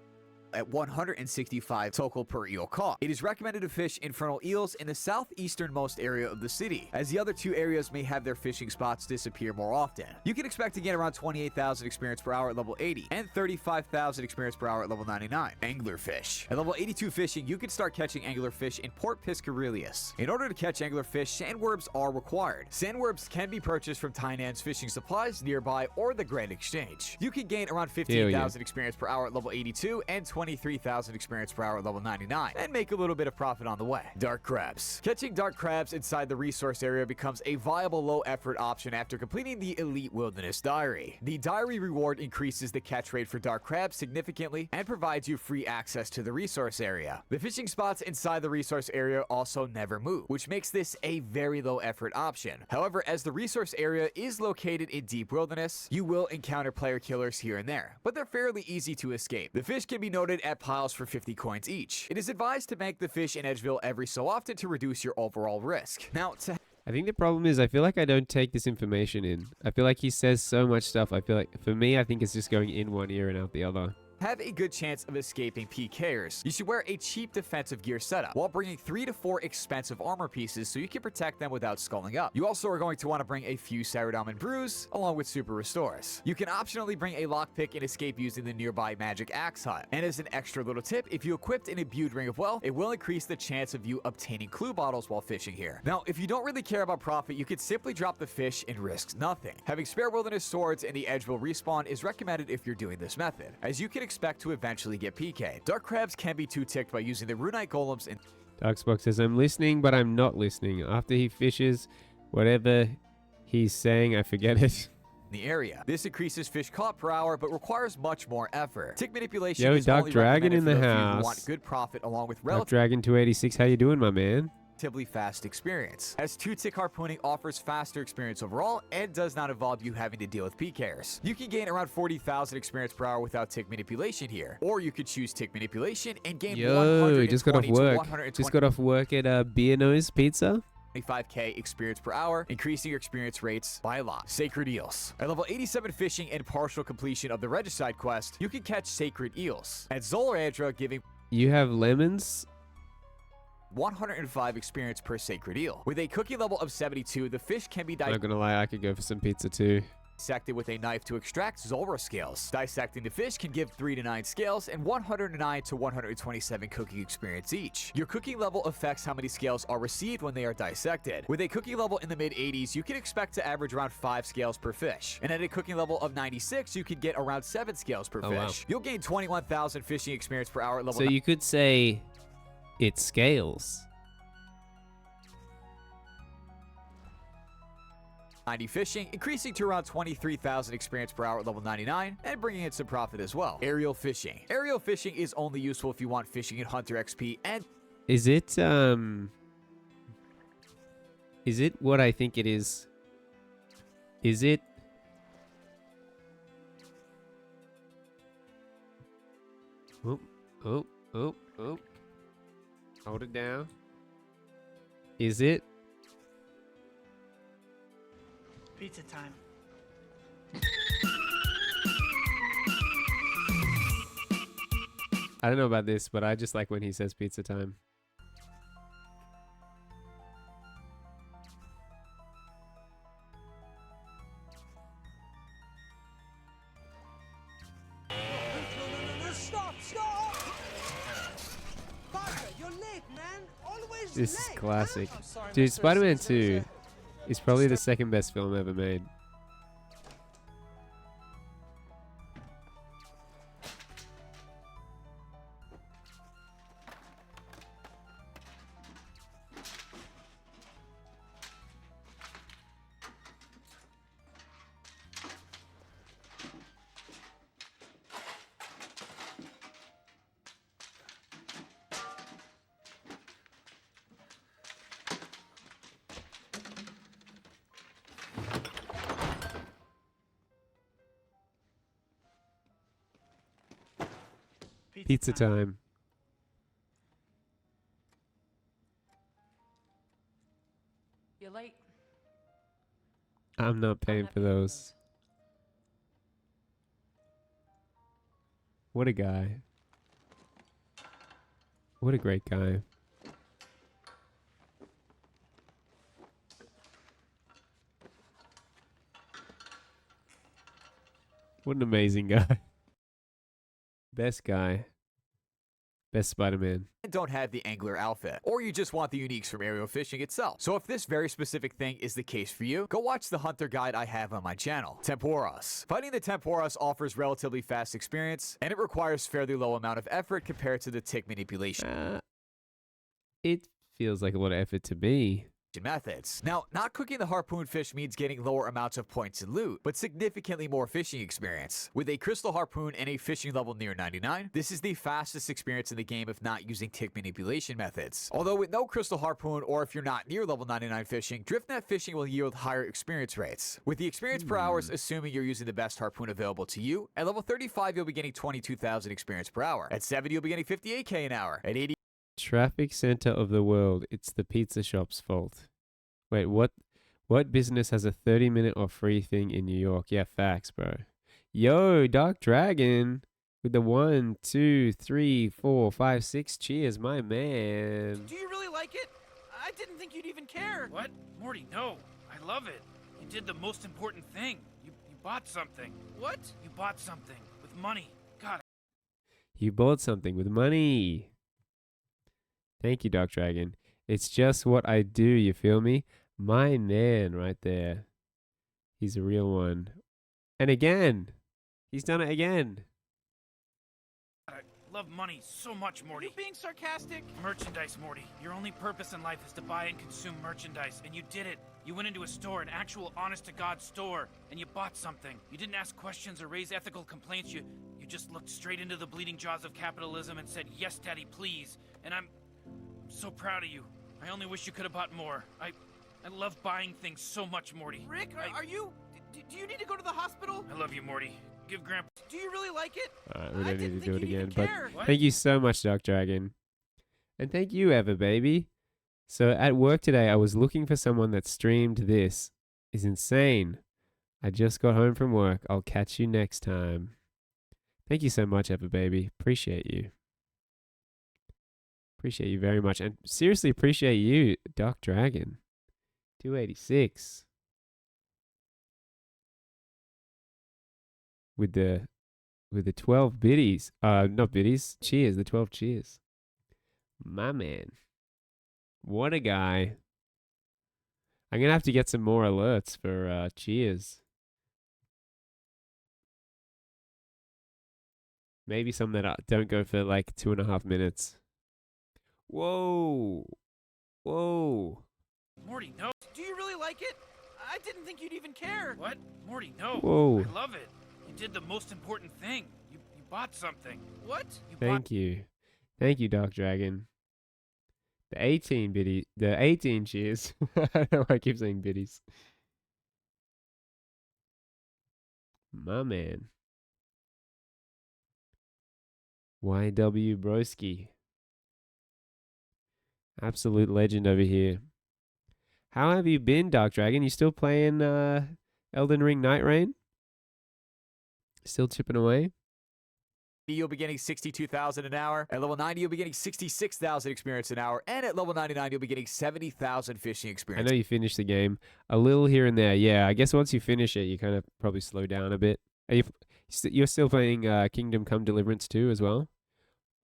at 165 tokal per eel caught. It is recommended to fish infernal eels in the southeasternmost area of the city, as the other two areas may have their fishing spots disappear more often. You can expect to get around 28,000 experience per hour at level 80 and 35,000 experience per hour at level 99. Anglerfish. At level 82 fishing, you can start catching anglerfish in Port Piscarilius. In order to catch anglerfish, sandworms are required. Sandworms can be purchased from Tainan's fishing supplies nearby or the Grand Exchange. You can gain around 15,000 experience per hour at level 82 and 23,000 experience per hour at level 99, and make a little bit of profit on the way. Dark crabs. Catching dark crabs inside the resource area becomes a viable low-effort option after completing the Elite Wilderness Diary. The diary reward increases the catch rate for dark crabs significantly and provides you free access to the resource area. The fishing spots inside the resource area also never move, which makes this a very low-effort option. However, as the resource area is located in deep wilderness, you will encounter player killers here and there, but they're fairly easy to escape. The fish can be noted at piles for 50 coins each. It is advised to bank the fish in Edgeville every so often to reduce your overall risk. Now, I think the problem is I feel like I don't take this information in. I feel like he says so much stuff. I feel like, for me, I think it's just going in one ear and out the other. Have a good chance of escaping PKers. You should wear a cheap defensive gear setup while bringing 3 to 4 expensive armor pieces so you can protect them without sculling up. You also are going to want to bring a few Saradomin brews along with super restores. You can optionally bring a lockpick and escape using the nearby magic axe hut. And as an extra little tip, if you equipped an imbued ring of wealth, it will increase the chance of you obtaining clue bottles while fishing here. Now, if you don't really care about profit, you could simply drop the fish and risk nothing. Having spare wilderness swords and the Edgeville respawn is recommended if you're doing this method, as you can expect to eventually get PK'd. Dark crabs can be 2-ticked by using the Runite golems and Darkspark says, I'm listening, but I'm not listening. After he fishes, whatever he's saying, I forget it. in the area. This increases fish caught per hour, but requires much more effort. Tick manipulation Yo, is Dark only Dragon recommended in for the those of you who house. want good profit along with Dark Dragon 286, how you doing, my man? relatively fast experience, as 2-tick harpooning offers faster experience overall and does not involve you having to deal with PKers. You can gain around 40,000 experience per hour without tick manipulation here, or you could choose tick manipulation and gain Yo, just got off 120 to work. 120 Just got off work at Beer Nose Pizza. 25k experience per hour, increasing your experience rates by a lot. Sacred Eels. At level 87 fishing and partial completion of the Regicide quest, you can catch Sacred Eels. At Zolarandra, giving You have lemons? 105 experience per Sacred Eel. With a cooking level of 72, the fish can be Not gonna lie, I could go for some pizza too. dissected with a knife to extract Zulrah scales. Dissecting the fish can give 3 to 9 scales and 109 to 127 cooking experience each. Your cooking level affects how many scales are received when they are dissected. With a cooking level in the mid-80s, you can expect to average around 5 scales per fish. And at a cooking level of 96, you can get around 7 scales per Oh, fish. wow. You'll gain 21,000 fishing experience per hour at level So you could say it scales. 90 fishing, increasing to around 23,000 experience per hour at level 99, and bringing in some profit as well. Aerial fishing. Aerial fishing is only useful if you want fishing in Hunter XP and Is it what I think it is? Is it Oh, oh, oh, oh. Hold it down. Is it? Pizza time. I don't know about this, but I just like when he says pizza time. Stop! Stop! Parker, you're late, man. Always This late. is classic. I'm sorry, Dude, Mr. Spider-Man Simpson. 2 is probably the second best film ever made. Pizza time. You're late. I'm not paying for those. What a guy. What a great guy. What an amazing guy. Best guy. Best Spider-Man. don't have the angler outfit, or you just want the uniques from aerial fishing itself. So if this very specific thing is the case for you, go watch the hunter guide I have on my channel, Temporos. Fighting the Temporos offers relatively fast experience, and it requires fairly low amount of effort compared to the tick manipulation. It feels like a lot of effort to me. Methods. Now, not cooking the harpoon fish means getting lower amounts of points and loot, but significantly more fishing experience. With a crystal harpoon and a fishing level near 99, this is the fastest experience in the game if not using tick manipulation methods. Although with no crystal harpoon, or if you're not near level 99 fishing, driftnet fishing will yield higher experience rates. With the experience per hours, assuming you're using the best harpoon available to you, at level 35 you'll be getting 22,000 experience per hour. At 70 you'll be getting 58k an hour. At 80 Traffic center of the world. It's the pizza shop's fault. Wait, what business has a 30-minute or free thing in New York? Yeah, facts, bro. Yo, Dark Dragon with the 1, 2, 3, 4, 5, 6 cheers, my man. Do you really like it? I didn't think you'd even care. What? Morty, no. I love it. You did the most important thing. You bought something. What? You bought something with money. God. You bought something with money. Thank you, Dark Dragon. It's just what I do, you feel me? My man right there. He's a real one. And again, he's done it again. I love money so much, Morty. Are you being sarcastic? Merchandise, Morty. Your only purpose in life is to buy and consume merchandise, and you did it. You went into a store, an actual honest-to-God store, and you bought something. You didn't ask questions or raise ethical complaints. You just looked straight into the bleeding jaws of capitalism and said, "Yes, Daddy, please." And I'm so proud of you. I only wish you could have bought more. I love buying things so much, Morty. Rick, are you... Do you need to go to the hospital? I love you, Morty. Give Grandpa... Do you really like it? Alright, we don't need to do it again. even But care. What? thank you so much, Dark Dragon. And thank you, Ever Baby. So at work today, I was looking for someone that streamed this. Is insane. I just got home from work. I'll catch you next time. Thank you so much, Ever Baby. Appreciate you. Appreciate you very much. And seriously appreciate you, Dark Dragon. 286. With the 12 biddies. Not biddies. Cheers. The 12 cheers. My man. What a guy. I'm going to have to get some more alerts for cheers. Maybe some that don't go for like 2.5 minutes. Whoa. Whoa. Morty, no. Do you really like it? I didn't think you'd even care. What? Morty, no. Whoa. I love it. You did the most important thing. You bought something. What? Thank you. Thank you, Dark Dragon. The 18 biddy, the 18 cheers. I don't know why I keep saying biddies. My man. YW Broski. Absolute legend over here. How have you been, Dark Dragon? You still playing Elden Ring Night Rain? Still chipping away? You'll be getting 62,000 an hour. At level 90, you'll be getting 66,000 experience an hour. And at level 99, you'll be getting 70,000 fishing I experience. know you finished the game a little here and there. Yeah, I guess once you finish it, you kind of probably slow down a bit. Are you're still playing Kingdom Come Deliverance 2 as well?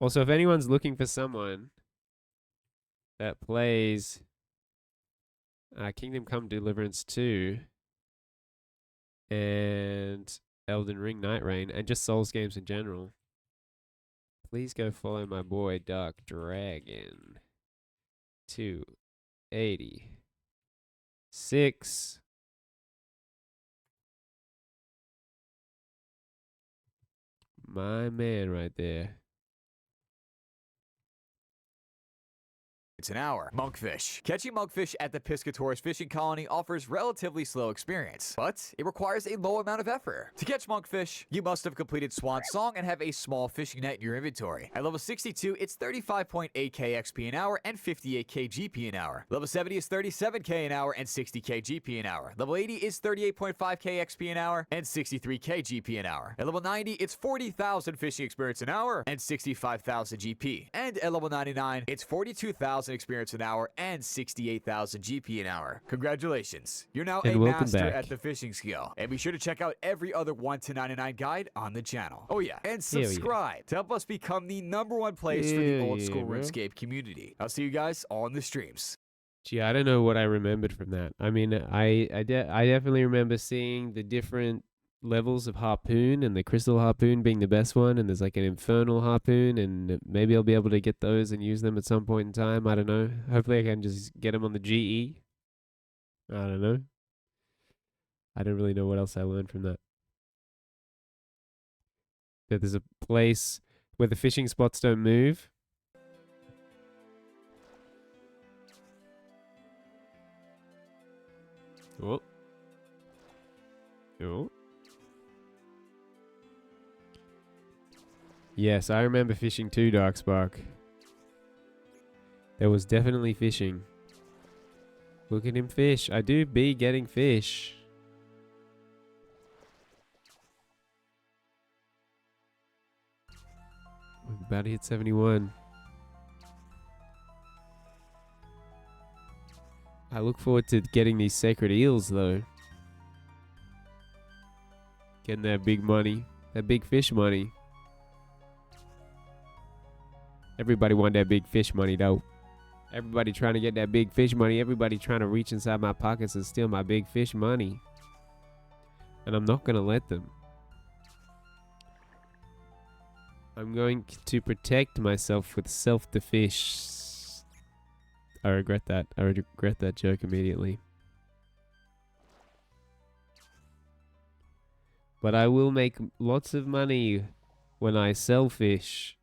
Also, if anyone's looking for someone that plays Kingdom Come Deliverance 2 and Elden Ring Night Rain and just Souls games in general, please go follow my boy Dark Dragon 286. My man right there. It's an hour. Monkfish. Catching monkfish at the Piscators fishing colony offers relatively slow experience, but it requires a low amount of effort. To catch monkfish, you must have completed Swan Song and have a small fishing net in your inventory. At level 62, it's 35.8k XP an hour and 58k GP an hour. Level 70 is 37k an hour and 60k GP an hour. Level 80 is 38.5k XP an hour and 63k GP an hour. At level 90, it's 40,000 fishing experience an hour and 65,000 GP. And at level 99, it's 42,000 experience an hour and 68,000 GP an hour. Congratulations. You're now And a welcome master back. at the fishing skill. And be sure to check out every other 1 to 99 guide on the channel. Oh yeah, and Hell yeah. subscribe to help us become the #1 place for the Hell old yeah, school bro. RuneScape community. I'll see you guys on the streams. Gee, I don't know what I remembered from that. I mean, I definitely remember seeing the different levels of harpoon, and the crystal harpoon being the best one, and there's like an infernal harpoon, and maybe I'll be able to get those and use them at some point in time. I don't know. Hopefully I can just get them on the GE. I don't know. I don't really know what else I learned from that. That there's a place where the fishing spots don't move. Oh. Oh. Yes, I remember fishing too, Darkspark. There was definitely fishing. Look at him fish. I do be getting fish. We're about to hit 71. I look forward to getting these sacred eels, though. Getting that big money. That big fish money. Everybody want that big fish money, though. Everybody trying to get that big fish money. Everybody trying to reach inside my pockets and steal my big fish money. And I'm not going to let them. I'm going to protect myself with self-defense. I regret that. I regret that joke immediately. But I will make lots of money when I sell fish.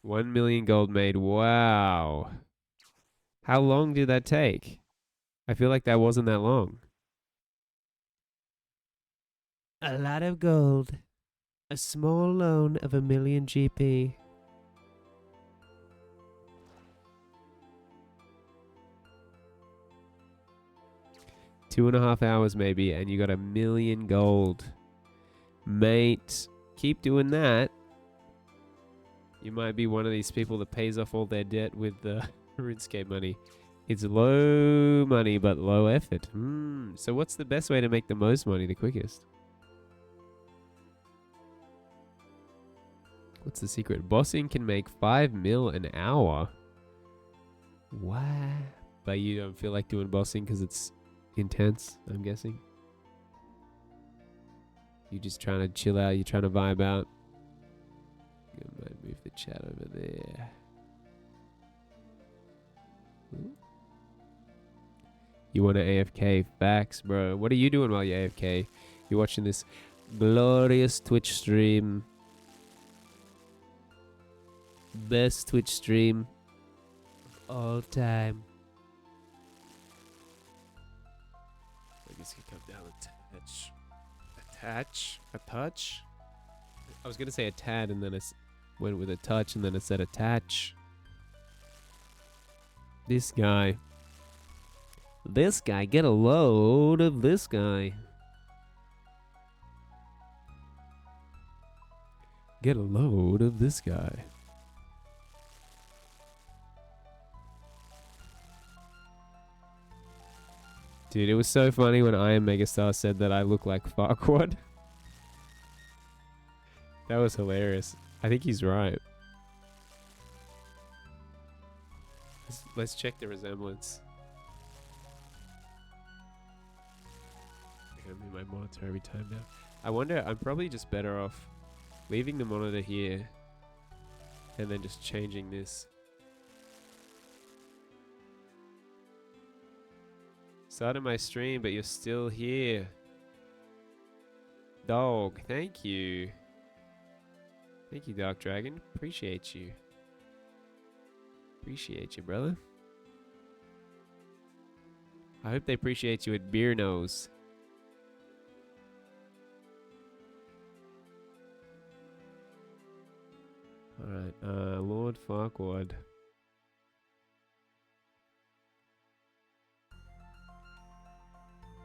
$1 million gold made. Wow. How long did that take? I feel like that wasn't that long. A lot of gold. A small loan of 1 million GP. Two and a half hours maybe, and you got 1 million gold. Mate, keep doing that. You might be one of these people that pays off all their debt with the RuneScape money. It's low money, but low effort. So what's the best way to make the most money the quickest? What's the secret? Bossing can make 5 mil an hour. What? But you don't feel like doing bossing because it's intense, I'm guessing. You're just trying to chill out. You're trying to vibe out. I might move the chat over there. You want to AFK? Facts, bro. What are you doing while you're AFK? You're watching this glorious Twitch stream. Best Twitch stream of all time. I guess you can come down a touch. A touch? I was going to say a tad and then I went with a touch and then it said attach. This guy. This guy. Get a load of this guy. Get a load of this guy. Dude, it was so funny when I Am Megastar said that I look like Farquaad. That was hilarious. I think he's right. Let's check the resemblance. I'm gonna move my monitor every time now. I wonder, I'm probably just better off leaving the monitor here and then just changing this. Started my stream, but you're still here. Dog, thank you. Thank you, Dark Dragon. Appreciate you. Appreciate you, brother. I hope they appreciate you at Beer Nose. Alright, Lord Farquaad.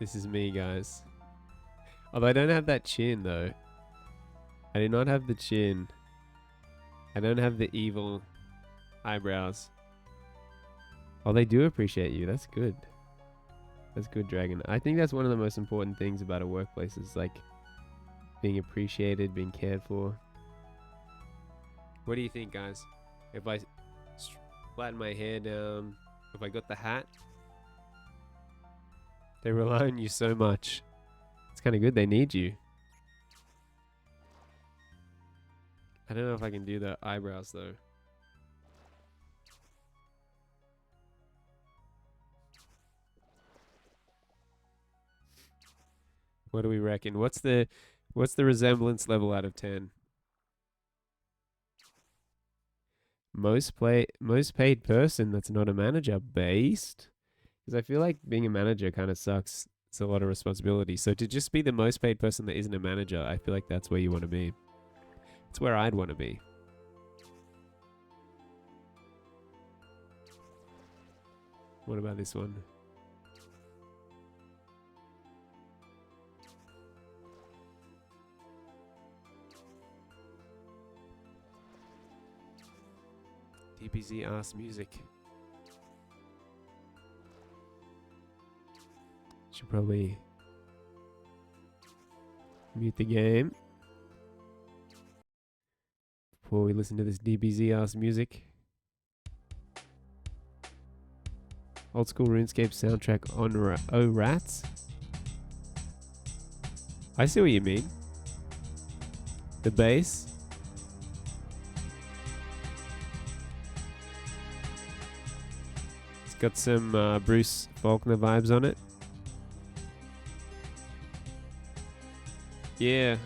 This is me, guys. Although I don't have that chin, though. I do not have the chin. I don't have the evil eyebrows. Oh, they do appreciate you. That's good. That's good, Dragon. I think that's one of the most important things about a workplace is, like, being appreciated, being cared for. What do you think, guys? If I flatten my hair down, if I got the hat, they rely on you so much. It's kind of good. They need you. I don't know if I can do the eyebrows, though. What do we reckon? What's the resemblance level out of 10? Most paid person that's not a manager based? Because I feel like being a manager kind of sucks. It's a lot of responsibility. So to just be the most paid person that isn't a manager, I feel like that's where you want to be. It's where I'd want to be. What about this one? DBZ asks music. Should probably mute the game before we listen to this DBZ ass music. Old school RuneScape soundtrack on Oh Rats. I see what you mean. The bass. It's got some Bruce Faulkner vibes on it. Yeah.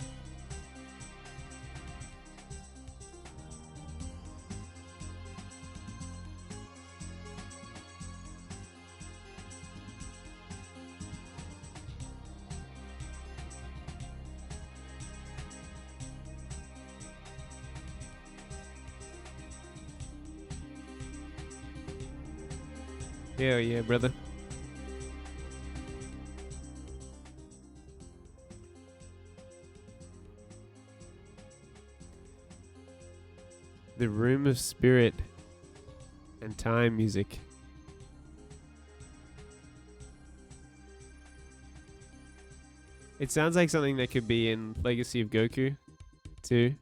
Hell yeah, brother. The Room of Spirit and Time music. It sounds like something that could be in Legacy of Goku, too.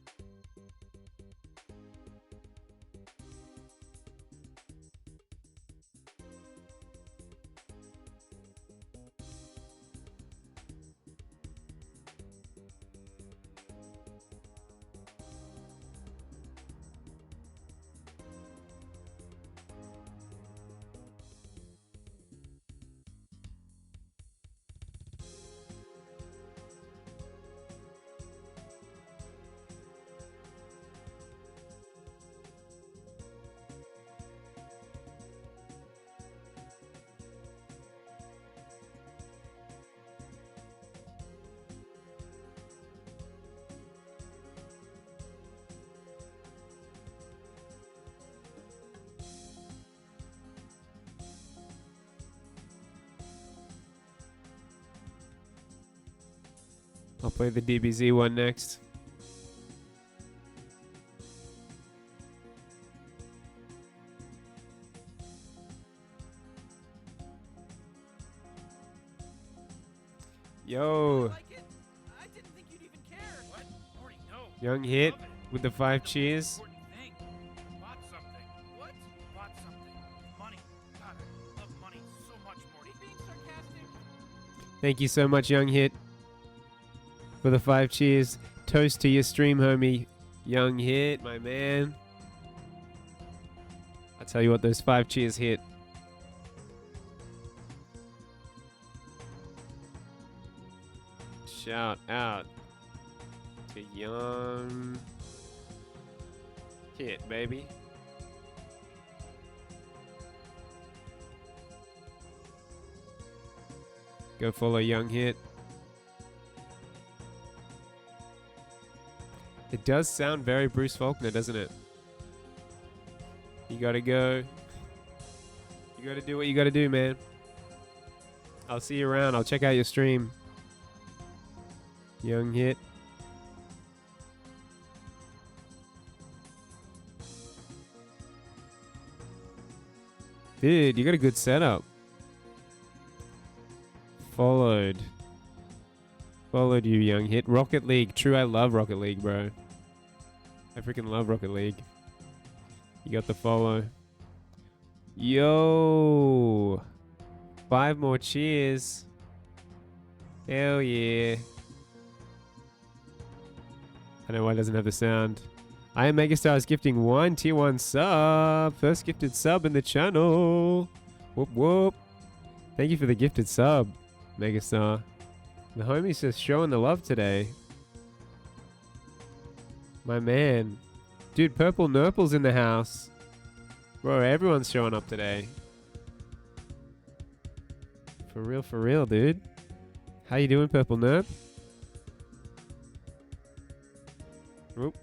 I'll play the DBZ one next. Yo. I didn't think you'd even care. What? Morty, no. Young Hit with the 5 cheers. Bought something. What? Bought something. Money. God, I love money so much, Morty. Being sarcastic. Thank you so much, Young Hit, for the 5 cheers. Toast to your stream, homie. Young Hit, my man. I tell you what, those 5 cheers hit. Shout out to Young Hit, baby. Go follow Young Hit. It does sound very Bruce Faulkner, doesn't it? You gotta go. You gotta do what you gotta do, man. I'll see you around. I'll check out your stream. Young Hit. Dude, you got a good setup. Followed you, Young Hit. Rocket League. True, I love Rocket League, bro. I freaking love Rocket League. You got the follow. Yo. 5 more cheers. Hell yeah. I don't know why it doesn't have the sound. I am Megastar is gifting 1 tier 1 sub. First gifted sub in the channel. Whoop whoop. Thank you for the gifted sub, Megastar. The homie's just showing the love today. My man. Dude, Purple Nurple's in the house. Bro, everyone's showing up today. For real, dude. How you doing, Purple Nerp? Oop.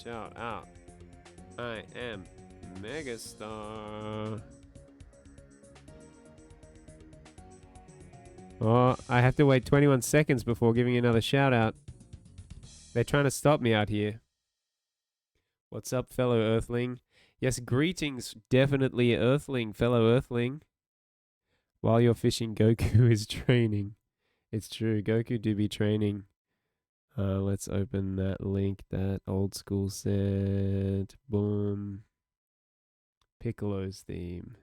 Shout out. I am Megastar. Oh, I have to wait 21 seconds before giving you another shout out. They're trying to stop me out here. What's up, fellow Earthling? Yes, greetings, definitely Earthling, fellow Earthling. While you're fishing, Goku is training. It's true, Goku do be training. Let's open that link, that old school set. Boom. Piccolo's theme.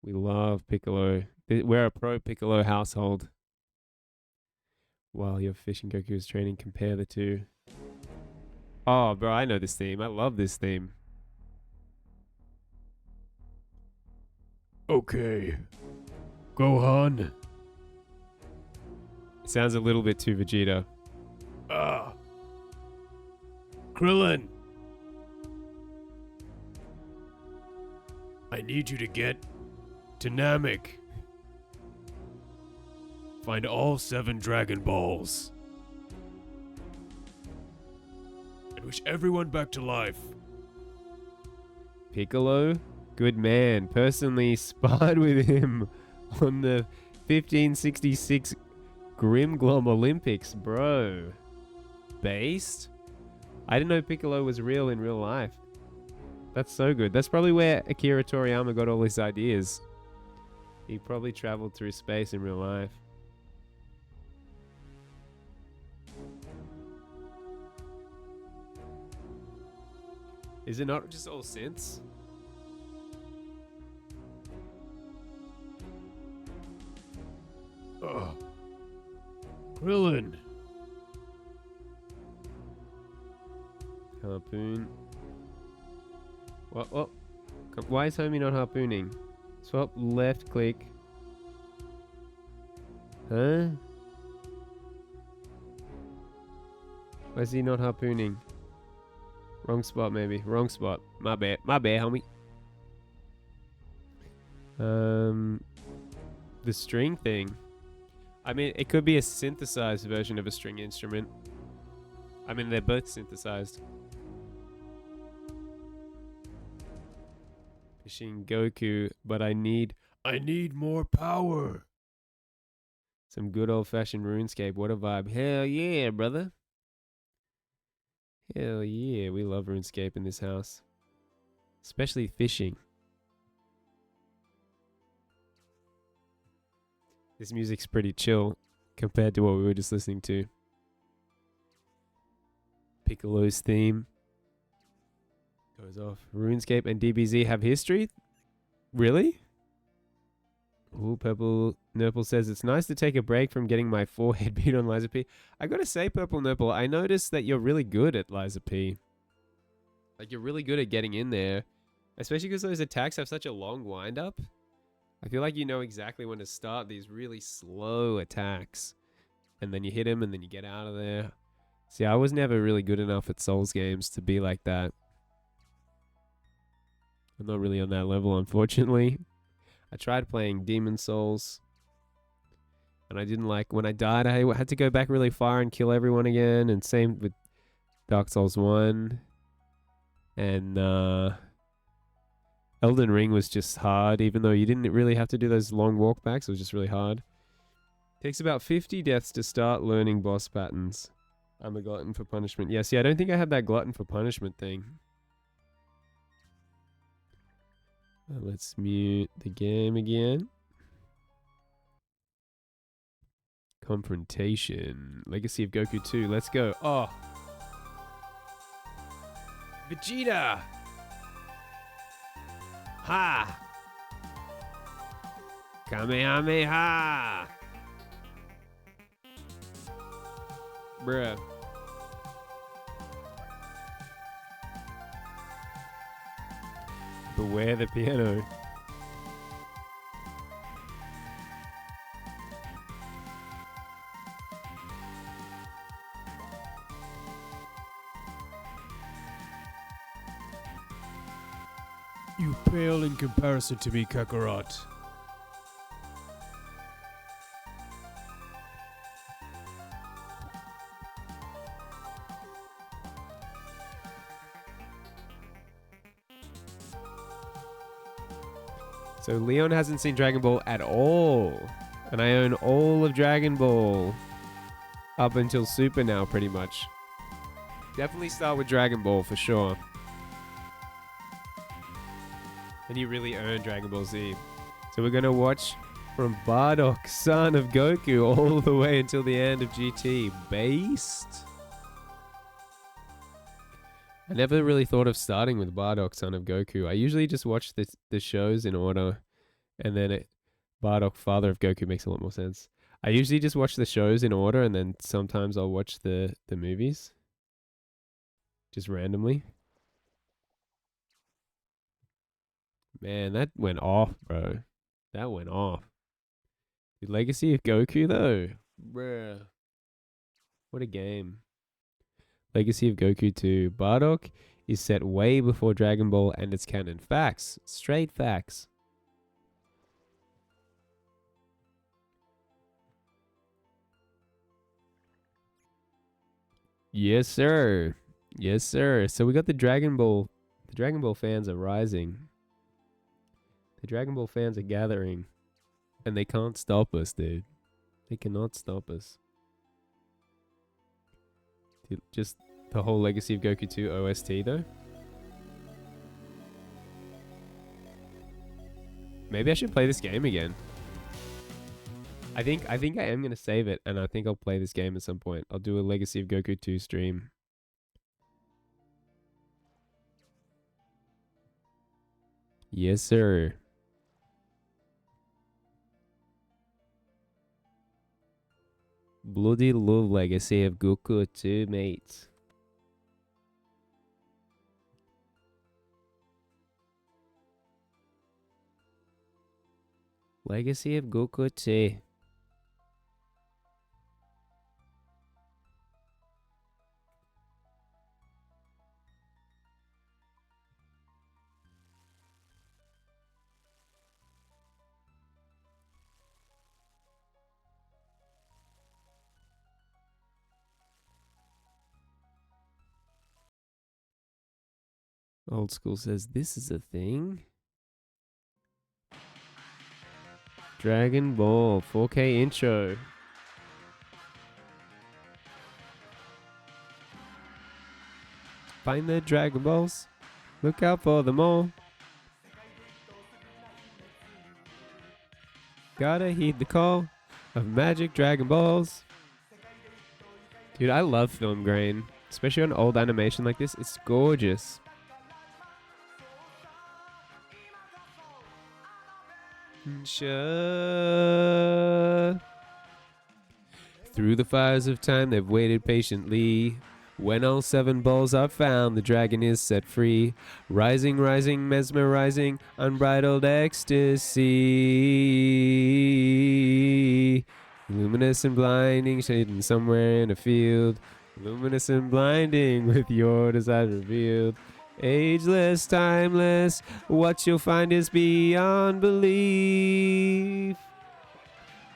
We love Piccolo. We're a pro Piccolo household. While you're fishing, Goku is training, compare the two. Oh, bro, I know this theme. I love this theme. Okay. Gohan. It sounds a little bit too Vegeta. Krillin. I need you to get to Namek. Find all 7 Dragon Balls. And wish everyone back to life. Piccolo? Good man. Personally sparred with him on the 1566 Grimglom Olympics, bro. Based? I didn't know Piccolo was real in real life. That's so good. That's probably where Akira Toriyama got all his ideas. He probably traveled through space in real life. Is it not just all synths? Krillin. Harpoon. What? What? Why is homie not harpooning? Swap left click. Huh? Why is he not harpooning? Wrong spot, maybe. Wrong spot. My bad. My bad, homie. The string thing. I mean, it could be a synthesized version of a string instrument. I mean, they're both synthesized. Fishing Goku, but I need more power. Some good old-fashioned RuneScape. What a vibe. Hell yeah, brother. Hell yeah, we love RuneScape in this house. Especially fishing. This music's pretty chill compared to what we were just listening to. Piccolo's theme goes off. RuneScape and DBZ have history? Really? Ooh, Purple Nurple says, it's nice to take a break from getting my forehead beat on Liza P. I gotta say, Purple Nurple, I noticed that you're really good at Liza P. Like, you're really good at getting in there. Especially because those attacks have such a long wind-up. I feel like you know exactly when to start these really slow attacks. And then you hit him and then you get out of there. See, I was never really good enough at Souls games to be like that. I'm not really on that level, unfortunately. I tried playing Demon Souls. And I didn't like... When I died, I had to go back really far and kill everyone again. And same with Dark Souls 1. And, Elden Ring was just hard, even though you didn't really have to do those long walkbacks. It was just really hard. Takes about 50 deaths to start learning boss patterns. I'm a glutton for punishment. Yeah, see, I don't think I have that glutton for punishment thing. Let's mute the game again. Confrontation. Legacy of Goku 2. Let's go. Oh. Vegeta! Ha! Kamehameha! Bruh. Beware the piano. You pale in comparison to me, Kakarot. So Leon hasn't seen Dragon Ball at all. And I own all of Dragon Ball. Up until Super now, pretty much. Definitely start with Dragon Ball for sure. And you really earn Dragon Ball Z. So we're going to watch from Bardock, son of Goku, all the way until the end of GT. Based? I never really thought of starting with Bardock, son of Goku. I usually just watch the shows in order. And then Bardock, father of Goku, makes a lot more sense. I usually just watch the shows in order, and then sometimes I'll watch the movies. Just randomly. Man, that went off, bro. That went off. The Legacy of Goku, though. Bruh. What a game. Legacy of Goku 2. Bardock is set way before Dragon Ball and its canon. Facts. Straight facts. Yes, sir. Yes, sir. So we got the Dragon Ball. The Dragon Ball fans are rising. The Dragon Ball fans are gathering. And they can't stop us, dude. They cannot stop us. Dude, just the whole Legacy of Goku 2 OST, though. Maybe I should play this game again. I think I am gonna save it, and I think I'll play this game at some point. I'll do a Legacy of Goku 2 stream. Yes, sir. Bloody love Legacy of Goku 2, mate. Legacy of Goku 2. Old School says, this is a thing? Dragon Ball 4K intro. Find the Dragon Balls. Look out for them all. Gotta heed the call of magic Dragon Balls. Dude, I love film grain. Especially on old animation like this. It's gorgeous. Sure. Through the fires of time, they've waited patiently. When all 7 balls are found, the dragon is set free. Rising, rising, mesmerizing, unbridled ecstasy. Luminous and blinding, hidden somewhere in a field. Luminous and blinding, with your desires revealed. Ageless, timeless, what you'll find is beyond belief.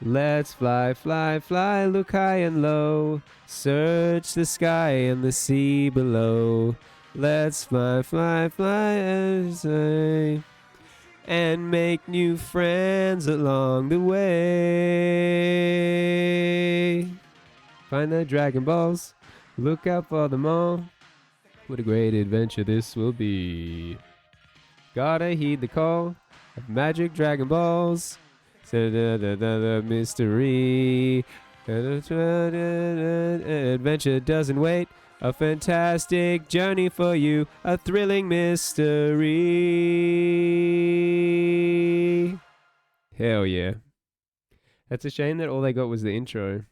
Let's fly, fly, fly, look high and low. Search the sky and the sea below. Let's fly, fly, fly, and make new friends along the way. Find the Dragon Balls, look out for them all. What a great adventure this will be. Gotta heed the call of magic Dragon Balls. Mystery. Adventure doesn't wait. A fantastic journey for you. A thrilling mystery. Hell yeah. That's a shame that all they got was the intro.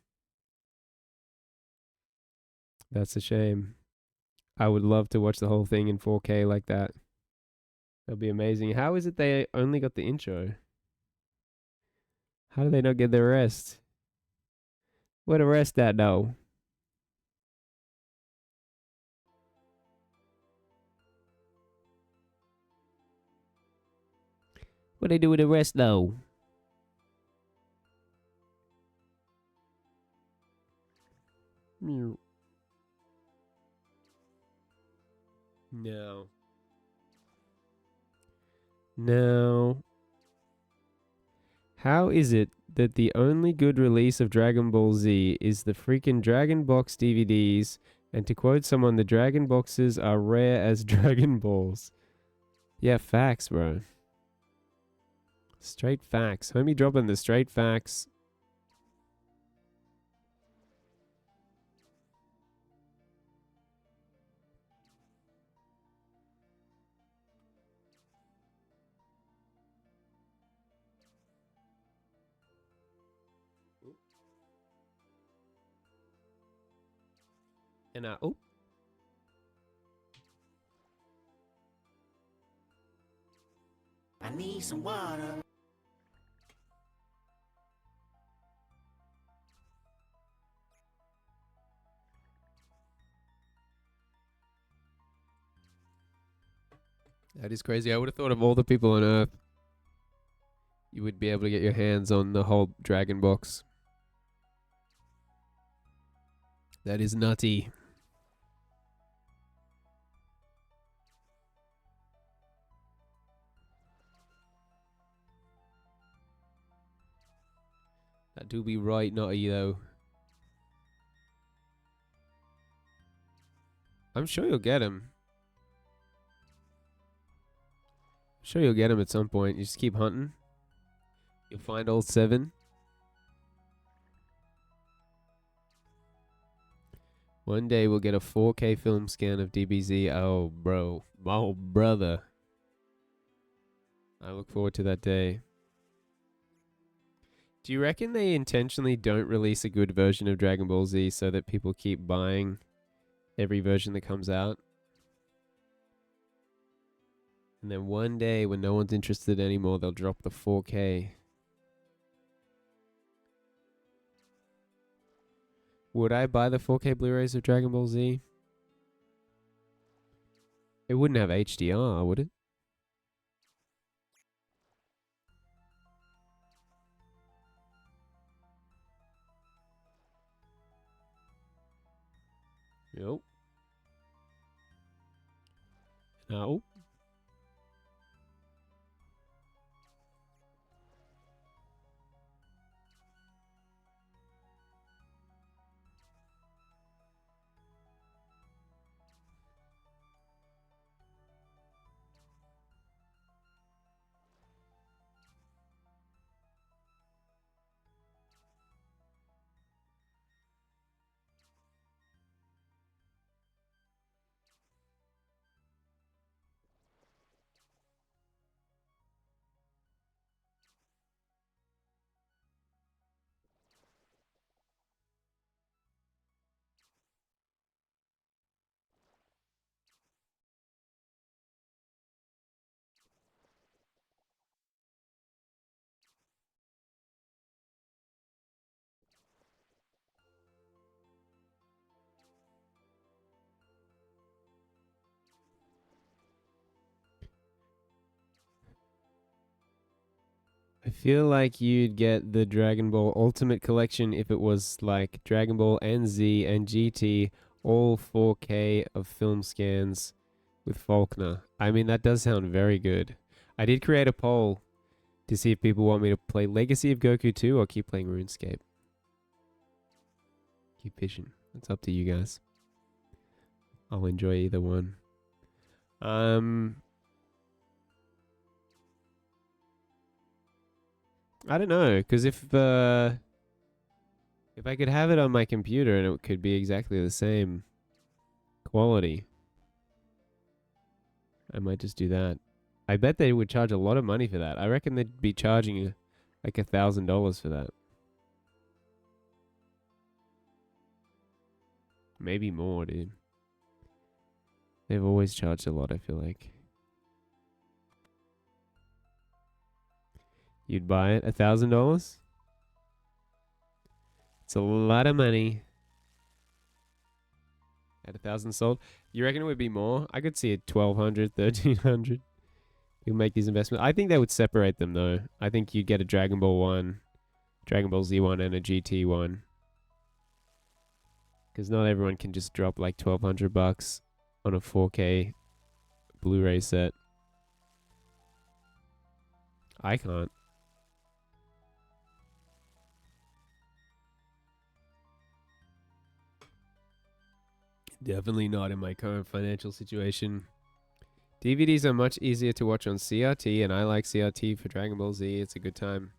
That's a shame. I would love to watch the whole thing in 4K like that. That'd be amazing. How is it they only got the intro? How do they not get the rest? Where the rest at though? What they do with the rest though? Mew. No. No. How is it that the only good release of Dragon Ball Z is the freaking Dragon Box DVDs, and to quote someone, the Dragon Boxes are rare as Dragon Balls? Yeah, facts, bro. Straight facts. Homie dropping the straight facts. And oh. I need some water. That is crazy. I would have thought of all the people on Earth, you would be able to get your hands on the whole Dragon Box. That is nutty. That do be right nutty though. I'm sure you'll get him. Sure you'll get him at some point. You just keep hunting. You'll find old 7. One day we'll get a 4K film scan of DBZ. Oh, bro. Oh, brother. I look forward to that day. Do you reckon they intentionally don't release a good version of Dragon Ball Z so that people keep buying every version that comes out? And then one day, when no one's interested anymore, they'll drop the 4K. Would I buy the 4K Blu-rays of Dragon Ball Z? It wouldn't have HDR, would it? Nope. No. I feel like you'd get the Dragon Ball Ultimate Collection if it was like Dragon Ball and Z and GT, all 4K of film scans with Faulkner. I mean, that does sound very good. I did create a poll to see if people want me to play Legacy of Goku 2 or keep playing RuneScape. Keep fishing. It's up to you guys. I'll enjoy either one. I don't know, because if I could have it on my computer and it could be exactly the same quality, I might just do that. I bet they would charge a lot of money for that. I reckon they'd be charging like $1,000 for that. Maybe more, dude. They've always charged a lot, I feel like. You'd buy it $1,000? It's a lot of money. At 1,000 sold. You reckon it would be more? I could see it 1,200, 1,300. You'll make these investments. I think they would separate them though. I think you'd get a Dragon Ball 1, Dragon Ball Z 1, and a GT 1. Because not everyone can just drop like $1,200 on a 4K Blu-ray set. I can't. Definitely not in my current financial situation. DVDs are much easier to watch on CRT, and I like CRT for Dragon Ball Z. It's a good time.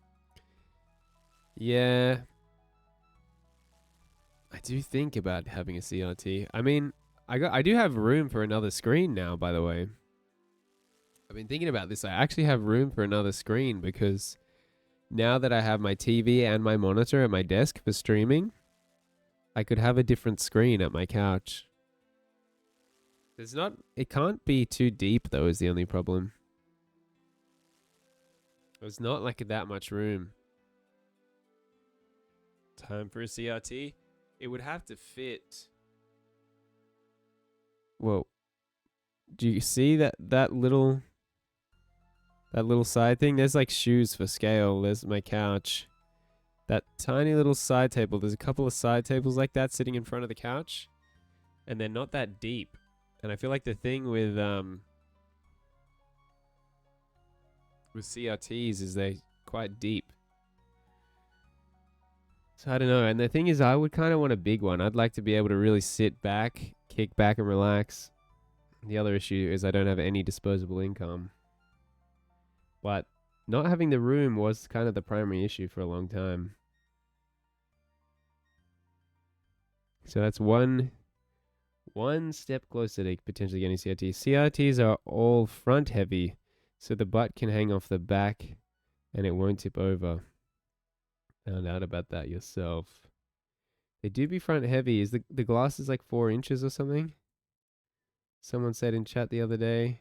Yeah. I do think about having a CRT. I mean, I do have room for another screen now, by the way. I've been thinking about this. I actually have room for another screen because now that I have my TV and my monitor at my desk for streaming, I could have a different screen at my couch. There's not. It can't be too deep though. Is the only problem. There's not like that much room. Time for a CRT. It would have to fit. Whoa. Do you see that little side thing? There's like shoes for scale. There's my couch. That tiny little side table. There's a couple of side tables like that sitting in front of the couch. And they're not that deep. And I feel like the thing with CRTs is they're quite deep. So I don't know. And the thing is, I would kind of want a big one. I'd like to be able to really sit back, kick back and relax. The other issue is I don't have any disposable income. But not having the room was kind of the primary issue for a long time. So that's one step closer to potentially getting CRTs. CRTs are all front heavy, so the butt can hang off the back and it won't tip over. Found out about that yourself. They do be front heavy. Is the glass is like 4 inches or something? Someone said in chat the other day.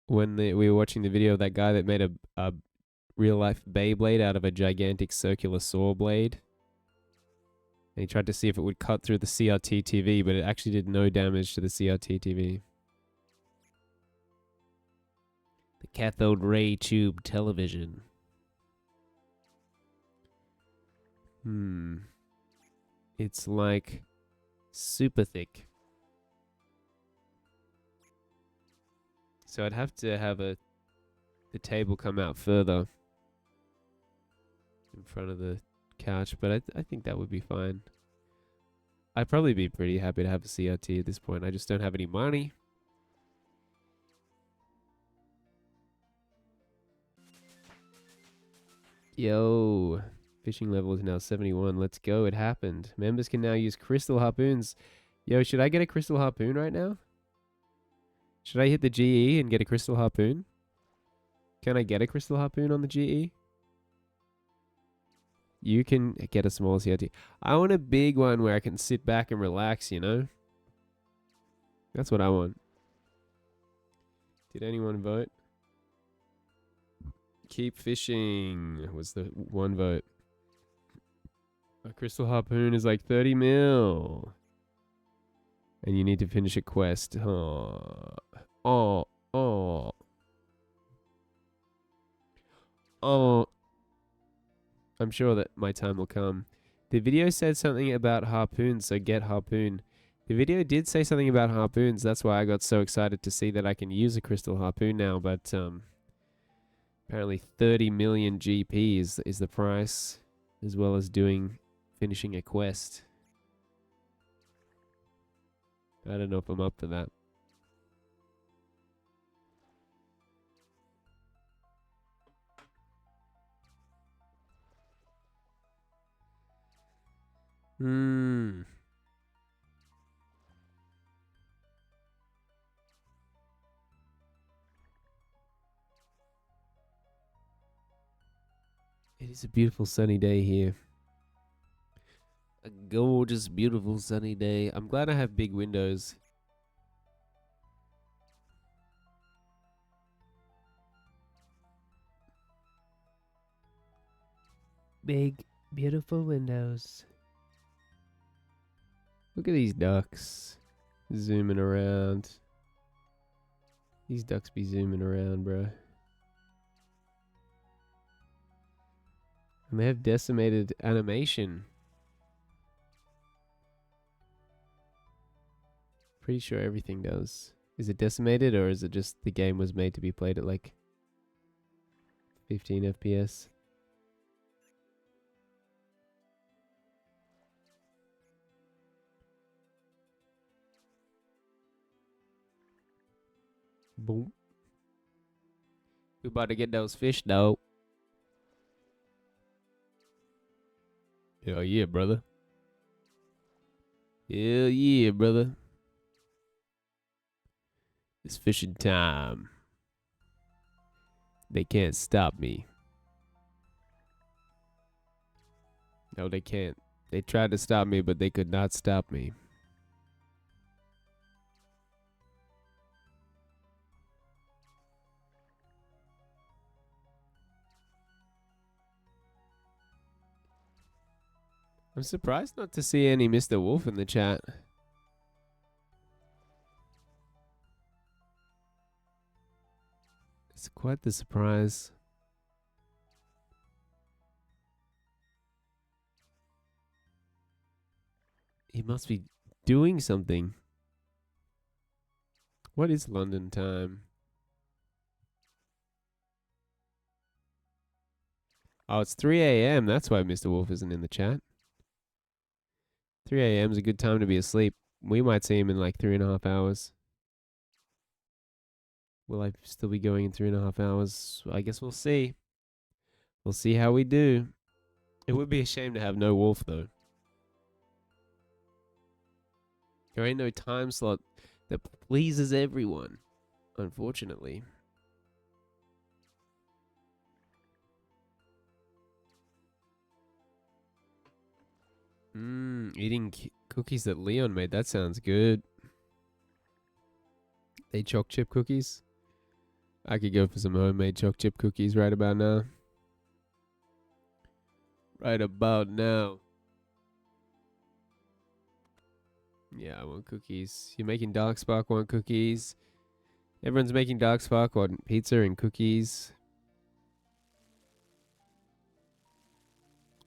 When we were watching the video of that guy that made a real life Beyblade out of a gigantic circular saw blade. And he tried to see if it would cut through the CRT TV, but it actually did no damage to the CRT TV. The cathode ray tube television. It's like super thick. So I'd have to have the table come out further in front of the couch, but I think that would be fine. I'd probably be pretty happy to have a CRT at this point. I just don't have any money. Yo, fishing level is now 71. Let's go. It happened. Members can now use crystal harpoons. Yo, should I get a crystal harpoon right now? Should I hit the GE and get a crystal harpoon? Can I get a crystal harpoon on the GE? You can get a small CRT. I want a big one where I can sit back and relax, you know? That's what I want. Did anyone vote? Keep fishing was the one vote. A crystal harpoon is like 30 mil. And you need to finish a quest. Oh. I'm sure that my time will come. The video said something about harpoons, so get harpoon. The video did say something about harpoons. That's why I got so excited to see that I can use a crystal harpoon now. But apparently 30 million GP is the price, as well as finishing a quest. I don't know if I'm up for that. It is a beautiful sunny day here. A gorgeous, beautiful sunny day. I'm glad I have big windows. Big, beautiful windows. Look at these ducks zooming around. These ducks be zooming around, bro. And they have decimated animation. Pretty sure everything does. Is it decimated, or is it just the game was made to be played at like 15 FPS? Boom. We about to get those fish, though. Hell yeah, brother. Hell yeah, brother. It's fishing time. They can't stop me. No, they can't. They tried to stop me, but they could not stop me. I'm surprised not to see any Mr. Wolf in the chat. It's quite the surprise. He must be doing something. What is London time? Oh, it's 3 a.m. That's why Mr. Wolf isn't in the chat. 3 a.m. is a good time to be asleep. We might see him in like 3.5 hours. Will I still be going in 3.5 hours? I guess we'll see. We'll see how we do. It would be a shame to have no Wolf, though. There ain't no time slot that pleases everyone, unfortunately. Eating cookies that Leon made. That sounds good. They choc chip cookies. I could go for some homemade choc chip cookies right about now. Right about now. Yeah, I want cookies. You're making Darkspark want cookies. Everyone's making Darkspark want pizza and cookies.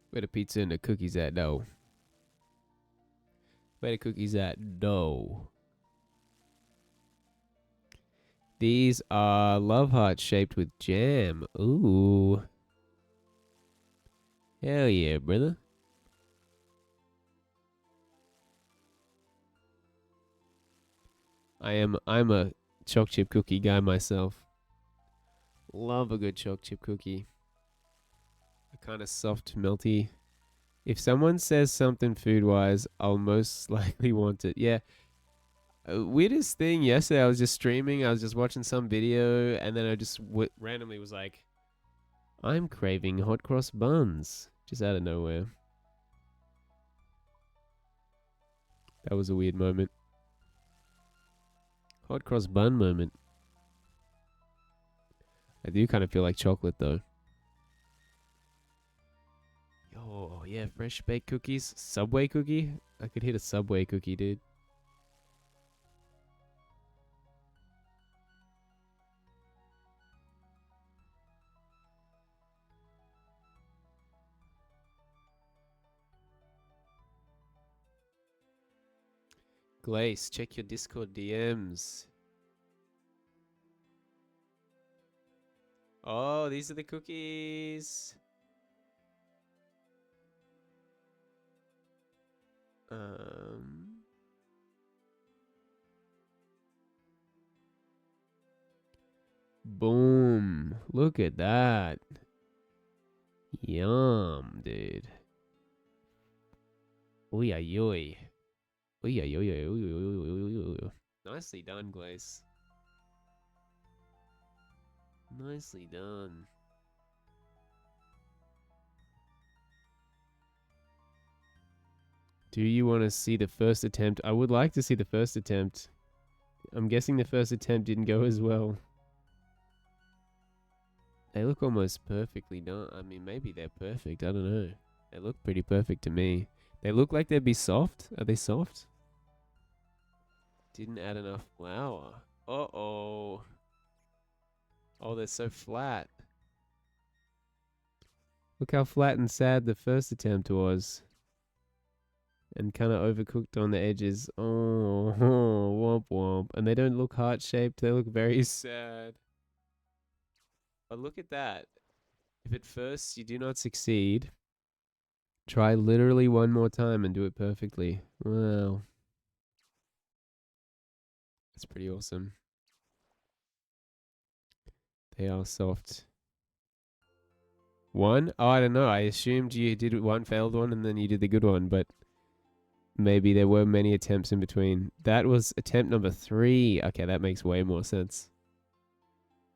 Where the pizza and the cookies at, though? Where the cookies at, though? These are love hearts shaped with jam. Ooh. Hell yeah, brother. I'm a choc chip cookie guy myself. Love a good choc chip cookie. A kind of soft, melty. If someone says something food-wise, I'll most likely want it. Yeah. Weirdest thing, yesterday I was just streaming, I was just watching some video, and then I just randomly was like, I'm craving hot cross buns. Just out of nowhere. That was a weird moment. Hot cross bun moment. I do kind of feel like chocolate, though. Oh, yeah, fresh baked cookies. Subway cookie? I could hit a Subway cookie, dude. Glace, check your Discord DMs. Oh, these are the cookies. Boom. Look at that. Yum, dude. Oy, oy, oy. Oy, oy, oy, oy, oy, oy, oy, oy. Nicely done, Glace. Nicely done. Do you want to see the first attempt? I would like to see the first attempt. I'm guessing the first attempt didn't go as well. They look almost perfectly done. I mean, maybe they're perfect. I don't know. They look pretty perfect to me. They look like they'd be soft. Are they soft? Didn't add enough flour. Uh-oh. Oh, they're so flat. Look how flat and sad the first attempt was. And kind of overcooked on the edges. Oh, womp womp. And they don't look heart-shaped. They look very sad. But look at that. If at first you do not succeed, try literally one more time and do it perfectly. Wow. That's pretty awesome. They are soft. One? Oh, I don't know. I assumed you did one failed one and then you did the good one, but maybe there were many attempts in between. That was attempt number 3. Okay, that makes way more sense.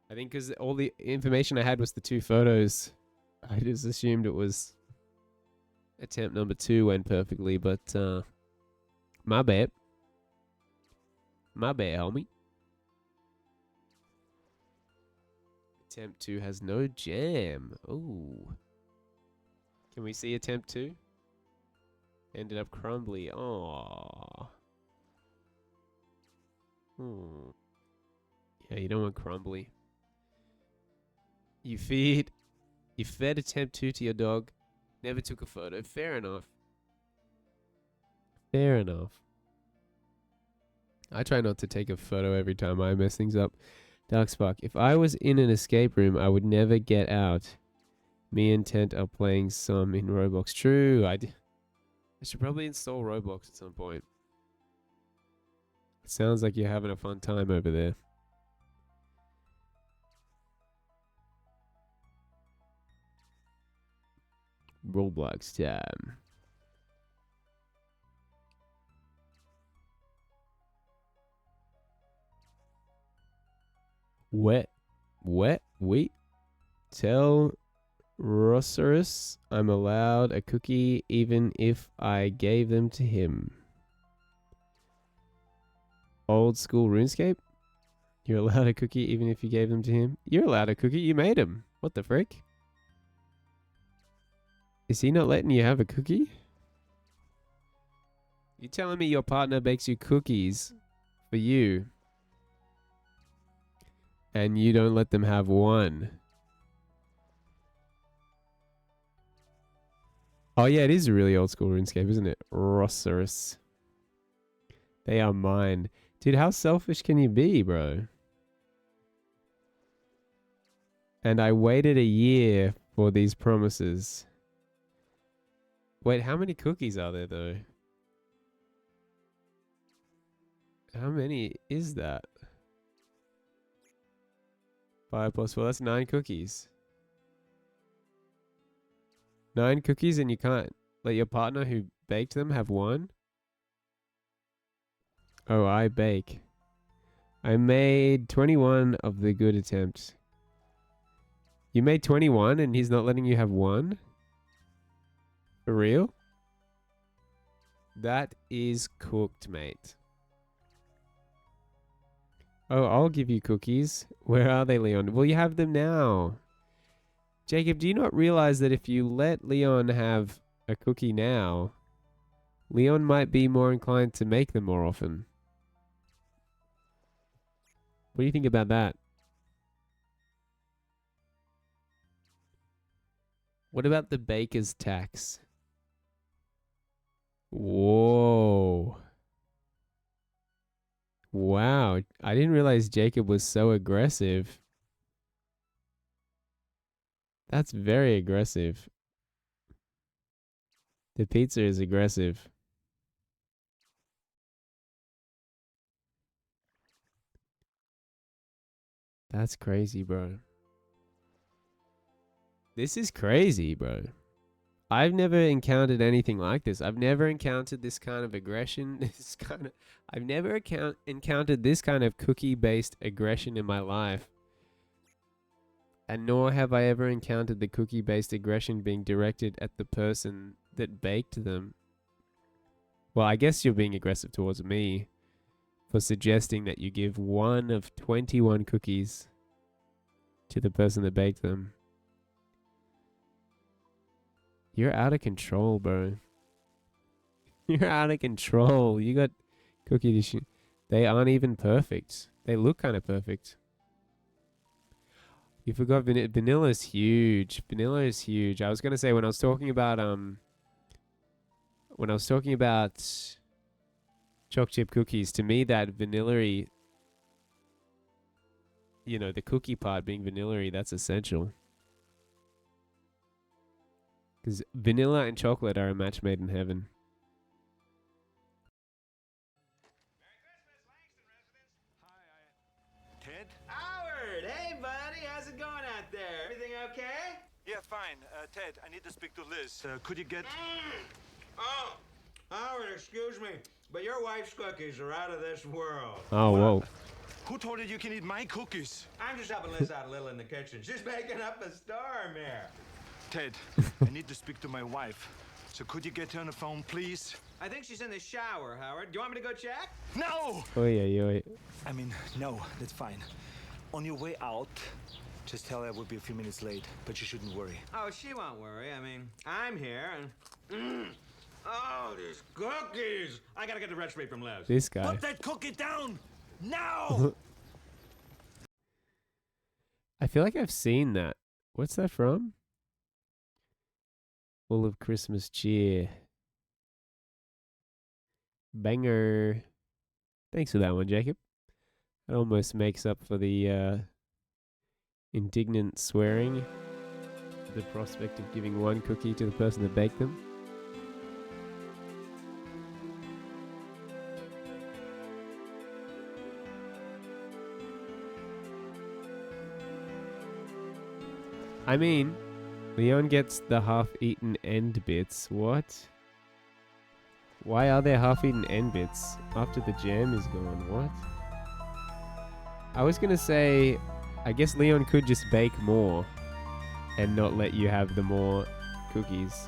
I think because all the information I had was the 2 photos. I just assumed it was attempt number 2 went perfectly, but my bad. My bad, homie. Attempt 2 has no jam. Ooh. Can we see attempt 2? Ended up crumbly. Aww. Yeah, you don't want crumbly. You fed attempt 2 to your dog. Never took a photo. Fair enough. Fair enough. I try not to take a photo every time I mess things up. Darkspark. If I was in an escape room, I would never get out. Me and Tent are playing some in Roblox. True. I should probably install Roblox at some point. It sounds like you're having a fun time over there. Roblox time. Wait. Tell Rosserus I'm allowed a cookie even if I gave them to him. Old school RuneScape? You're allowed a cookie even if you gave them to him? You're allowed a cookie, you made him. What the frick? Is he not letting you have a cookie? You telling me your partner bakes you cookies for you and you don't let them have one? Oh yeah, it is a really old school RuneScape, isn't it? Rosserus. They are mine. Dude, how selfish can you be, bro? And I waited a year for these promises. Wait, how many cookies are there, though? How many is that? 5 plus 4, that's 9 cookies. 9 cookies and you can't let your partner who baked them have one? Oh, I bake. I made 21 of the good attempts. You made 21 and he's not letting you have one? For real? That is cooked, mate. Oh, I'll give you cookies. Where are they, Leon? Well, you have them now. Jacob, do you not realize that if you let Leon have a cookie now, Leon might be more inclined to make them more often? What do you think about that? What about the baker's tax? Whoa. Wow. I didn't realize Jacob was so aggressive. That's very aggressive. The pizza is aggressive. That's crazy, bro. This is crazy, bro. I've never encountered anything like this. I've never encountered this kind of aggression. I've never encountered this kind of cookie-based aggression in my life. And nor have I ever encountered the cookie-based aggression being directed at the person that baked them. Well, I guess you're being aggressive towards me for suggesting that you give one of 21 cookies to the person that baked them. You're out of control, bro. You're out of control. You got cookie dish. They aren't even perfect. They look kind of perfect. You forgot vanilla is huge. Vanilla is huge. I was gonna say when I was talking about choc chip cookies, to me that vanilla-y, you know, the cookie part being vanilla-y, that's essential. Because vanilla and chocolate are a match made in heaven. Ted? Howard! Hey, buddy! How's it going out there? Everything okay? Yeah, fine. Ted, I need to speak to Liz. Could you get... Oh! Howard, excuse me, but your wife's cookies are out of this world. Oh, whoa. Who told you you can eat my cookies? I'm just helping Liz out a little in the kitchen. She's making up a storm here. Ted, I need to speak to my wife. So could you get her on the phone, please? I think she's in the shower, Howard. Do you want me to go check? No! Oi. I mean, no, that's fine. On your way out, just tell her I will be a few minutes late, but you shouldn't worry. Oh, she won't worry. I mean, I'm here and... Oh, Oh, these cookies! I gotta get the recipe from Les. This guy. Put that cookie down now! I feel like I've seen that. What's that from? Full of Christmas cheer. Banger. Thanks for that one, Jacob. That almost makes up for the indignant swearing. The prospect of giving one cookie to the person that baked them. I mean, Leon gets the half-eaten end bits. What? Why are there half-eaten end bits after the jam is gone? What? I was gonna say, I guess Leon could just bake more and not let you have the more cookies.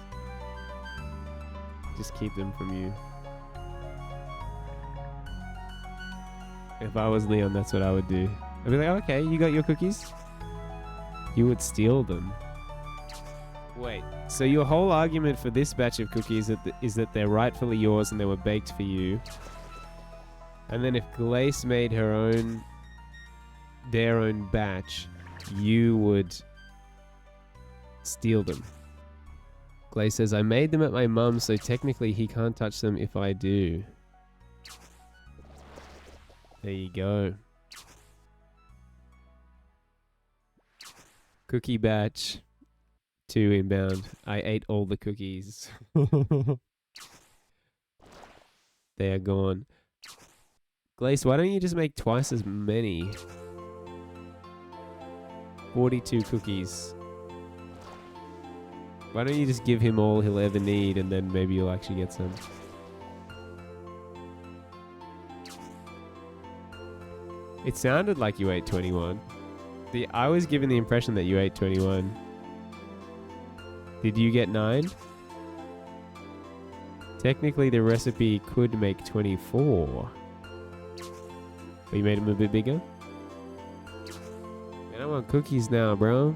Just keep them from you. If I was Leon, that's what I would do. I'd be like, okay, you got your cookies? You would steal them. Wait, so your whole argument for this batch of cookies is that they're rightfully yours and they were baked for you. And then if Glace made their own batch, you would steal them. Glace says, I made them at my mum's, so technically he can't touch them if I do. There you go. Cookie batch 2 inbound. I ate all the cookies. They are gone. Glace, why don't you just make twice as many? 42 cookies. Why don't you just give him all he'll ever need and then maybe you'll actually get some. It sounded like you ate 21. I was given the impression that you ate 21. Did you get 9? Technically, the recipe could make 24. But you made them a bit bigger? Man, I want cookies now, bro.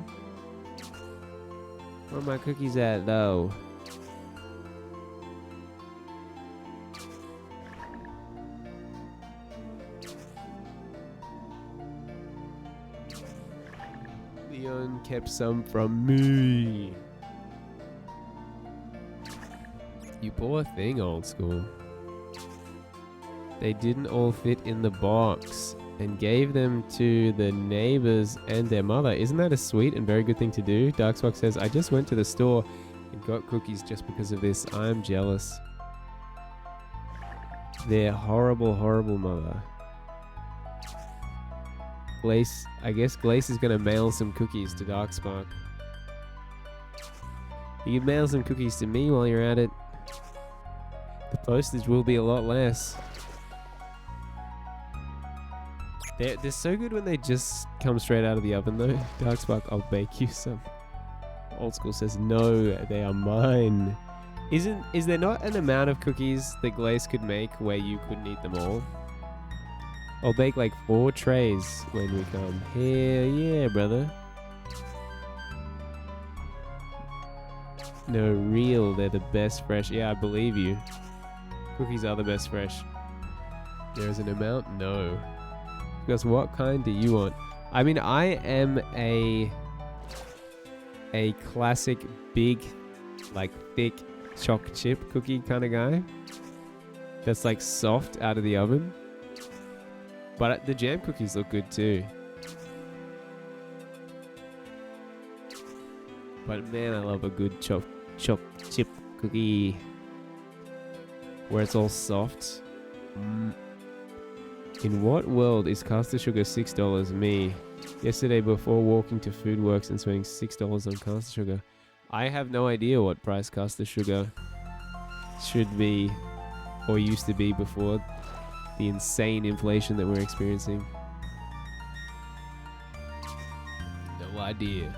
Where are my cookies at, though? Leon kept some from me. You poor thing, old school. They didn't all fit in the box and gave them to the neighbors and their mother. Isn't that a sweet and very good thing to do? Darkspark says, I just went to the store and got cookies just because of this. I'm jealous. Their horrible, horrible mother. Glace, I guess Glace is gonna mail some cookies to Darkspark. You can mail some cookies to me while you're at it. The postage will be a lot less. They're so good when they just come straight out of the oven though. Darkspark, I'll bake you some. Old school says, no, they are mine. Is there not an amount of cookies that Glace could make where you couldn't eat them all? I'll bake like 4 trays when we come. Hell yeah, brother. No, real, they're the best fresh. Yeah, I believe you. Cookies are the best fresh. There is an amount? No. Because what kind do you want? I mean, I am a classic big, like thick choc chip cookie kind of guy. That's like soft out of the oven. But the jam cookies look good too. But man, I love a good choc chip cookie. Where it's all soft. In what world is caster sugar $6? Me. Yesterday before walking to Foodworks and spending $6 on caster sugar. I have no idea what price caster sugar should be or used to be before the insane inflation that we're experiencing. No idea.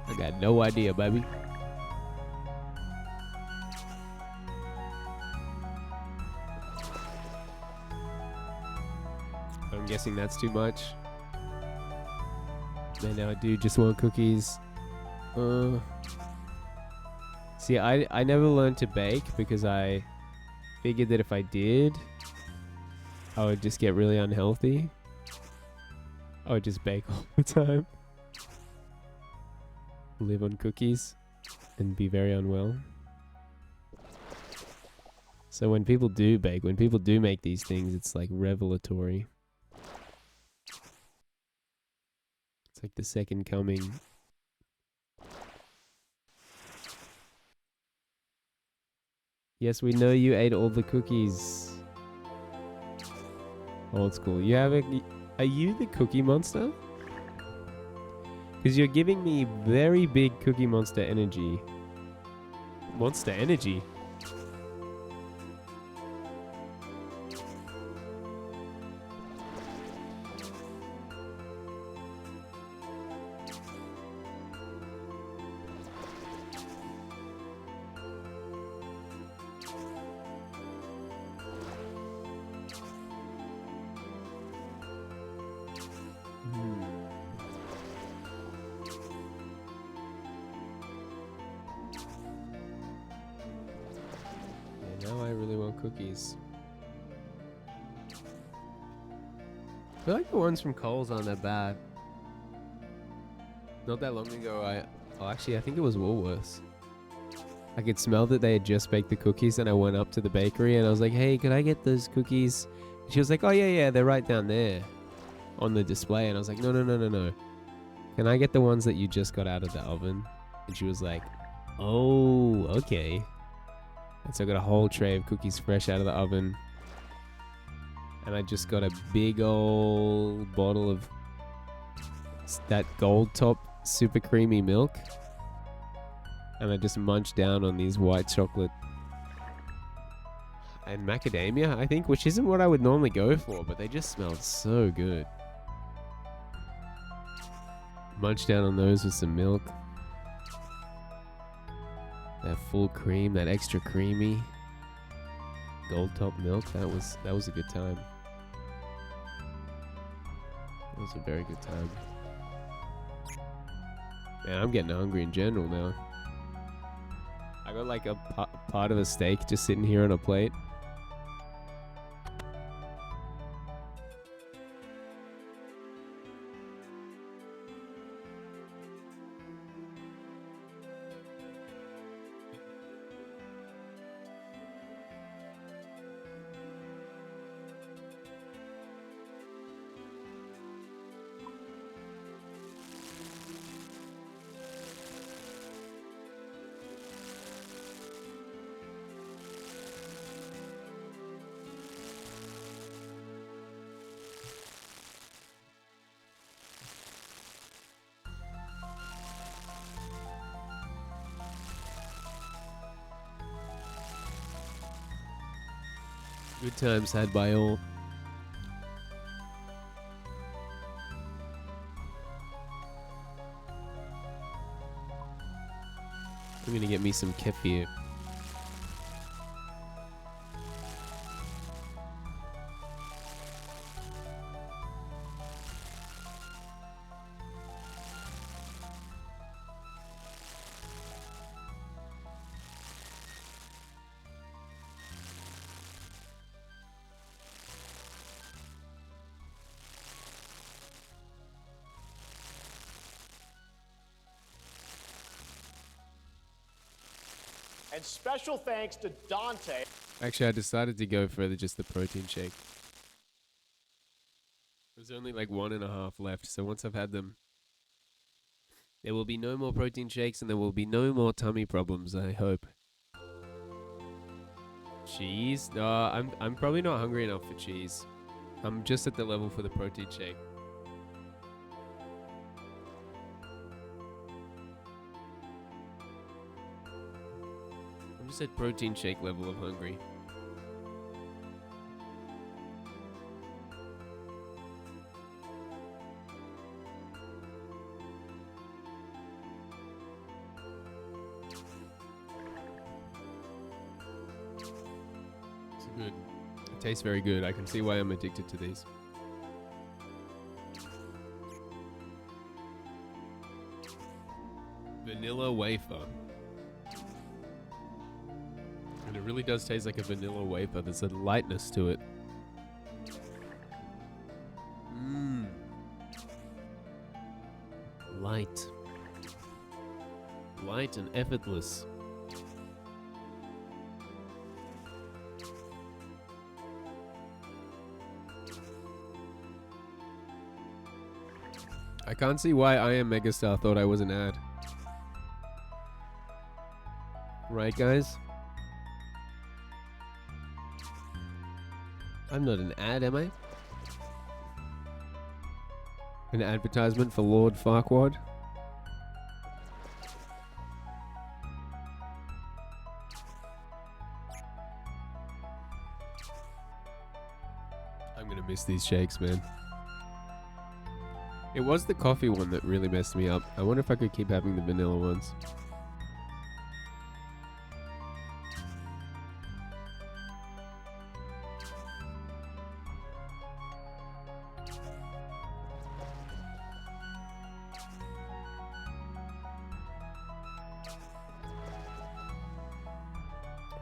I got no idea, baby. I'm guessing that's too much. And now I do just want cookies. See, I never learned to bake because I figured that if I did, I would just get really unhealthy. I would just bake all the time. Live on cookies and be very unwell. So when people do bake, when people do make these things, it's like revelatory. It's like the second coming. Yes, we know you ate all the cookies. Old school. You have a... Are you the Cookie Monster? Because you're giving me very big Cookie Monster energy. Monster energy? Now I really want cookies. I feel like the ones from Coles aren't that bad. Not that long ago, actually, I think it was Woolworths. I could smell that they had just baked the cookies, and I went up to the bakery and I was like, "Hey, could I get those cookies?" And she was like, "Oh yeah, they're right down there on the display." And I was like, "No. Can I get the ones that you just got out of the oven?" And she was like, "Oh, okay." And so I got a whole tray of cookies fresh out of the oven. And I just got a big old bottle of that Gold Top super creamy milk. And I just munched down on these white chocolate and macadamia, I think, which isn't what I would normally go for, but they just smelled so good. Munched down on those with some milk. That full cream, that extra creamy Gold Top milk, that was a good time. That was a very good time. Man, I'm getting hungry in general now. I got like a part of a steak just sitting here on a plate. Good times had by all. I'm gonna get me some kefir. And special thanks to Dante. Actually, I decided to go for just the protein shake. There's only like 1.5 left, so once I've had them, there will be no more protein shakes and there will be no more tummy problems, I hope. Cheese? No, I'm probably not hungry enough for cheese. I'm just at the level for the protein shake. I'm just at protein shake level of hungry. It's good. It tastes very good. I can see why I'm addicted to these. Vanilla wafer. it really does taste like a vanilla wafer. There's a lightness to it. Mmm. Light. Light and effortless. I can't see why I Am Megastar thought I was an ad. Right, guys? I'm not an ad, am I? An advertisement for Lord Farquaad? I'm gonna miss these shakes, man. It was the coffee one that really messed me up. I wonder if I could keep having the vanilla ones.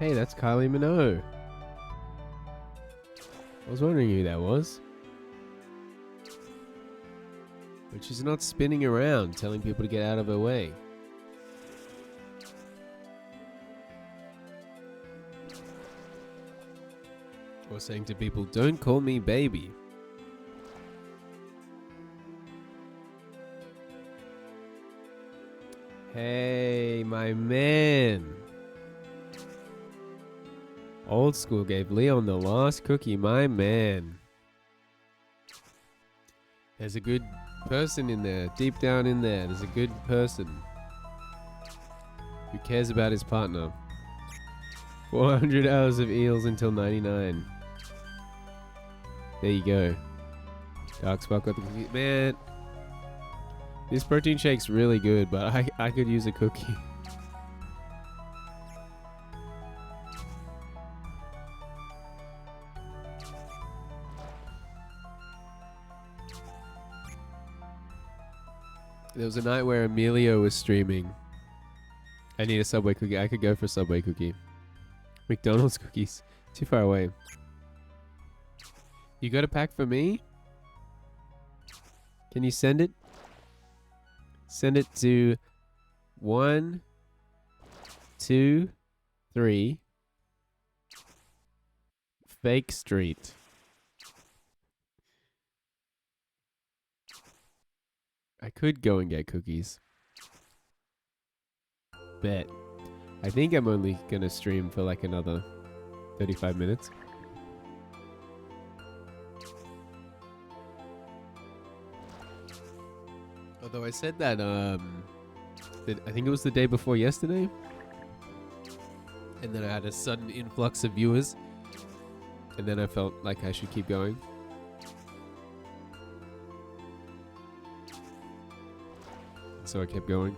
Hey, that's Kylie Minogue. I was wondering who that was. But she's not spinning around telling people to get out of her way. Or saying to people, don't call me baby. Hey, my man. Old School gave Leon the last cookie, my man. There's a good person in there, deep down in there. There's a good person who cares about his partner. 400 hours of eels until 99. There you go. Dark Spark got the cookie. Man, this protein shake's really good, but I could use a cookie. There was a night where Emilio was streaming. I need a Subway cookie. I could go for a Subway cookie. McDonald's cookies. Too far away. You got a pack for me? Can you send it? Send it to 1, 2, 3 Fake Street. I could go and get cookies. Bet. I think I'm only gonna stream for like another 35 minutes. Although I said that, I think it was the day before yesterday. And then I had a sudden influx of viewers. And then I felt like I should keep going. So I kept going.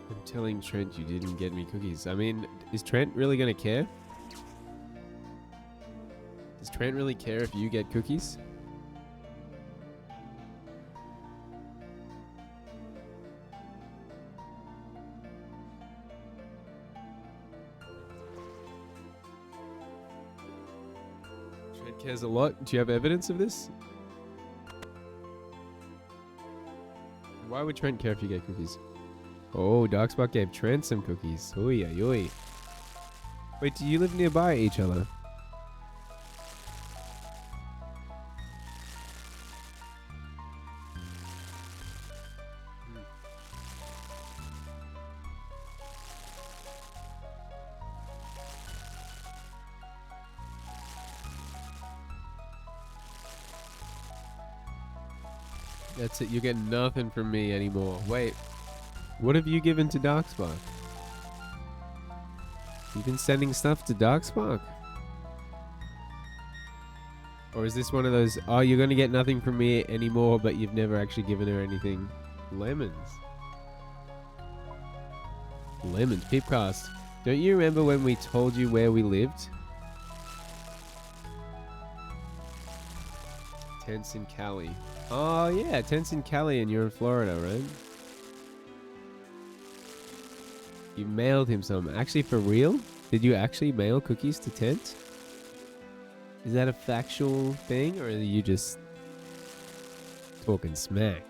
I'm telling Trent you didn't get me cookies. I mean, is Trent really gonna care? Does Trent really care if you get cookies? Trent cares a lot. Do you have evidence of this? Why would Trent care if you get cookies? Oh, Darkspark gave Trent some cookies. Oi, oi, oi. Wait, do you live nearby each other? That's it. You get nothing from me anymore. Wait. What have you given to Darkspark? You've been sending stuff to Darkspark? Or is this one of those, oh, you're going to get nothing from me anymore, but you've never actually given her anything? Lemons. Lemons. Pipcast. Don't you remember when we told you where we lived? Tents in Cali. Oh yeah, Tents in Cali, and you're in Florida, right? You mailed him some. Actually, for real? Did you actually mail cookies to Tent? Is that a factual thing, or are you just talking smack?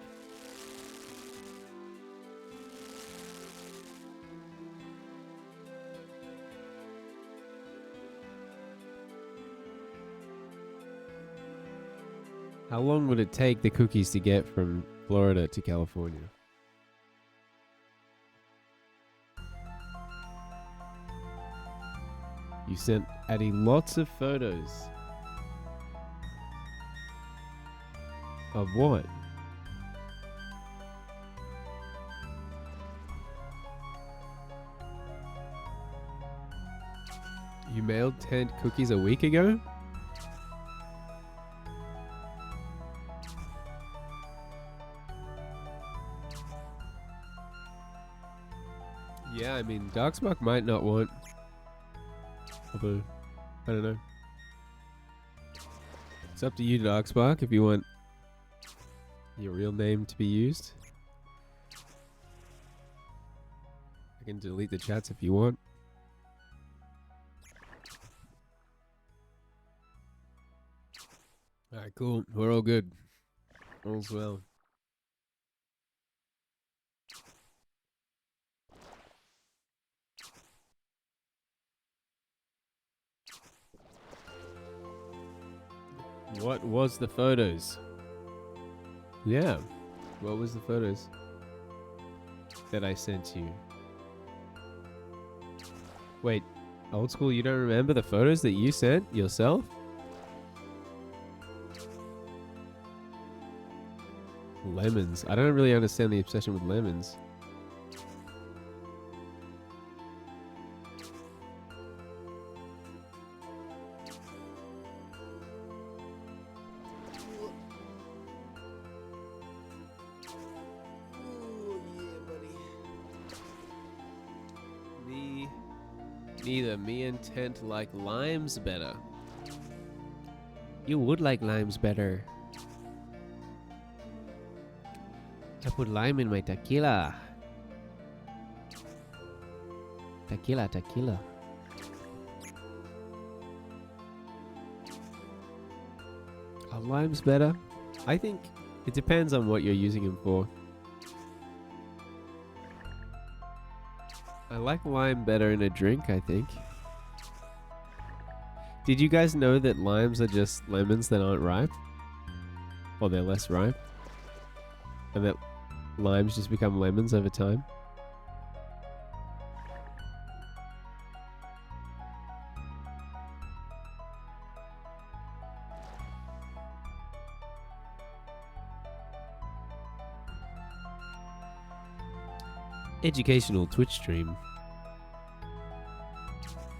How long would it take the cookies to get from Florida to California? You sent Addie lots of photos. Of what? You mailed 10 cookies a week ago? Yeah, I mean, Darkspark might not want... Although, I don't know. It's up to you, Darkspark, if you want your real name to be used. I can delete the chats if you want. Alright, cool. We're all good. All's well. What was the photos? Yeah. What was the photos that I sent you? Wait, old school, you don't remember the photos that you sent yourself? Lemons. I don't really understand the obsession with lemons. Neither me and Tent like limes better. You would like limes better. I put lime in my tequila. Tequila, tequila. Are limes better? I think it depends on what you're using them for. I like lime better in a drink, I think. Did you guys know that limes are just lemons that aren't ripe? Or they're less ripe? And that limes just become lemons over time? Educational Twitch stream.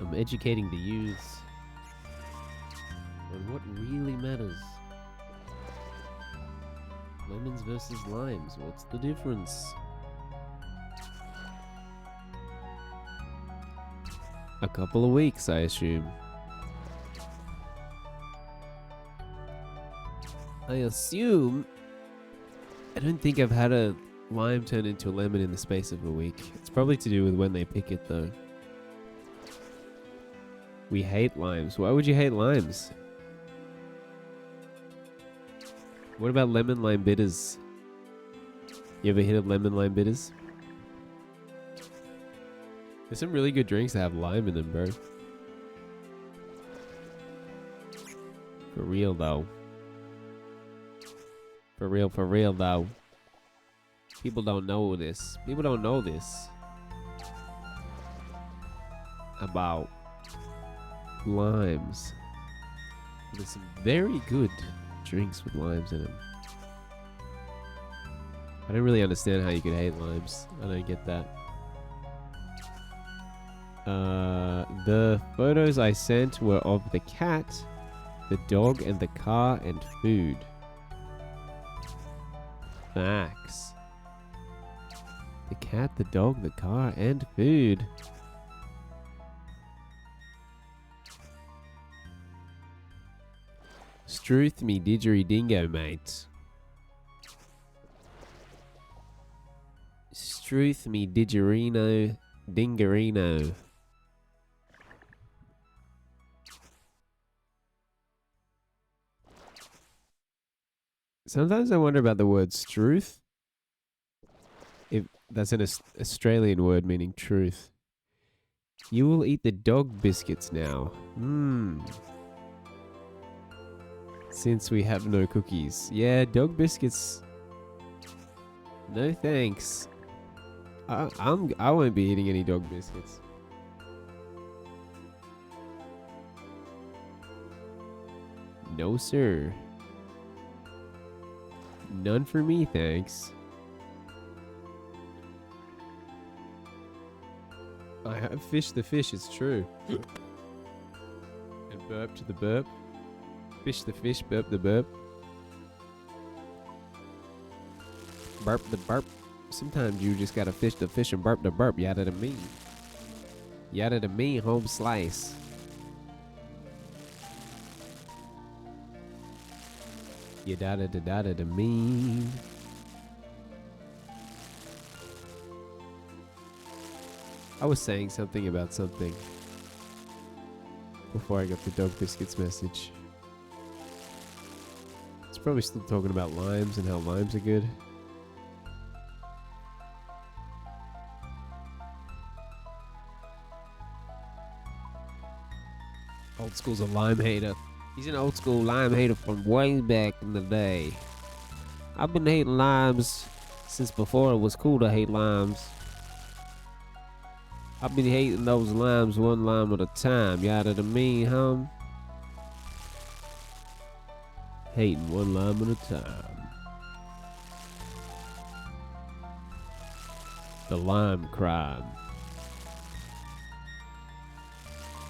I'm educating the youths on what really matters. Lemons versus limes, what's the difference? A couple of weeks, I assume. I don't think I've had a lime turn into a lemon in the space of a week. It's probably to do with when they pick it, though. We hate limes. Why would you hate limes? What about lemon lime bitters? You ever hit a lemon lime bitters? There's some really good drinks that have lime in them, bro. For real, though. For real, though. People don't know this. People don't know this. About limes. There's some very good drinks with limes in them. I don't really understand how you could hate limes. I don't get that. The photos I sent were of the cat, the dog, and the car and food. Facts. The cat, the dog, the car, and food. Struth me didgeridingo, mate. Struth me didgerino dingerino. Sometimes I wonder about the word struth. If that's an Australian word meaning truth. You will eat the dog biscuits now. Since we have no cookies. Yeah, dog biscuits. No thanks. I won't be eating any dog biscuits. No, sir. None for me, thanks. I have fished the fish, it's true. And burped the burp. Fish the fish, burp the burp. Burp the burp. Sometimes you just gotta fish the fish and burp the burp. Yada to me. Yada to me, home slice. Yada da da da to me. I was saying something about something before I got the dog biscuits message. It's probably still talking about limes and how limes are good. Old school's a lime hater. He's an old school lime hater from way back in the day. I've been hating limes since before it was cool to hate limes. I've been hating those limes one lime at a time. Yada to me, hum. Hating one lime at a time. The lime crime.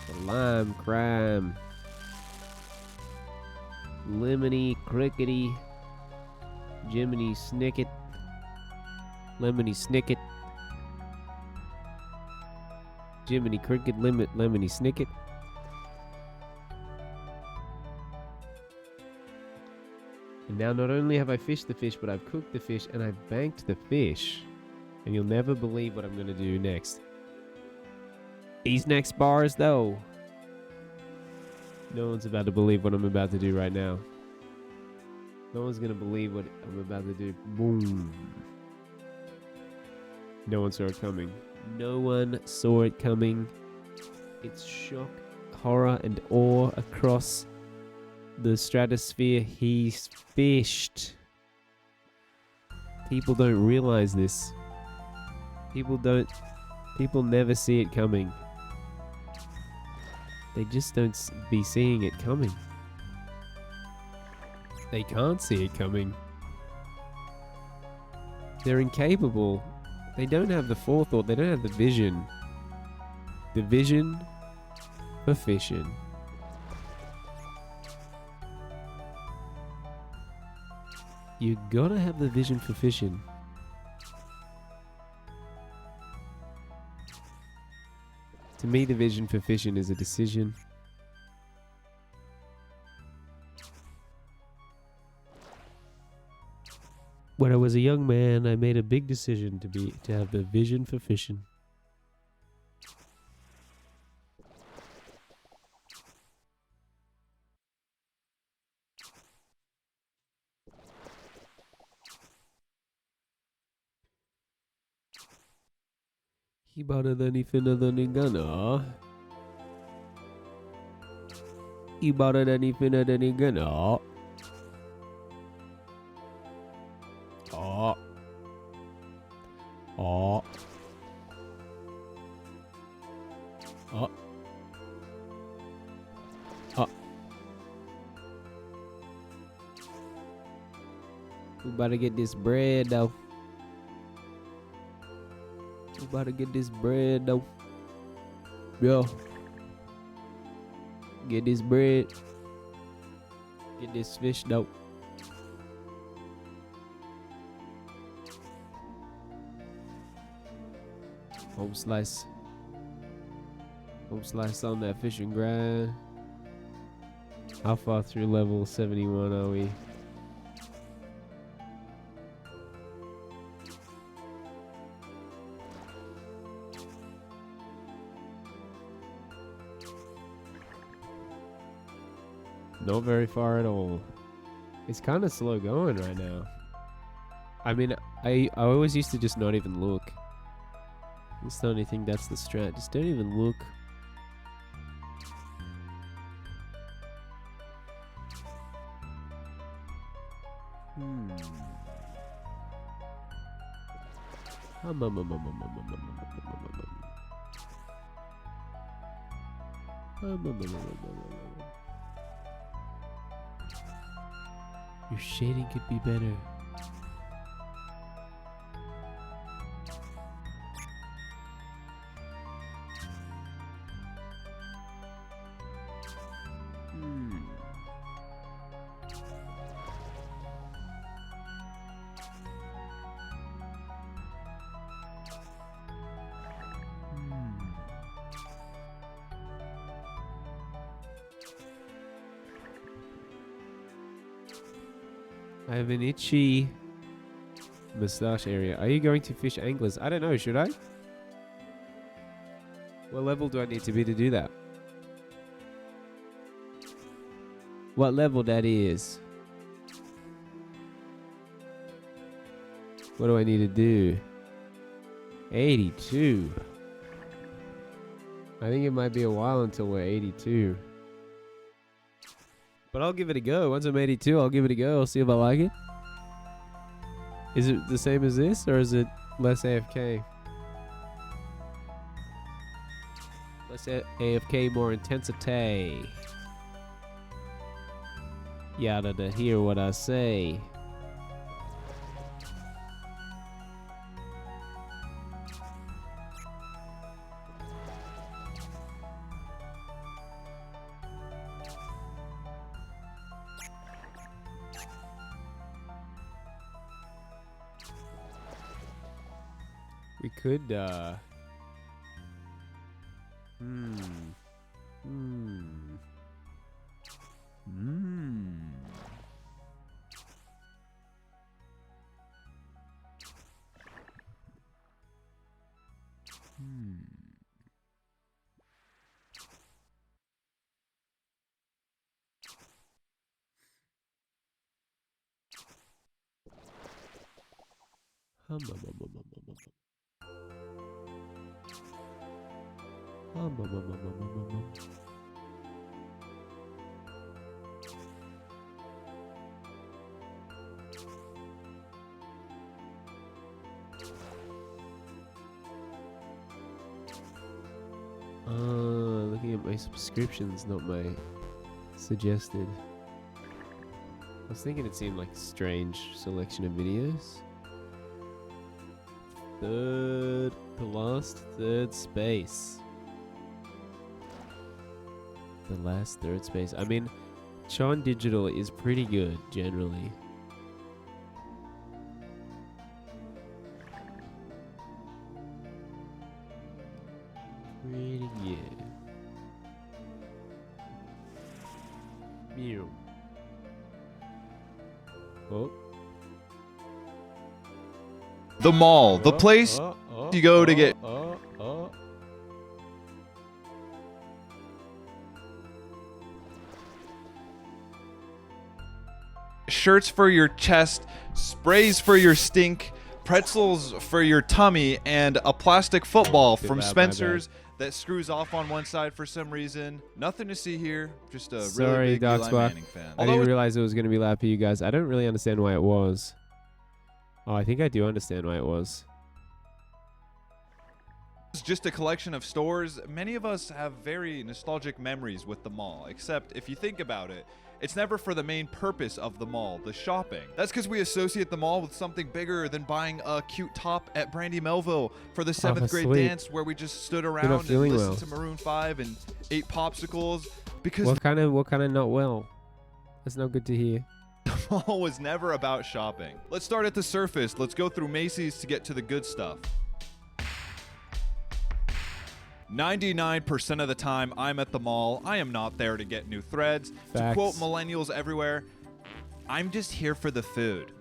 The lime crime. Lemony crickety. Jiminy snicket. Lemony snicket. Jiminy cricket, lemony snicket. And now not only have I fished the fish, but I've cooked the fish and I've banked the fish. And you'll never believe what I'm going to do next. These next bars, though. No one's about to believe what I'm about to do right now. No one's going to believe what I'm about to do. Boom. No one saw it coming. No one saw it coming. It's shock, horror, and awe across the stratosphere. He's fished. People don't realize this. People never see it coming. They just don't be seeing it coming. They can't see it coming. They're incapable. They don't have the forethought. They don't have the vision. The vision for fishing. You gotta have the vision for fishing. To me, the vision for fishing is a decision. When I was a young man, I made a big decision to have the vision for fishing. Ibaradani finadani gana. Ibaradani finadani gana. Oh. Oh. Oh. Oh. We about to get this bread though. We about to get this bread though. Yo. Get this bread. Get this fish though. Home slice. Home slice on that fishing grind. How far through level 71 are we? Not very far at all. It's kind of slow going right now. I mean, I always used to just not even look. That's the only thing, that's the strat. Just don't even look. Your shading could be better. I have an itchy moustache area. Are you going to fish anglers? I don't know, should I? What level do I need to be to do that? What level that is? What do I need to do? 82. I think it might be a while until we're 82. But I'll give it a go. Once I'm 82, I'll give it a go. I'll see if I like it. Is it the same as this, or is it less AFK? Less AFK, more intensity. Yada to hear what I say. We could, looking at my subscriptions, not my suggested. I was thinking it seemed like a strange selection of videos. Third space. The last third space. I mean, Sean Digital is pretty good, generally. Pretty good. Mew. Oh. The mall, the place you go to get shirts for your chest, sprays for your stink, pretzels for your tummy, and a plastic football from Spencer's that screws off on one side for some reason. Nothing to see here, just a really big Eli Manning fan. I didn't realize it was going to be loud for you guys. I don't really understand why it was. Oh, I think I do understand why it was. It's just a collection of stores. Many of us have very nostalgic memories with the mall, except if you think about it, it's never for the main purpose of the mall, the shopping. That's because we associate the mall with something bigger than buying a cute top at Brandy Melville for the 7th grade dance where we just stood around and listened to Maroon 5 and ate popsicles. Because what kind of not well? That's not good to hear. The mall was never about shopping. Let's start at the surface. Let's go through Macy's to get to the good stuff. 99% of the time I'm at the mall, I am not there to get new threads. To Facts. quote millennials everywhere, I'm just here for the food.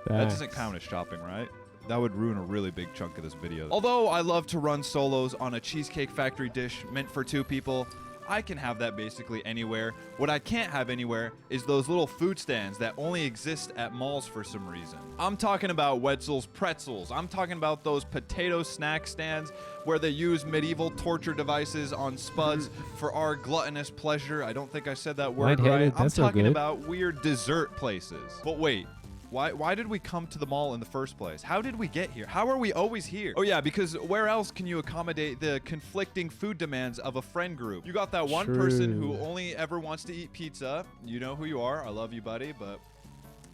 That doesn't count as shopping, right? That would ruin a really big chunk of this video. Although I love to run solos on a Cheesecake Factory dish meant for 2 people, I can have that basically anywhere. What I can't have anywhere is those little food stands that only exist at malls for some reason. I'm talking about Wetzel's Pretzels. I'm talking about those potato snack stands where they use medieval torture devices on spuds for our gluttonous pleasure. I don't think I said that word Lightheaded, right. I'm that's not talking good. about weird dessert places. But wait. Why did we come to the mall in the first place? How did we get here? How are we always here? Oh yeah, because where else can you accommodate the conflicting food demands of a friend group? You got that one person who only ever wants to eat pizza. You know who you are. I love you, buddy, but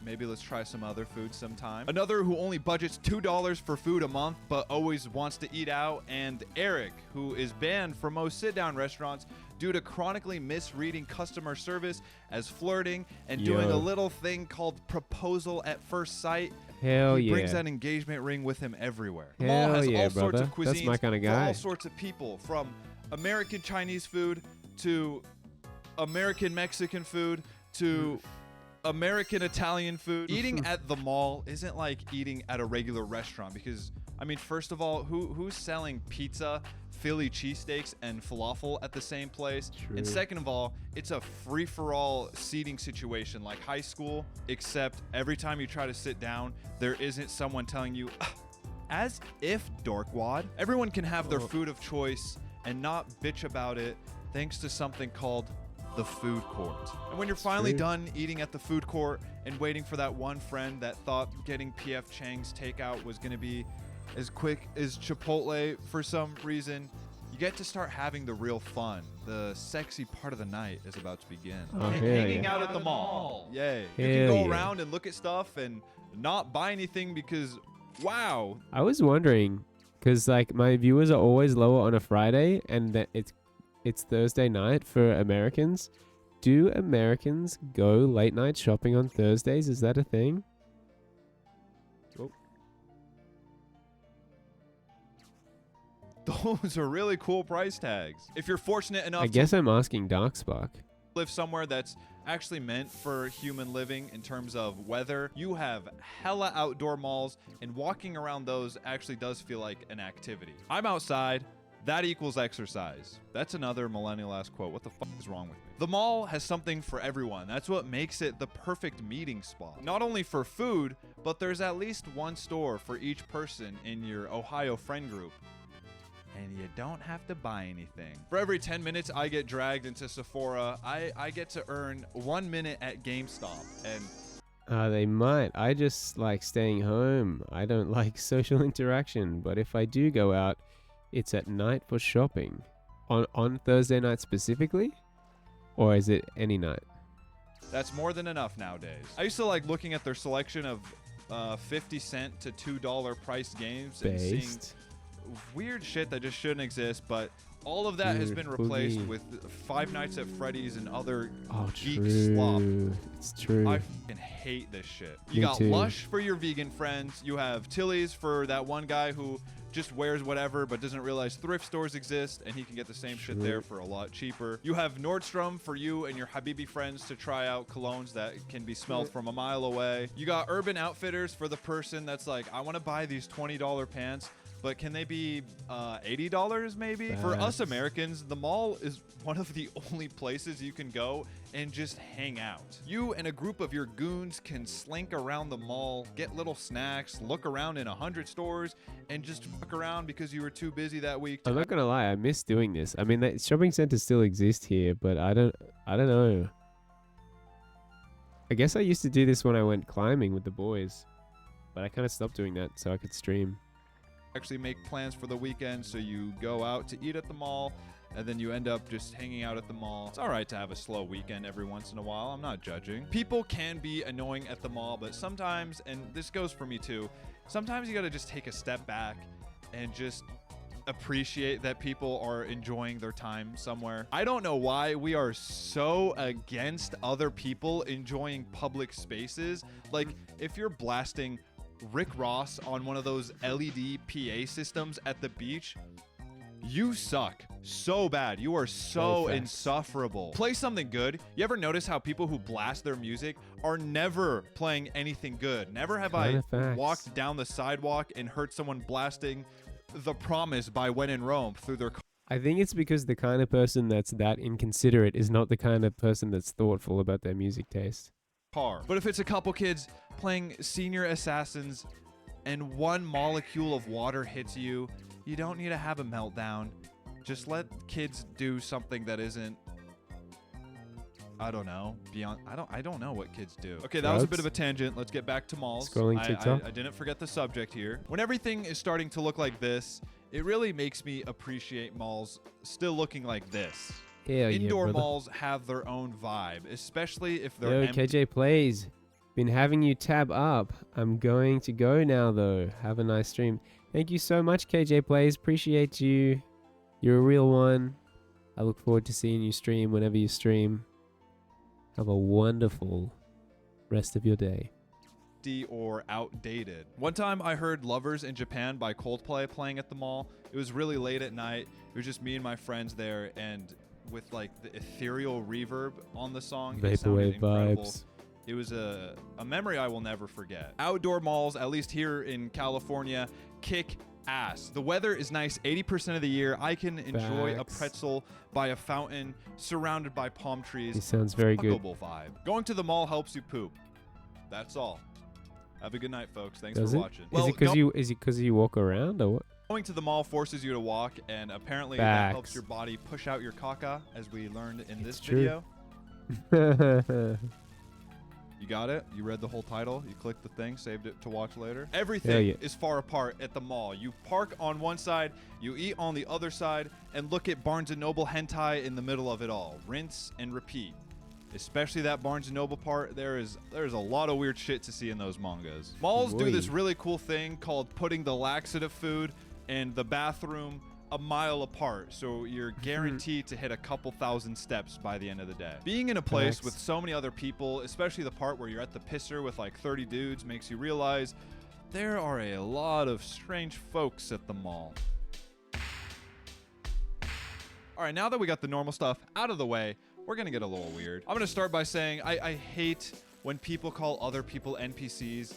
maybe let's try some other food sometime. Another who only budgets $2 for food a month, but always wants to eat out. And Eric, who is banned from most sit-down restaurants due to chronically misreading customer service as flirting and doing a little thing called proposal at first sight. Hell He yeah. brings that engagement ring with him everywhere. The Hell mall has yeah, all sorts of brother. cuisines That's my kinda for guy. all sorts of people, from American Chinese food to American Mexican food to American Italian food. Eating at the mall isn't like eating at a regular restaurant because, I mean, first of all, who's selling pizza, Philly cheesesteaks, and falafel at the same place? True. And second of all, it's a free-for-all seating situation like high school, except every time you try to sit down, there isn't someone telling you, "Ah," as if, dorkwad. Everyone can have their food of choice and not bitch about it thanks to something called the food court. And when you're finally true. done eating at the food court and waiting for that one friend that thought getting PF Chang's takeout was gonna be as quick as Chipotle for some reason, you get to start having the real fun. The sexy part of the night is about to begin. Oh, hell Hanging yeah. out at the mall. Yay. You Hell can go yeah. around and look at stuff and not buy anything because, wow. I was wondering, because like my viewers are always lower on a Friday, and that it's Thursday night for Americans. Do Americans go late night shopping on Thursdays? Is that a thing? Those are really cool price tags. If you're fortunate enough I guess I'm asking Darkspark. live somewhere that's actually meant for human living in terms of weather, you have hella outdoor malls, and walking around those actually does feel like an activity. I'm outside. That equals exercise. That's another millennial-ass quote. What the fuck is wrong with me? The mall has something for everyone. That's what makes it the perfect meeting spot. Not only for food, but there's at least one store for each person in your Ohio friend group. And you don't have to buy anything. For every 10 minutes I get dragged into Sephora, I get to earn 1 minute at GameStop. And They might. I just like staying home. I don't like social interaction. But if I do go out, it's at night for shopping. On Thursday night specifically? Or is it any night? that's more than enough nowadays. I used to like looking at their selection of 50 cent to $2 price games and seeing Based. weird shit that just shouldn't exist, but all of that has Dude, been replaced fully. with Five Nights at Freddy's and other Oh, geek true. slop. It's true. I fucking hate this shit. You Me got too. Lush for your vegan friends. You have Tilly's for that one guy who just wears whatever but doesn't realize thrift stores exist and he can get the same shit there for a lot cheaper. You have Nordstrom for you and your Habibi friends to try out colognes that can be smelled from a mile away. You got Urban Outfitters for the person that's like, I want to buy these $20 pants, but can they be $80 maybe? For us Facts. Americans, the mall is one of the only places you can go and just hang out. You and a group of your goons can slink around the mall, get little snacks, look around in 100 stores, and just fuck around because you were too busy that week. I'm not gonna lie, I miss doing this. I mean, the shopping centers still exist here, but I don't know. I guess I used to do this when I went climbing with the boys, but I kind of stopped doing that so I could stream. Actually make plans for the weekend, so you go out to eat at the mall, and then you end up just hanging out at the mall. It's all right to have a slow weekend every once in a while. I'm not judging. People can be annoying at the mall, but sometimes, and this goes for me too, sometimes you gotta just take a step back and just appreciate that people are enjoying their time somewhere. I don't know why we are so against other people enjoying public spaces. Like, if you're blasting Rick Ross on one of those LED PA systems at the beach, You suck so bad. You are so Very facts. insufferable. Play something good. You ever notice how people who blast their music are never playing anything good? Never have Kinda I facts. walked down the sidewalk and heard someone blasting The Promise by When in Rome through their I think it's because the kind of person that's that inconsiderate is not the kind of person that's thoughtful about their music taste. car. But if it's a couple kids playing Senior Assassins and one molecule of water hits you, you don't need to have a meltdown. Just let kids do something that isn't, I don't know, beyond, I don't know what kids do. Okay, that was a bit of a tangent. Let's get back to malls. Scrolling TikTok. I didn't forget the subject here. When everything is starting to look like this, it really makes me appreciate malls still looking like this. Hell yeah, Indoor brother. malls have their own vibe, especially if they're Yo, empty. KJ Plays. Been having you tab up. I'm going to go now, though. Have a nice stream. Thank you so much, KJ Plays. Appreciate you. You're a real one. I look forward to seeing you stream whenever you stream. Have a wonderful rest of your day. Or outdated. One time I heard Lovers in Japan by Coldplay playing at the mall. It was really late at night. It was just me and my friends there, and with like the ethereal reverb on the song, it sounded Vaporwave incredible. vibes. It was a memory I will never forget. Outdoor malls, at least here in California, kick ass. The weather is nice 80% of the year. I can enjoy a Facts. pretzel by a fountain surrounded by palm trees. This sounds very good. Fuckable vibe. Going to the mall helps you poop. That's all. Have a good night, folks. Thanks Does for it? watching. Is it because you walk around or what? Going to the mall forces you to walk, and apparently that helps your body push out your caca, as we learned in this true. video. You got it? You read the whole title? You clicked the thing, saved it to watch later? Everything yeah. is far apart at the mall. You park on one side, you eat on the other side, and look at Barnes & Noble hentai in the middle of it all. Rinse and repeat. Especially that Barnes & Noble part, there's a lot of weird shit to see in those mangas. Malls do this really cool thing called putting the laxative food and the bathroom a mile apart, so you're guaranteed to hit a couple thousand steps by the end of the day. Being in a place Facts. with so many other people, especially the part where you're at the pisser with like 30 dudes, makes you realize there are a lot of strange folks at the mall. All right, now that we got the normal stuff out of the way, we're gonna get a little weird. I'm gonna start by saying I hate when people call other people NPCs,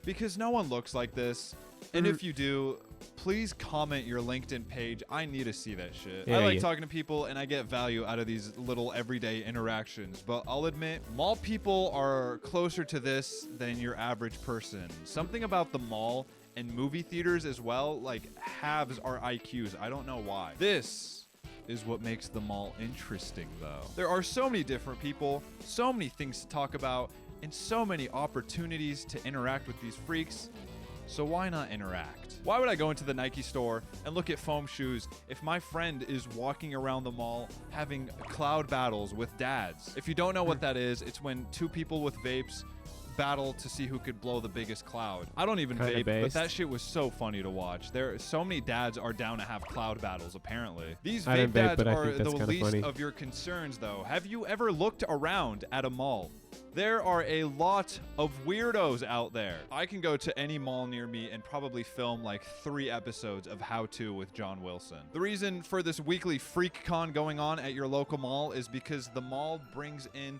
because no one looks like this. And if you do, please comment your LinkedIn page. I need to see that shit. I like talking to people, and I get value out of these little everyday interactions. But I'll admit, mall people are closer to this than your average person. Something about the mall and movie theaters as well, like, halves our IQs. I don't know why. This is what makes the mall interesting, though. There are so many different people, so many things to talk about, and so many opportunities to interact with these freaks. So why not interact? Why would I go into the Nike store and look at foam shoes if my friend is walking around the mall having cloud battles with dads? If you don't know what that is, it's when two people with vapes battle to see who could blow the biggest cloud. I don't even Kinda vape, but based. that shit was so funny to watch. So many dads are down to have cloud battles, apparently. These I vape don't vape, dads but I are think the that's kinda least funny. of your concerns, though. Have you ever looked around at a mall? There are a lot of weirdos out there. I can go to any mall near me and probably film like 3 episodes of How To with John Wilson. The reason for this weekly freak con going on at your local mall is because the mall brings in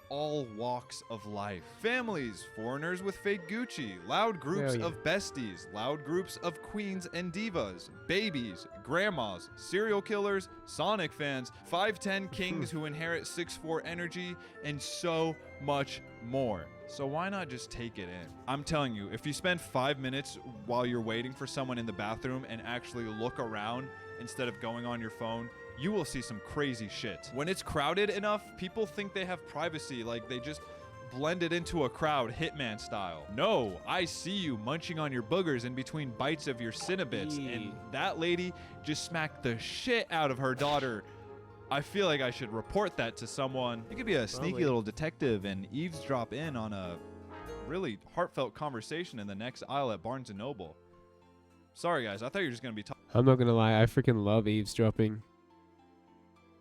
all walks of life. Families, foreigners with fake Gucci, loud groups Hell yeah. of besties, loud groups of queens and divas, babies, grandmas, serial killers, Sonic fans, 5'10 kings who inherit 6'4 energy, and so much more. So why not just take it in? I'm telling you, if you spend 5 minutes while you're waiting for someone in the bathroom and actually look around instead of going on your phone, you will see some crazy shit. When it's crowded enough, people think they have privacy, like they just blended into a crowd Hitman style. No, I see you munching on your boogers in between bites of your Cinnabits, and that lady just smacked the shit out of her daughter. I feel like I should report that to someone. You could be a sneaky little detective and eavesdrop in on a really heartfelt conversation in the next aisle at Barnes & Noble. Sorry guys, I thought you were just gonna be I'm not gonna lie, I freaking love eavesdropping.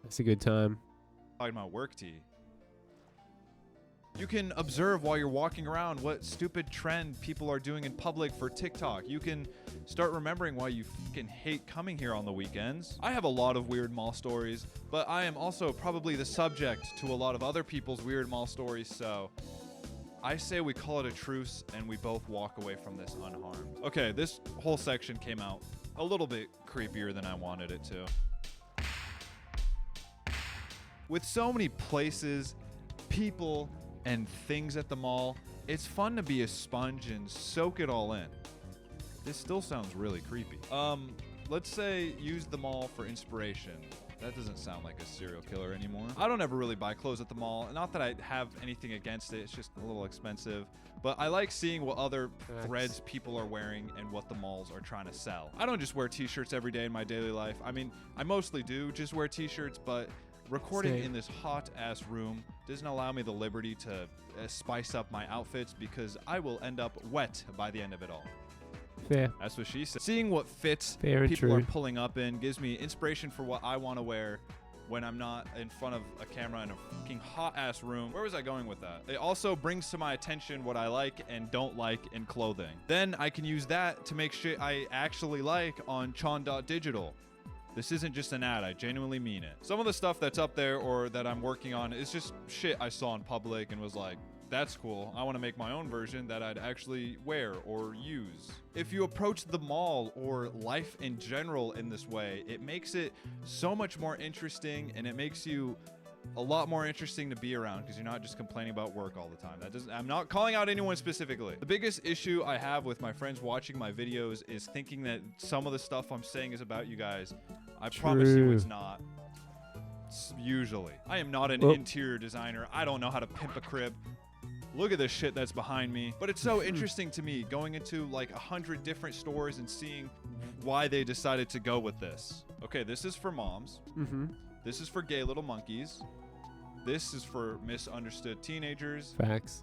That's a good time. talking about work tea. You can observe while you're walking around what stupid trend people are doing in public for TikTok. You can start remembering why you fucking hate coming here on the weekends. I have a lot of weird mall stories, but I am also probably the subject to a lot of other people's weird mall stories, so I say we call it a truce and we both walk away from this unharmed. Okay, this whole section came out a little bit creepier than I wanted it to. With so many places, people, and things at the mall, it's fun to be a sponge and soak it all in. This still sounds really creepy. Let's say use the mall for inspiration. That doesn't sound like a serial killer anymore. I don't ever really buy clothes at the mall. Not that I have anything against it, it's just a little expensive. But I like seeing what other threads people are wearing and what the malls are trying to sell. I don't just wear t-shirts every day in my daily life. I mean, I mostly do just wear t-shirts, but recording in this hot-ass room doesn't allow me the liberty to spice up my outfits because I will end up wet by the end of it all. Fair. That's what she said. Seeing what fits Fair and people true. are pulling up in gives me inspiration for what I want to wear when I'm not in front of a camera in a fucking hot-ass room. Where was I going with that? It also brings to my attention what I like and don't like in clothing. Then I can use that to make shit I actually like on Chon.digital. This isn't just an ad, I genuinely mean it. Some of the stuff that's up there or that I'm working on is just shit I saw in public and was like, that's cool. I want to make my own version that I'd actually wear or use. If you approach the mall or life in general in this way, it makes it so much more interesting and it makes you a lot more interesting to be around because you're not just complaining about work all the time. I'm not calling out anyone specifically. The biggest issue I have with my friends watching my videos is thinking that some of the stuff I'm saying is about you guys. I promise you it's not. Usually. I am not an interior designer. I don't know how to pimp a crib. Look at this shit that's behind me. But it's so interesting to me going into like 100 different stores and seeing why they decided to go with this. Okay, this is for moms. This is for gay little monkeys. This is for misunderstood teenagers. Facts.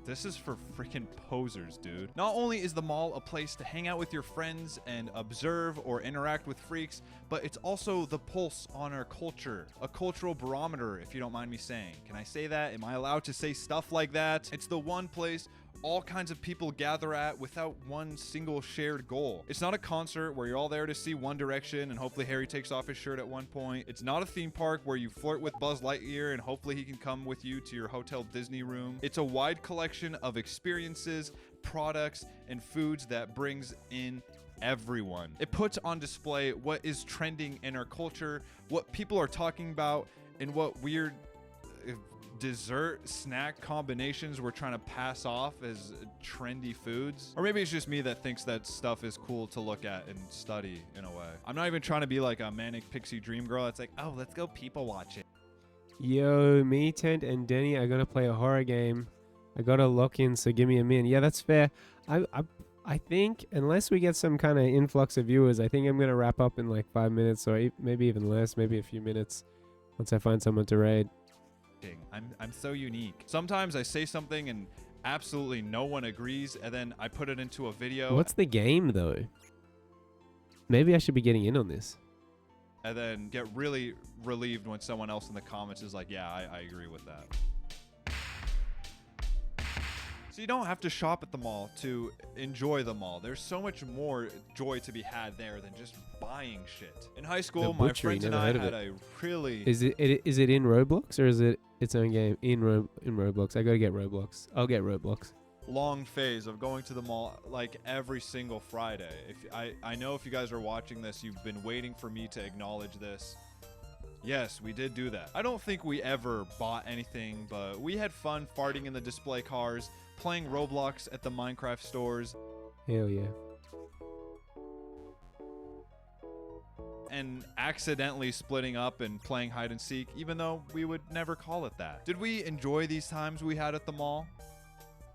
This is for freaking posers, dude. Not only is the mall a place to hang out with your friends and observe or interact with freaks, but it's also the pulse on our culture. A cultural barometer, if you don't mind me saying. Can I say that? Am I allowed to say stuff like that? It's the one place all kinds of people gather at without one single shared goal. It's not a concert where you're all there to see One Direction and hopefully Harry takes off his shirt at one point. It's not a theme park where you flirt with Buzz Lightyear and hopefully he can come with you to your Hotel Disney room. It's a wide collection of experiences, products, and foods that brings in everyone. It puts on display what is trending in our culture, what people are talking about, and what weird dessert snack combinations we're trying to pass off as trendy foods. Or maybe it's just me that thinks that stuff is cool to look at and study in a way. I'm not even trying to be like a manic pixie dream girl. It's like, oh, let's go people watch it. Yo, me, Tent, and Denny are gonna play a horror game. I got a lock in, so give me a min. Yeah, that's fair. I think unless we get some kind of influx of viewers, I think I'm gonna wrap up in like 5 minutes or maybe even less, maybe a few minutes once I find someone to raid. I'm so unique. Sometimes I say something and absolutely no one agrees, and then I put it into a video. What's the game though? Maybe I should be getting in on this. And then get really relieved when someone else in the comments is like, yeah, I agree with that. So you don't have to shop at the mall to enjoy the mall. There's so much more joy to be had there than just buying shit. In high school, my friends and I had a really... Is it in Roblox or is it its own game in Roblox? I gotta get Roblox. I'll get Roblox. long phase of going to the mall like every single Friday. If I know if you guys are watching this, you've been waiting for me to acknowledge this. Yes, we did do that. I don't think we ever bought anything, but we had fun farting in the display cars, playing Roblox at the Minecraft stores. Hell yeah. And accidentally splitting up and playing hide and seek, even though we would never call it that. Did we enjoy these times we had at the mall?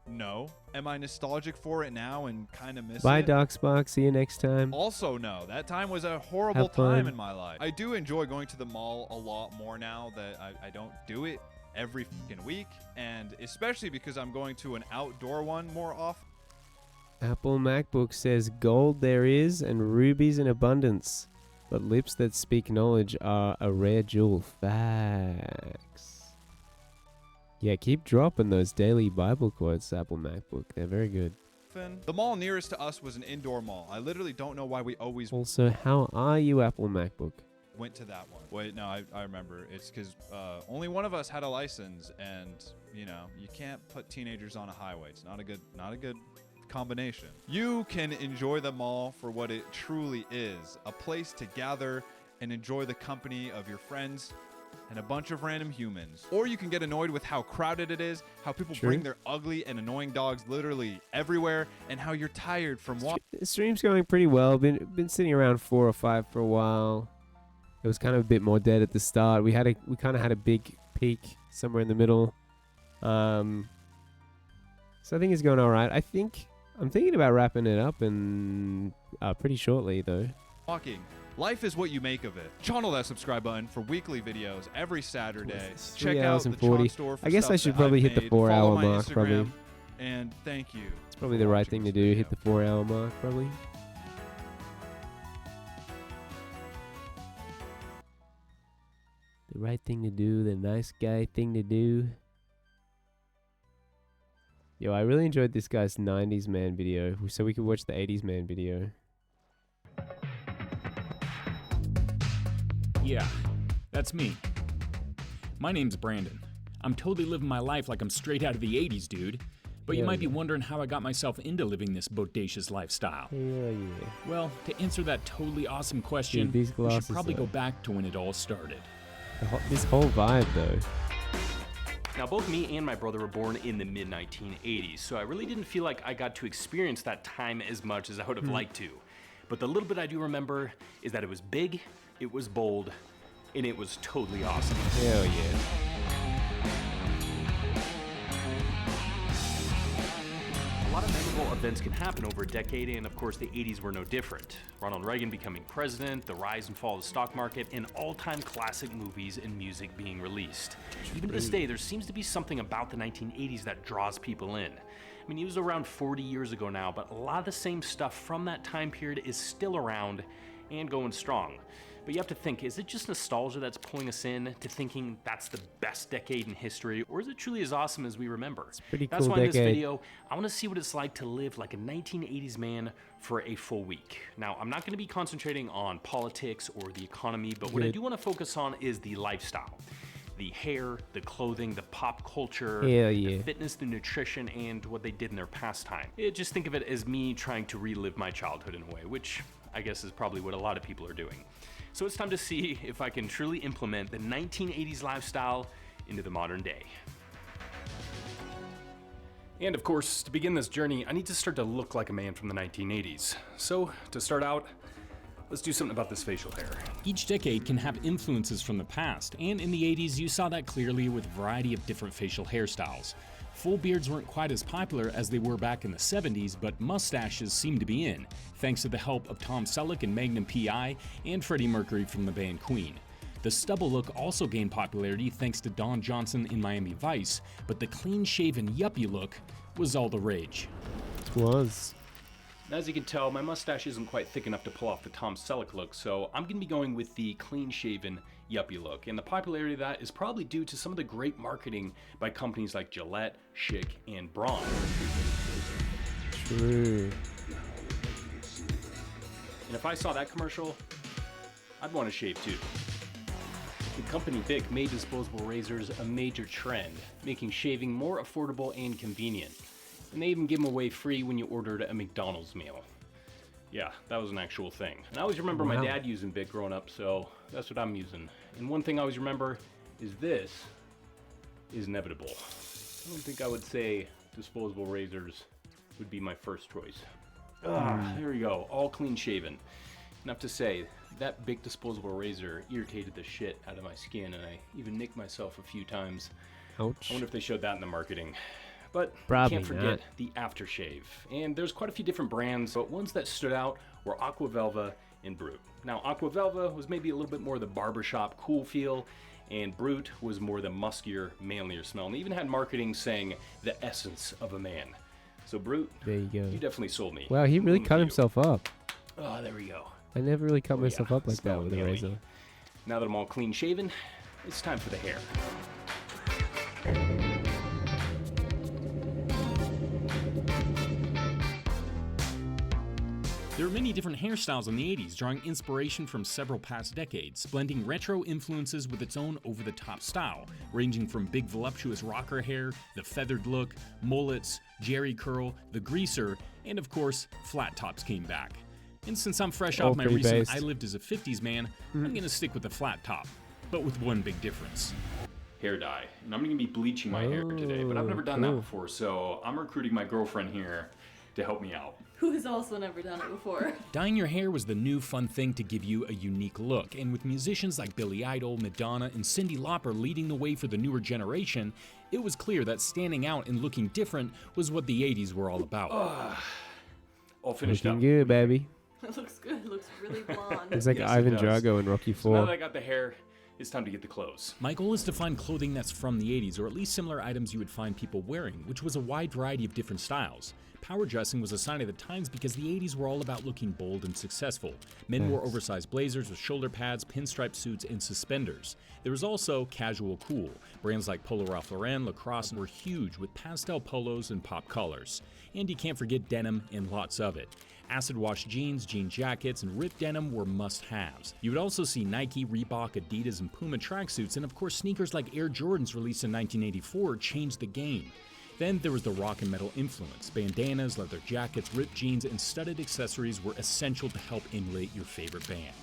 No. Am I nostalgic for it now and kind of miss Bye, it? Darkspark. See you next time. Also, no. That time was a horrible Have fun. time in my life. I do enjoy going to the mall a lot more now that I don't do it every fucking week, and especially because I'm going to an outdoor one more often. Apple MacBook says gold there is and rubies in abundance, but lips that speak knowledge are a rare jewel. Facts. Yeah, keep dropping those daily Bible quotes, Apple MacBook. They're very good. The mall nearest to us was an indoor mall. I literally don't know why we always Also, how are you, Apple MacBook? went to that one. Wait, no, I remember. It's because only one of us had a license, and you know, you can't put teenagers on a highway. It's not a good combination. You can enjoy the mall for what it truly is, a place to gather and enjoy the company of your friends and a bunch of random humans. Or you can get annoyed with how crowded it is, how people bring their ugly and annoying dogs literally everywhere, and how you're tired from walking. The stream's going pretty well. Been sitting around 4 or 5 for a while. It was kind of a bit more dead at the start. We kind of had a big peak somewhere in the middle. So I think it's going all right. I'm thinking about wrapping it up and pretty shortly though. Walking. Life is what you make of it. Channel that subscribe button for weekly videos every Saturday. Check out the 40. Chon Store for I guess I stuff should that probably I've hit the made. 4 Follow hour my mark Instagram, probably. And thank you. It's probably the right thing to do. Hit the 4 hour mark probably. The right thing to do, the nice guy thing to do. Yo, I really enjoyed this guy's 90s man video, so we could watch the 80s man video. Yeah, that's me. My name's Brandon. I'm totally living my life like I'm straight out of the 80s, dude. But you might be wondering how I got myself into living this bodacious lifestyle. Hell yeah. Well, to answer that totally awesome question, Dude, these we should glasses probably go are- back to when it all started. This whole vibe though. Now, both me and my brother were born in the mid-1980s, so I really didn't feel like I got to experience that time as much as I would have liked to. But the little bit I do remember is that it was big, it was bold, and it was totally awesome. Hell yeah. A lot of memorable events can happen over a decade, and of course the 80s were no different. Ronald Reagan becoming president, the rise and fall of the stock market, and all-time classic movies and music being released. Even to this day, there seems to be something about the 1980s that draws people in. I mean, it was around 40 years ago now, but a lot of the same stuff from that time period is still around and going strong. But you have to think, is it just nostalgia that's pulling us in to thinking that's the best decade in history, or is it truly as awesome as we remember? Pretty That's cool why in this decade. video, I want to see what it's like to live like a 1980s man for a full week. Now, I'm not going to be concentrating on politics or the economy, but what I Good. do want to focus on is the lifestyle. The hair, the clothing, the pop culture, Hell the yeah. fitness, the nutrition, and what they did in their pastime. Just think of it as me trying to relive my childhood in a way, which I guess is probably what a lot of people are doing. So it's time to see if I can truly implement the 1980s lifestyle into the modern day. And of course, to begin this journey, I need to start to look like a man from the 1980s. So, to start out, let's do something about this facial hair. Each decade can have influences from the past, and in the 80s you saw that clearly with a variety of different facial hairstyles. Full beards weren't quite as popular as they were back in the 70s, but mustaches seemed to be in, thanks to the help of Tom Selleck and Magnum P.I. and Freddie Mercury from the band Queen. The stubble look also gained popularity thanks to Don Johnson in Miami Vice, but the clean-shaven yuppie look was all the rage. It was. As you can tell, my mustache isn't quite thick enough to pull off the Tom Selleck look, so I'm going to be going with the clean-shaven yuppie look. And the popularity of that is probably due to some of the great marketing by companies like Gillette, Schick, and Braun. True. And if I saw that commercial, I'd want to shave too. The company Bic made disposable razors a major trend, making shaving more affordable and convenient. And they even give them away free when you ordered a McDonald's meal. Yeah, that was an actual thing. And I always remember my Wow. dad using Bic growing up, so that's what I'm using. And one thing I always remember is this is inevitable. I don't think I would say disposable razors would be my first choice. There we go, all clean shaven. Enough to say, that big disposable razor irritated the shit out of my skin, and I even nicked myself a few times. Ouch. I wonder if they showed that in the marketing. But Probably can't forget not. the aftershave. And there's quite a few different brands, but ones that stood out were Aquavelva and Brute. Now, Aquavelva was maybe a little bit more the barbershop cool feel, and Brute was more the muskier, manlier smell. And they even had marketing saying the essence of a man. So Brute, There you go. you definitely sold me. Wow, he really I'm cut with you. himself up. Oh, there we go. I never really cut Oh, myself yeah, up like that smell with a manly. razor. Now that I'm all clean shaven, it's time for the hair. There are many different hairstyles in the 80s, drawing inspiration from several past decades, blending retro influences with its own over-the-top style, ranging from big voluptuous rocker hair, the feathered look, mullets, jerry curl, the greaser, and of course, flat tops came back. And since I'm fresh All off my three recent based. I Lived as a 50s man, I'm gonna stick with the flat top, but with one big difference. Hair dye. And I'm gonna be bleaching my hair today, but I've never done that cool. before, so I'm recruiting my girlfriend here to help me out. Who has also never done it before? Dyeing your hair was the new fun thing to give you a unique look, and with musicians like Billy Idol, Madonna, and Cyndi Lauper leading the way for the newer generation, it was clear that standing out and looking different was what the 80s were all about. All finished Looking up. good, baby. It looks good. It looks really blonde. It's like Yes, it Ivan does. Drago in Rocky So now 4. that I got the hair, it's time to get the clothes. My goal is to find clothing that's from the 80s, or at least similar items you would find people wearing, which was a wide variety of different styles. Power dressing was a sign of the times because the 80s were all about looking bold and successful. Men wore Thanks. oversized blazers with shoulder pads, pinstripe suits, and suspenders. There was also casual cool. Brands like Polo Ralph Lauren, Lacrosse were huge with pastel polos and pop colors. And you can't forget denim and lots of it. Acid wash jeans, jean jackets, and ripped denim were must-haves. You would also see Nike, Reebok, Adidas, and Puma tracksuits, and of course sneakers like Air Jordans released in 1984 changed the game. Then there was the rock and metal influence. Bandanas, leather jackets, ripped jeans, and studded accessories were essential to help emulate your favorite band.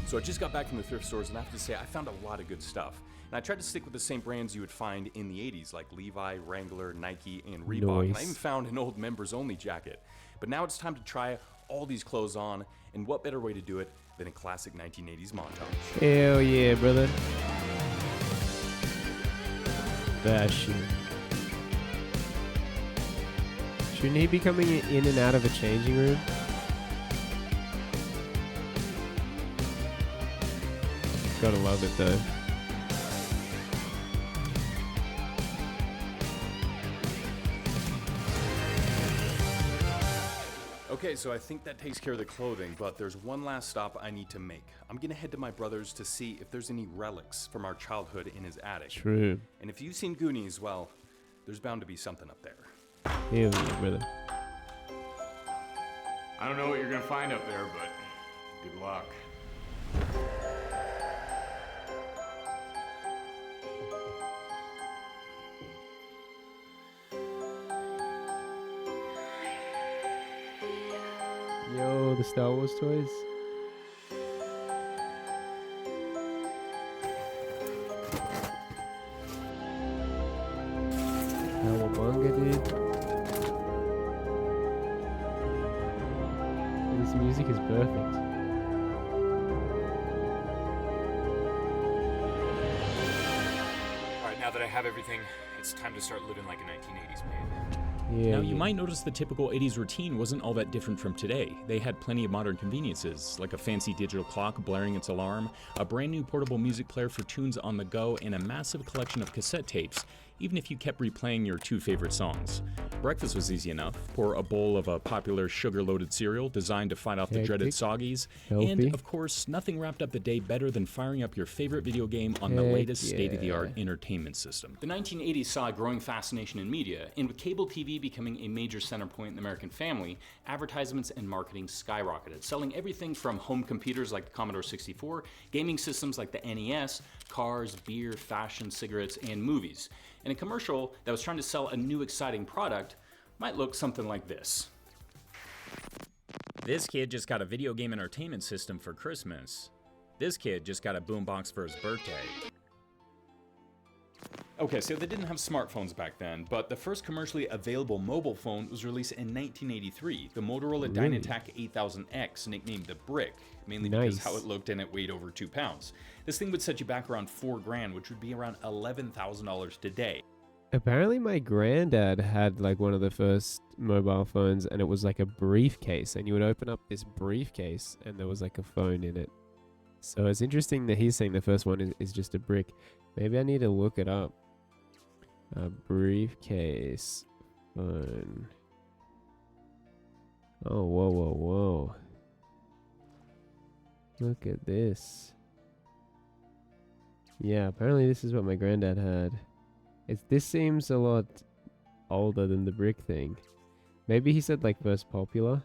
So I just got back from the thrift stores, and I have to say I found a lot of good stuff. And I tried to stick with the same brands you would find in the 80s, like Levi, Wrangler, Nike, and Reebok. And I Nice. even found an old members-only jacket. But now it's time to try all these clothes on, and what better way to do it than a classic 1980s montage? Hell yeah, brother. That shit. Shouldn't he be coming in and out of a changing room? Gotta love it though. Okay, so I think that takes care of the clothing, but there's one last stop I need to make. I'm gonna head to my brother's to see if there's any relics from our childhood in his attic. True. And if you've seen Goonies, well, there's bound to be something up there. Hell yeah, brother. I don't know what you're gonna find up there, but good luck. Yo, the Star Wars toys. Cowabunga, dude. This music is perfect. Alright, now that I have everything, it's time to start living like a 1980s man. Yeah, Now, you yeah. might notice the typical 80s routine wasn't all that different from today. They had plenty of modern conveniences, like a fancy digital clock blaring its alarm, a brand new portable music player for tunes on the go, and a massive collection of cassette tapes, even if you kept replaying your two favorite songs. Breakfast was easy enough. Pour a bowl of a popular sugar-loaded cereal designed to fight off the dreaded Hectic. soggies. Healthy. And, of course, nothing wrapped up the day better than firing up your favorite video game on the Heck latest yeah. state-of-the-art entertainment system. The 1980s saw a growing fascination in media, and with cable TV becoming a major center point in the American family, advertisements and marketing skyrocketed, selling everything from home computers like the Commodore 64, gaming systems like the NES, cars, beer, fashion, cigarettes, and movies. And a commercial that was trying to sell a new exciting product might look something like this. This kid just got a video game entertainment system for Christmas. This kid just got a boombox for his birthday. Okay, so they didn't have smartphones back then, but the first commercially available mobile phone was released in 1983, the Motorola Really? Dynatac 8000X, nicknamed the Brick, mainly because Nice. how it looked and it weighed over 2 pounds. This thing would set you back around $4,000, which would be around $11,000 today. Apparently my granddad had like one of the first mobile phones, and it was like a briefcase, and you would open up this briefcase and there was like a phone in it. So it's interesting that he's saying the first one is just a brick. Maybe I need to look it up. A briefcase phone. Oh, whoa, whoa, whoa. Look at this. Yeah, apparently this is what my granddad had. This seems a lot older than the brick thing. Maybe he said like first popular.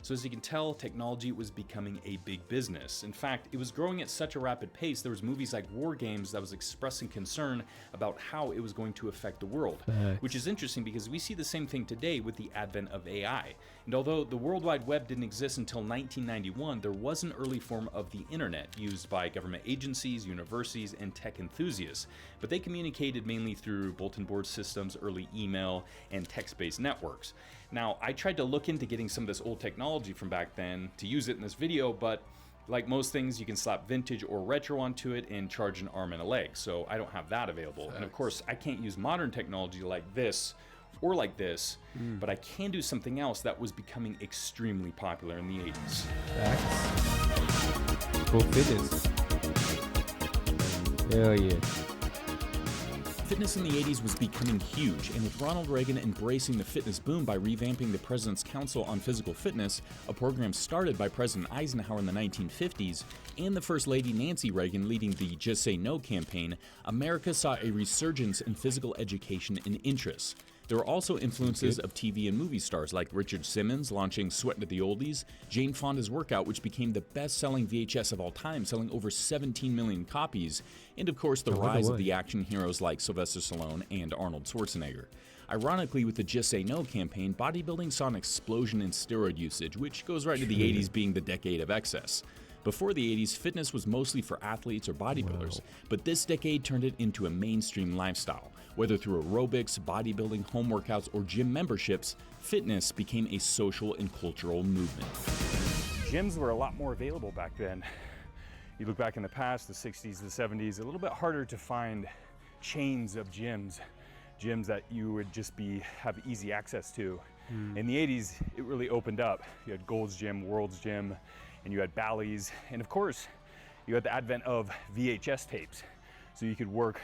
So as you can tell, technology was becoming a big business. In fact, it was growing at such a rapid pace, there was movies like War Games that was expressing concern about how it was going to affect the world. Which is interesting because we see the same thing today with the advent of AI. And although the World Wide Web didn't exist until 1991, there was an early form of the internet used by government agencies, universities, and tech enthusiasts. But they communicated mainly through bulletin board systems, early email, and text-based networks. Now, I tried to look into getting some of this old technology from back then to use it in this video, but like most things, you can slap vintage or retro onto it and charge an arm and a leg, so I don't have that available. And of course, I can't use modern technology like this or like this, but I can do something else that was becoming extremely popular in the 80s. Cool fitness. Hell yeah. Fitness in the 80s was becoming huge, and with Ronald Reagan embracing the fitness boom by revamping the President's Council on Physical Fitness, a program started by President Eisenhower in the 1950s, and the First Lady Nancy Reagan leading the Just Say No campaign, America saw a resurgence in physical education and interests. There were also influences of TV and movie stars like Richard Simmons launching Sweatin' to the Oldies, Jane Fonda's Workout, which became the best-selling VHS of all time, selling over 17 million copies, and of course the rise of the action heroes like Sylvester Stallone and Arnold Schwarzenegger. Ironically, with the Just Say No campaign, bodybuilding saw an explosion in steroid usage, which goes right to the 80s being the decade of excess. Before the 80s, fitness was mostly for athletes or bodybuilders, but this decade turned it into a mainstream lifestyle. Whether through aerobics, bodybuilding, home workouts, or gym memberships, fitness became a social and cultural movement. Gyms were a lot more available back then. You look back in the past, the 60s, the 70s, a little bit harder to find chains of gyms that you would just have easy access to. In the 80s, it really opened up. You had Gold's Gym, World's Gym, and you had Bally's, and of course, you had the advent of VHS tapes, so you could work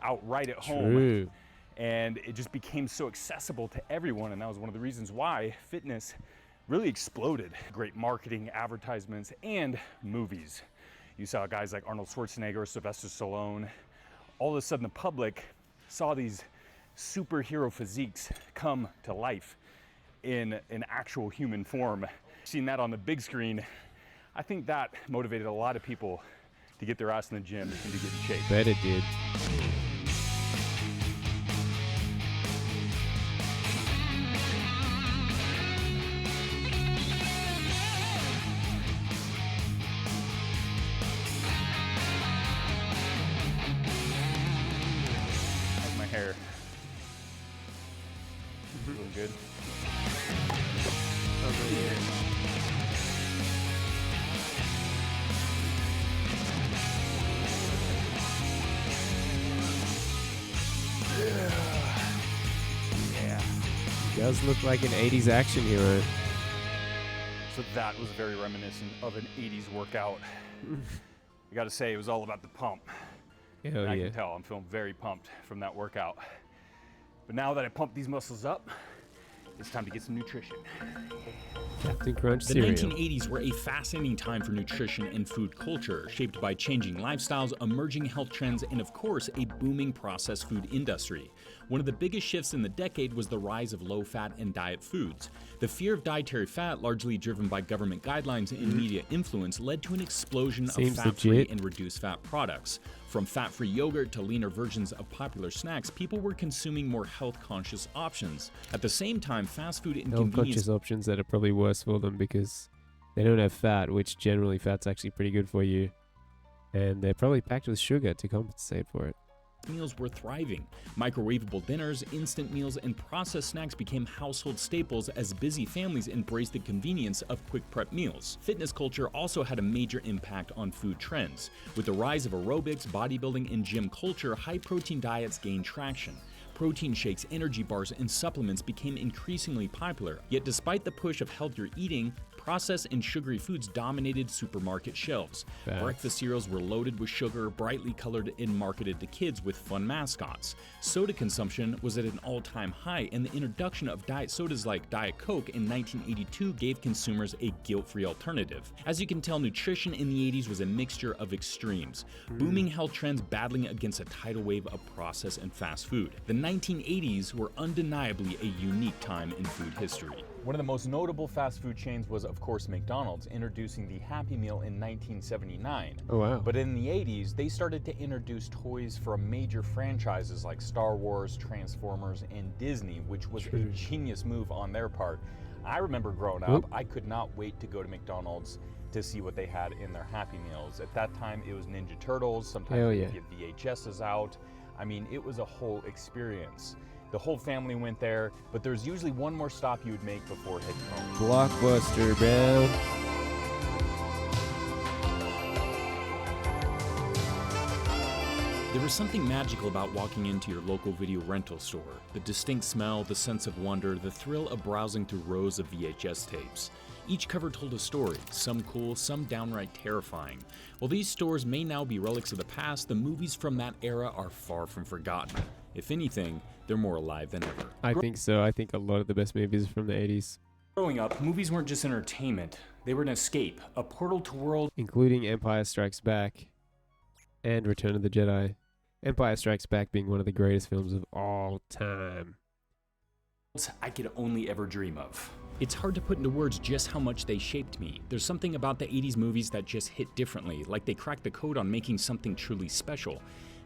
out right at home. And it just became so accessible to everyone, and that was one of the reasons why fitness really exploded. Great marketing, advertisements, and movies. You saw guys like Arnold Schwarzenegger, Sylvester Stallone. All of a sudden, the public saw these superhero physiques come to life in an actual human form. Seeing that on the big screen, I think that motivated a lot of people to get their ass in the gym and to get in shape. Bet it did. How's my hair? Looking good. Does look like an 80s action hero. So that was very reminiscent of an 80s workout. I gotta say, it was all about the pump. Hell I yeah. can tell I'm feeling very pumped from that workout. But now that I pumped these muscles up, it's time to get some nutrition. Captain Crunch The cereal. 1980s were a fascinating time for nutrition and food culture, shaped by changing lifestyles, emerging health trends, and of course, a booming processed food industry. One of the biggest shifts in the decade was the rise of low-fat and diet foods. The fear of dietary fat, largely driven by government guidelines and media influence, led to an explosion of Seems fat-free legit. and reduced-fat products. From fat-free yogurt to leaner versions of popular snacks, people were consuming more health-conscious options. At the same time, fast food and convenience Health-conscious options that are probably worse for them because they don't have fat, which generally fat's actually pretty good for you. And they're probably packed with sugar to compensate for it. meals were thriving. Microwavable dinners, instant meals, and processed snacks became household staples as busy families embraced the convenience of quick prep meals. Fitness culture also had a major impact on food trends. With the rise of aerobics, bodybuilding, and gym culture, high-protein diets gained traction. Protein shakes, energy bars, and supplements became increasingly popular. Yet despite the push of healthier eating, processed and sugary foods dominated supermarket shelves. Facts. Breakfast cereals were loaded with sugar, brightly colored, and marketed to kids with fun mascots. Soda consumption was at an all-time high, and the introduction of diet sodas like Diet Coke in 1982 gave consumers a guilt-free alternative. As you can tell, nutrition in the 80s was a mixture of extremes. Booming health trends battling against a tidal wave of processed and fast food. The 1980s were undeniably a unique time in food history. One of the most notable fast food chains was, of course, McDonald's, introducing the Happy Meal in 1979. Oh, wow. But in the 80s, they started to introduce toys from major franchises like Star Wars, Transformers, and Disney, which was a genius move on their part. I remember growing up, I could not wait to go to McDonald's to see what they had in their Happy Meals. At that time, it was Ninja Turtles. Sometimes Hell they yeah. would give VHSs out. I mean, it was a whole experience. The whole family went there, but there's usually one more stop you would make before heading home. Blockbuster, bro. There was something magical about walking into your local video rental store. The distinct smell, the sense of wonder, the thrill of browsing through rows of VHS tapes. Each cover told a story, some cool, some downright terrifying. While these stores may now be relics of the past, the movies from that era are far from forgotten. If anything, they're more alive than ever. I think so. I think a lot of the best movies from the 80s. Growing up, movies weren't just entertainment. They were an escape, a portal to worlds. Including Empire Strikes Back and Return of the Jedi. Empire Strikes Back being one of the greatest films of all time. I could only ever dream of. It's hard to put into words just how much they shaped me. There's something about the 80s movies that just hit differently, like they cracked the code on making something truly special.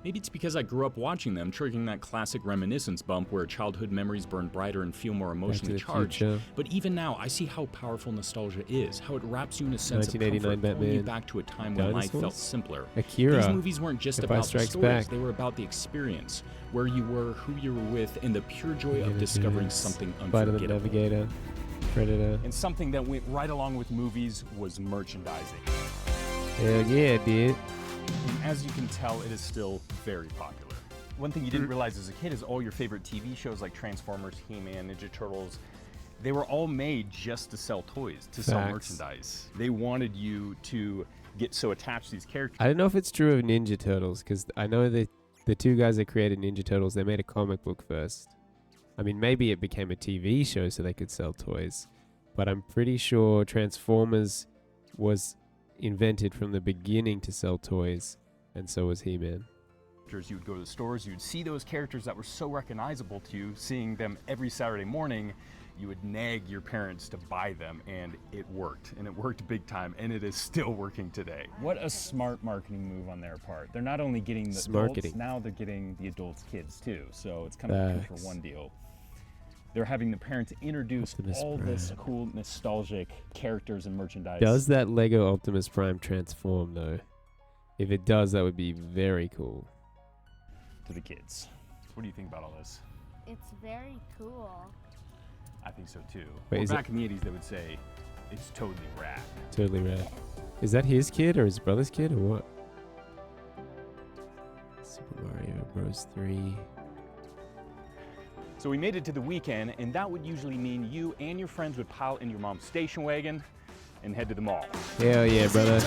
Maybe it's because I grew up watching them, triggering that classic reminiscence bump where childhood memories burn brighter and feel more emotionally charged. But even now, I see how powerful nostalgia is, how it wraps you in a sense of comfort, 1989 pulling you Batman. back to a time when life Dinosaurs? felt simpler. Akira. These movies weren't just Empire about the Strikes stories, Back. they were about the experience, where you were, who you were with, and the pure joy of discovering something Spider-Man unforgettable. Navigator, Predator. And something that went right along with movies was merchandising. Hell yeah, dude. And as you can tell, it is still very popular. One thing you didn't realize as a kid is all your favorite TV shows like Transformers, He-Man, Ninja Turtles, they were all made just to sell toys, to sell Facts. merchandise. They wanted you to get so attached to these characters. I don't know if it's true of Ninja Turtles, because I know that the two guys that created Ninja Turtles, they made a comic book first. I mean, maybe it became a TV show so they could sell toys. But I'm pretty sure Transformers was invented from the beginning to sell toys, and so was He-Man. You would go to the stores, you'd see those characters that were so recognizable to you, seeing them every Saturday morning, you would nag your parents to buy them, and it worked. And it worked big time, and it is still working today. What a smart marketing move on their part. They're not only getting the adults, now they're getting the adults' kids too. So it's kind of a two for one deal. They're having the parents introduce all this cool, nostalgic characters and merchandise. Does that Lego Optimus Prime transform, though? If it does, that would be very cool. To the kids. What do you think about all this? It's very cool. I think so too. Wait, Well, is back in the 80s, they would say it's totally rad. Totally rad. Is that his kid or his brother's kid or what? Super Mario Bros. 3. So we made it to the weekend, and that would usually mean you and your friends would pile in your mom's station wagon and head to the mall. Hell yeah, brother.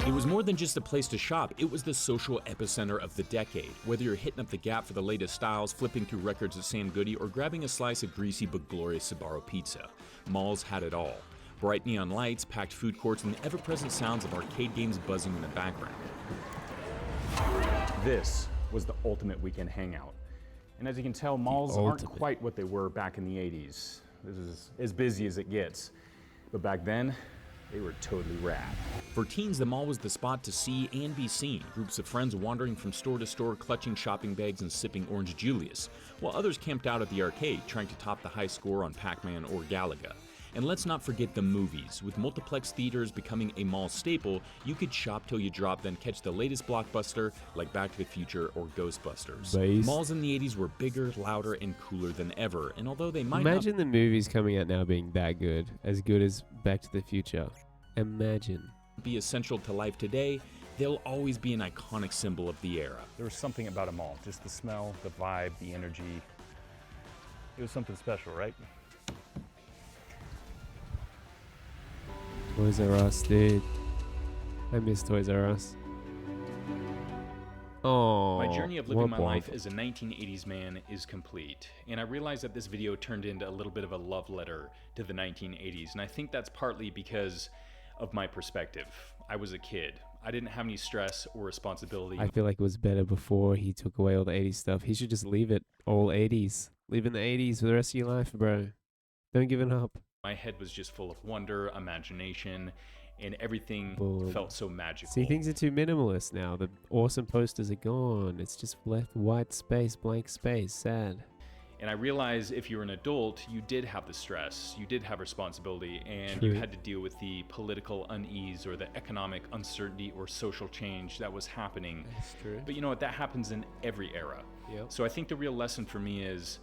It was more than just a place to shop, it was the social epicenter of the decade. Whether you're hitting up the Gap for the latest styles, flipping through records at Sam Goody, or grabbing a slice of greasy but glorious Sbarro pizza, malls had it all. Bright neon lights, packed food courts, and the ever-present sounds of arcade games buzzing in the background. This was the ultimate weekend hangout. And as you can tell, malls aren't quite what they were back in the 80s. This is as busy as it gets. But back then, they were totally rad. For teens, the mall was the spot to see and be seen. Groups of friends wandering from store to store, clutching shopping bags and sipping Orange Julius, while others camped out at the arcade, trying to top the high score on Pac-Man or Galaga. And let's not forget the movies. With multiplex theaters becoming a mall staple, you could shop till you drop, then catch the latest blockbuster like Back to the Future or Ghostbusters. Base. Malls in the 80s were bigger, louder, and cooler than ever, and although they might Imagine the movies coming out now being that good as Back to the Future. Imagine. not be essential to life today, they'll always be an iconic symbol of the era. There was something about a mall, just the smell, the vibe, the energy. It was something special, right? Toys R Us, dude. I miss Toys R Us. Oh, My journey of living my life as a 1980s man is complete, and I realize that this video turned into a little bit of a love letter to the 1980s, and I think that's partly because of my perspective. I was a kid. I didn't have any stress or responsibility. I feel like it was better before he took away all the 80s stuff. He should just leave it all 80s. Live in the 80s for the rest of your life, bro. Don't give it up. My head was just full of wonder, imagination, and everything felt so magical. See, things are too minimalist now. The awesome posters are gone. It's just left white space, blank space. Sad. And I realized if you're an adult, you did have the stress, you did have responsibility, and True. you had to deal with the political unease or the economic uncertainty or social change that was happening. That's true. But you know what? That happens in every era. Yep. So I think the real lesson for me is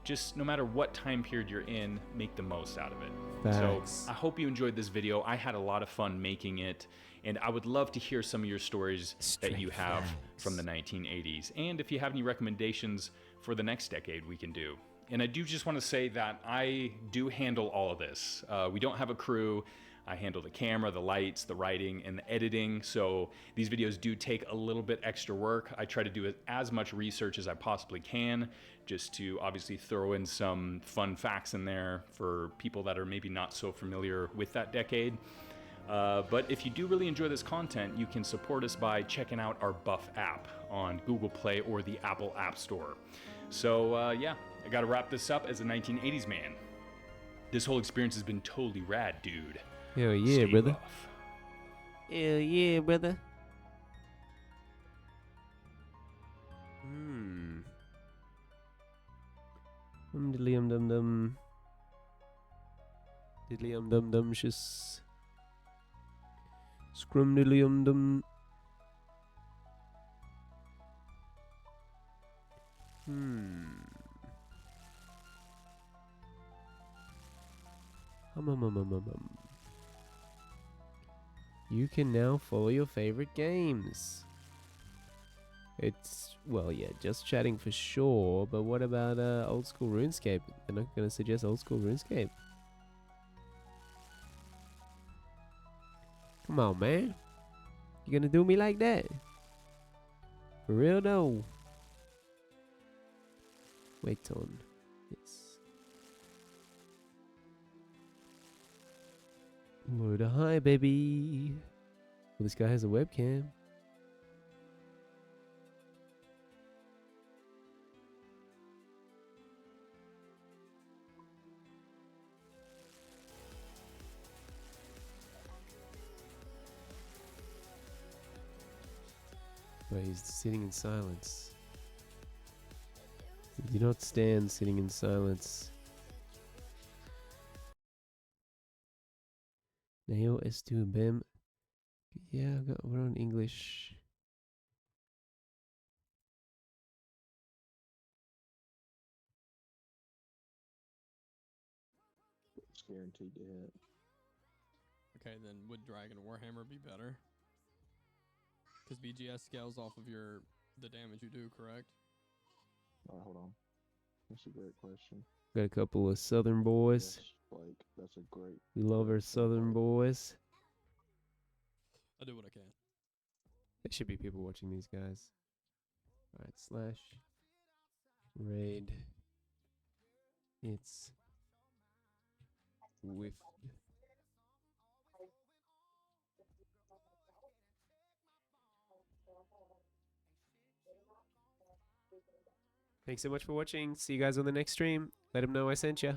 just no matter what time period you're in, make the most out of it. Facts. So I hope you enjoyed this video. I had a lot of fun making it, and I would love to hear some of your stories that you have from the 1980s. And if you have any recommendations for the next decade, we can do. And I do just want to say that I do handle all of this. We don't have a crew. I handle the camera, the lights, the writing, and the editing. So these videos do take a little bit extra work. I try to do as much research as I possibly can, just to obviously throw in some fun facts in there for people that are maybe not so familiar with that decade. But if you do really enjoy this content, you can support us by checking out our Buff app on Google Play or the Apple App Store. So yeah, I gotta wrap this up as a 1980s man. This whole experience has been totally rad, dude. Hell yeah, Stay brother. rough. Hell yeah, brother. Diddly dum dum. Diddly dum dum shus. Scrum diddly dum. You can now follow your favorite games. It's, well, yeah, just chatting for sure, but what about old school RuneScape? They're not going to suggest old school RuneScape. Come on, man. You gonna do me like that? For real though. Wait on. Yes. Lord, hi, baby. Well, this guy has a webcam. But he's sitting in silence. Do not stand sitting in silence. Nail S2 Bem. Yeah, we're on English. It's guaranteed to hit. Okay, then would Dragon Warhammer be better? Because BGS scales off of the damage you do, correct? Alright, hold on. That's a great question. Got a couple of Southern boys. Yes, like, that's a great... We love our Southern boys. I do what I can. There should be people watching these guys. Alright, slash. Raid. It's whiffed. Thanks so much for watching. See you guys on the next stream. Let them know I sent you.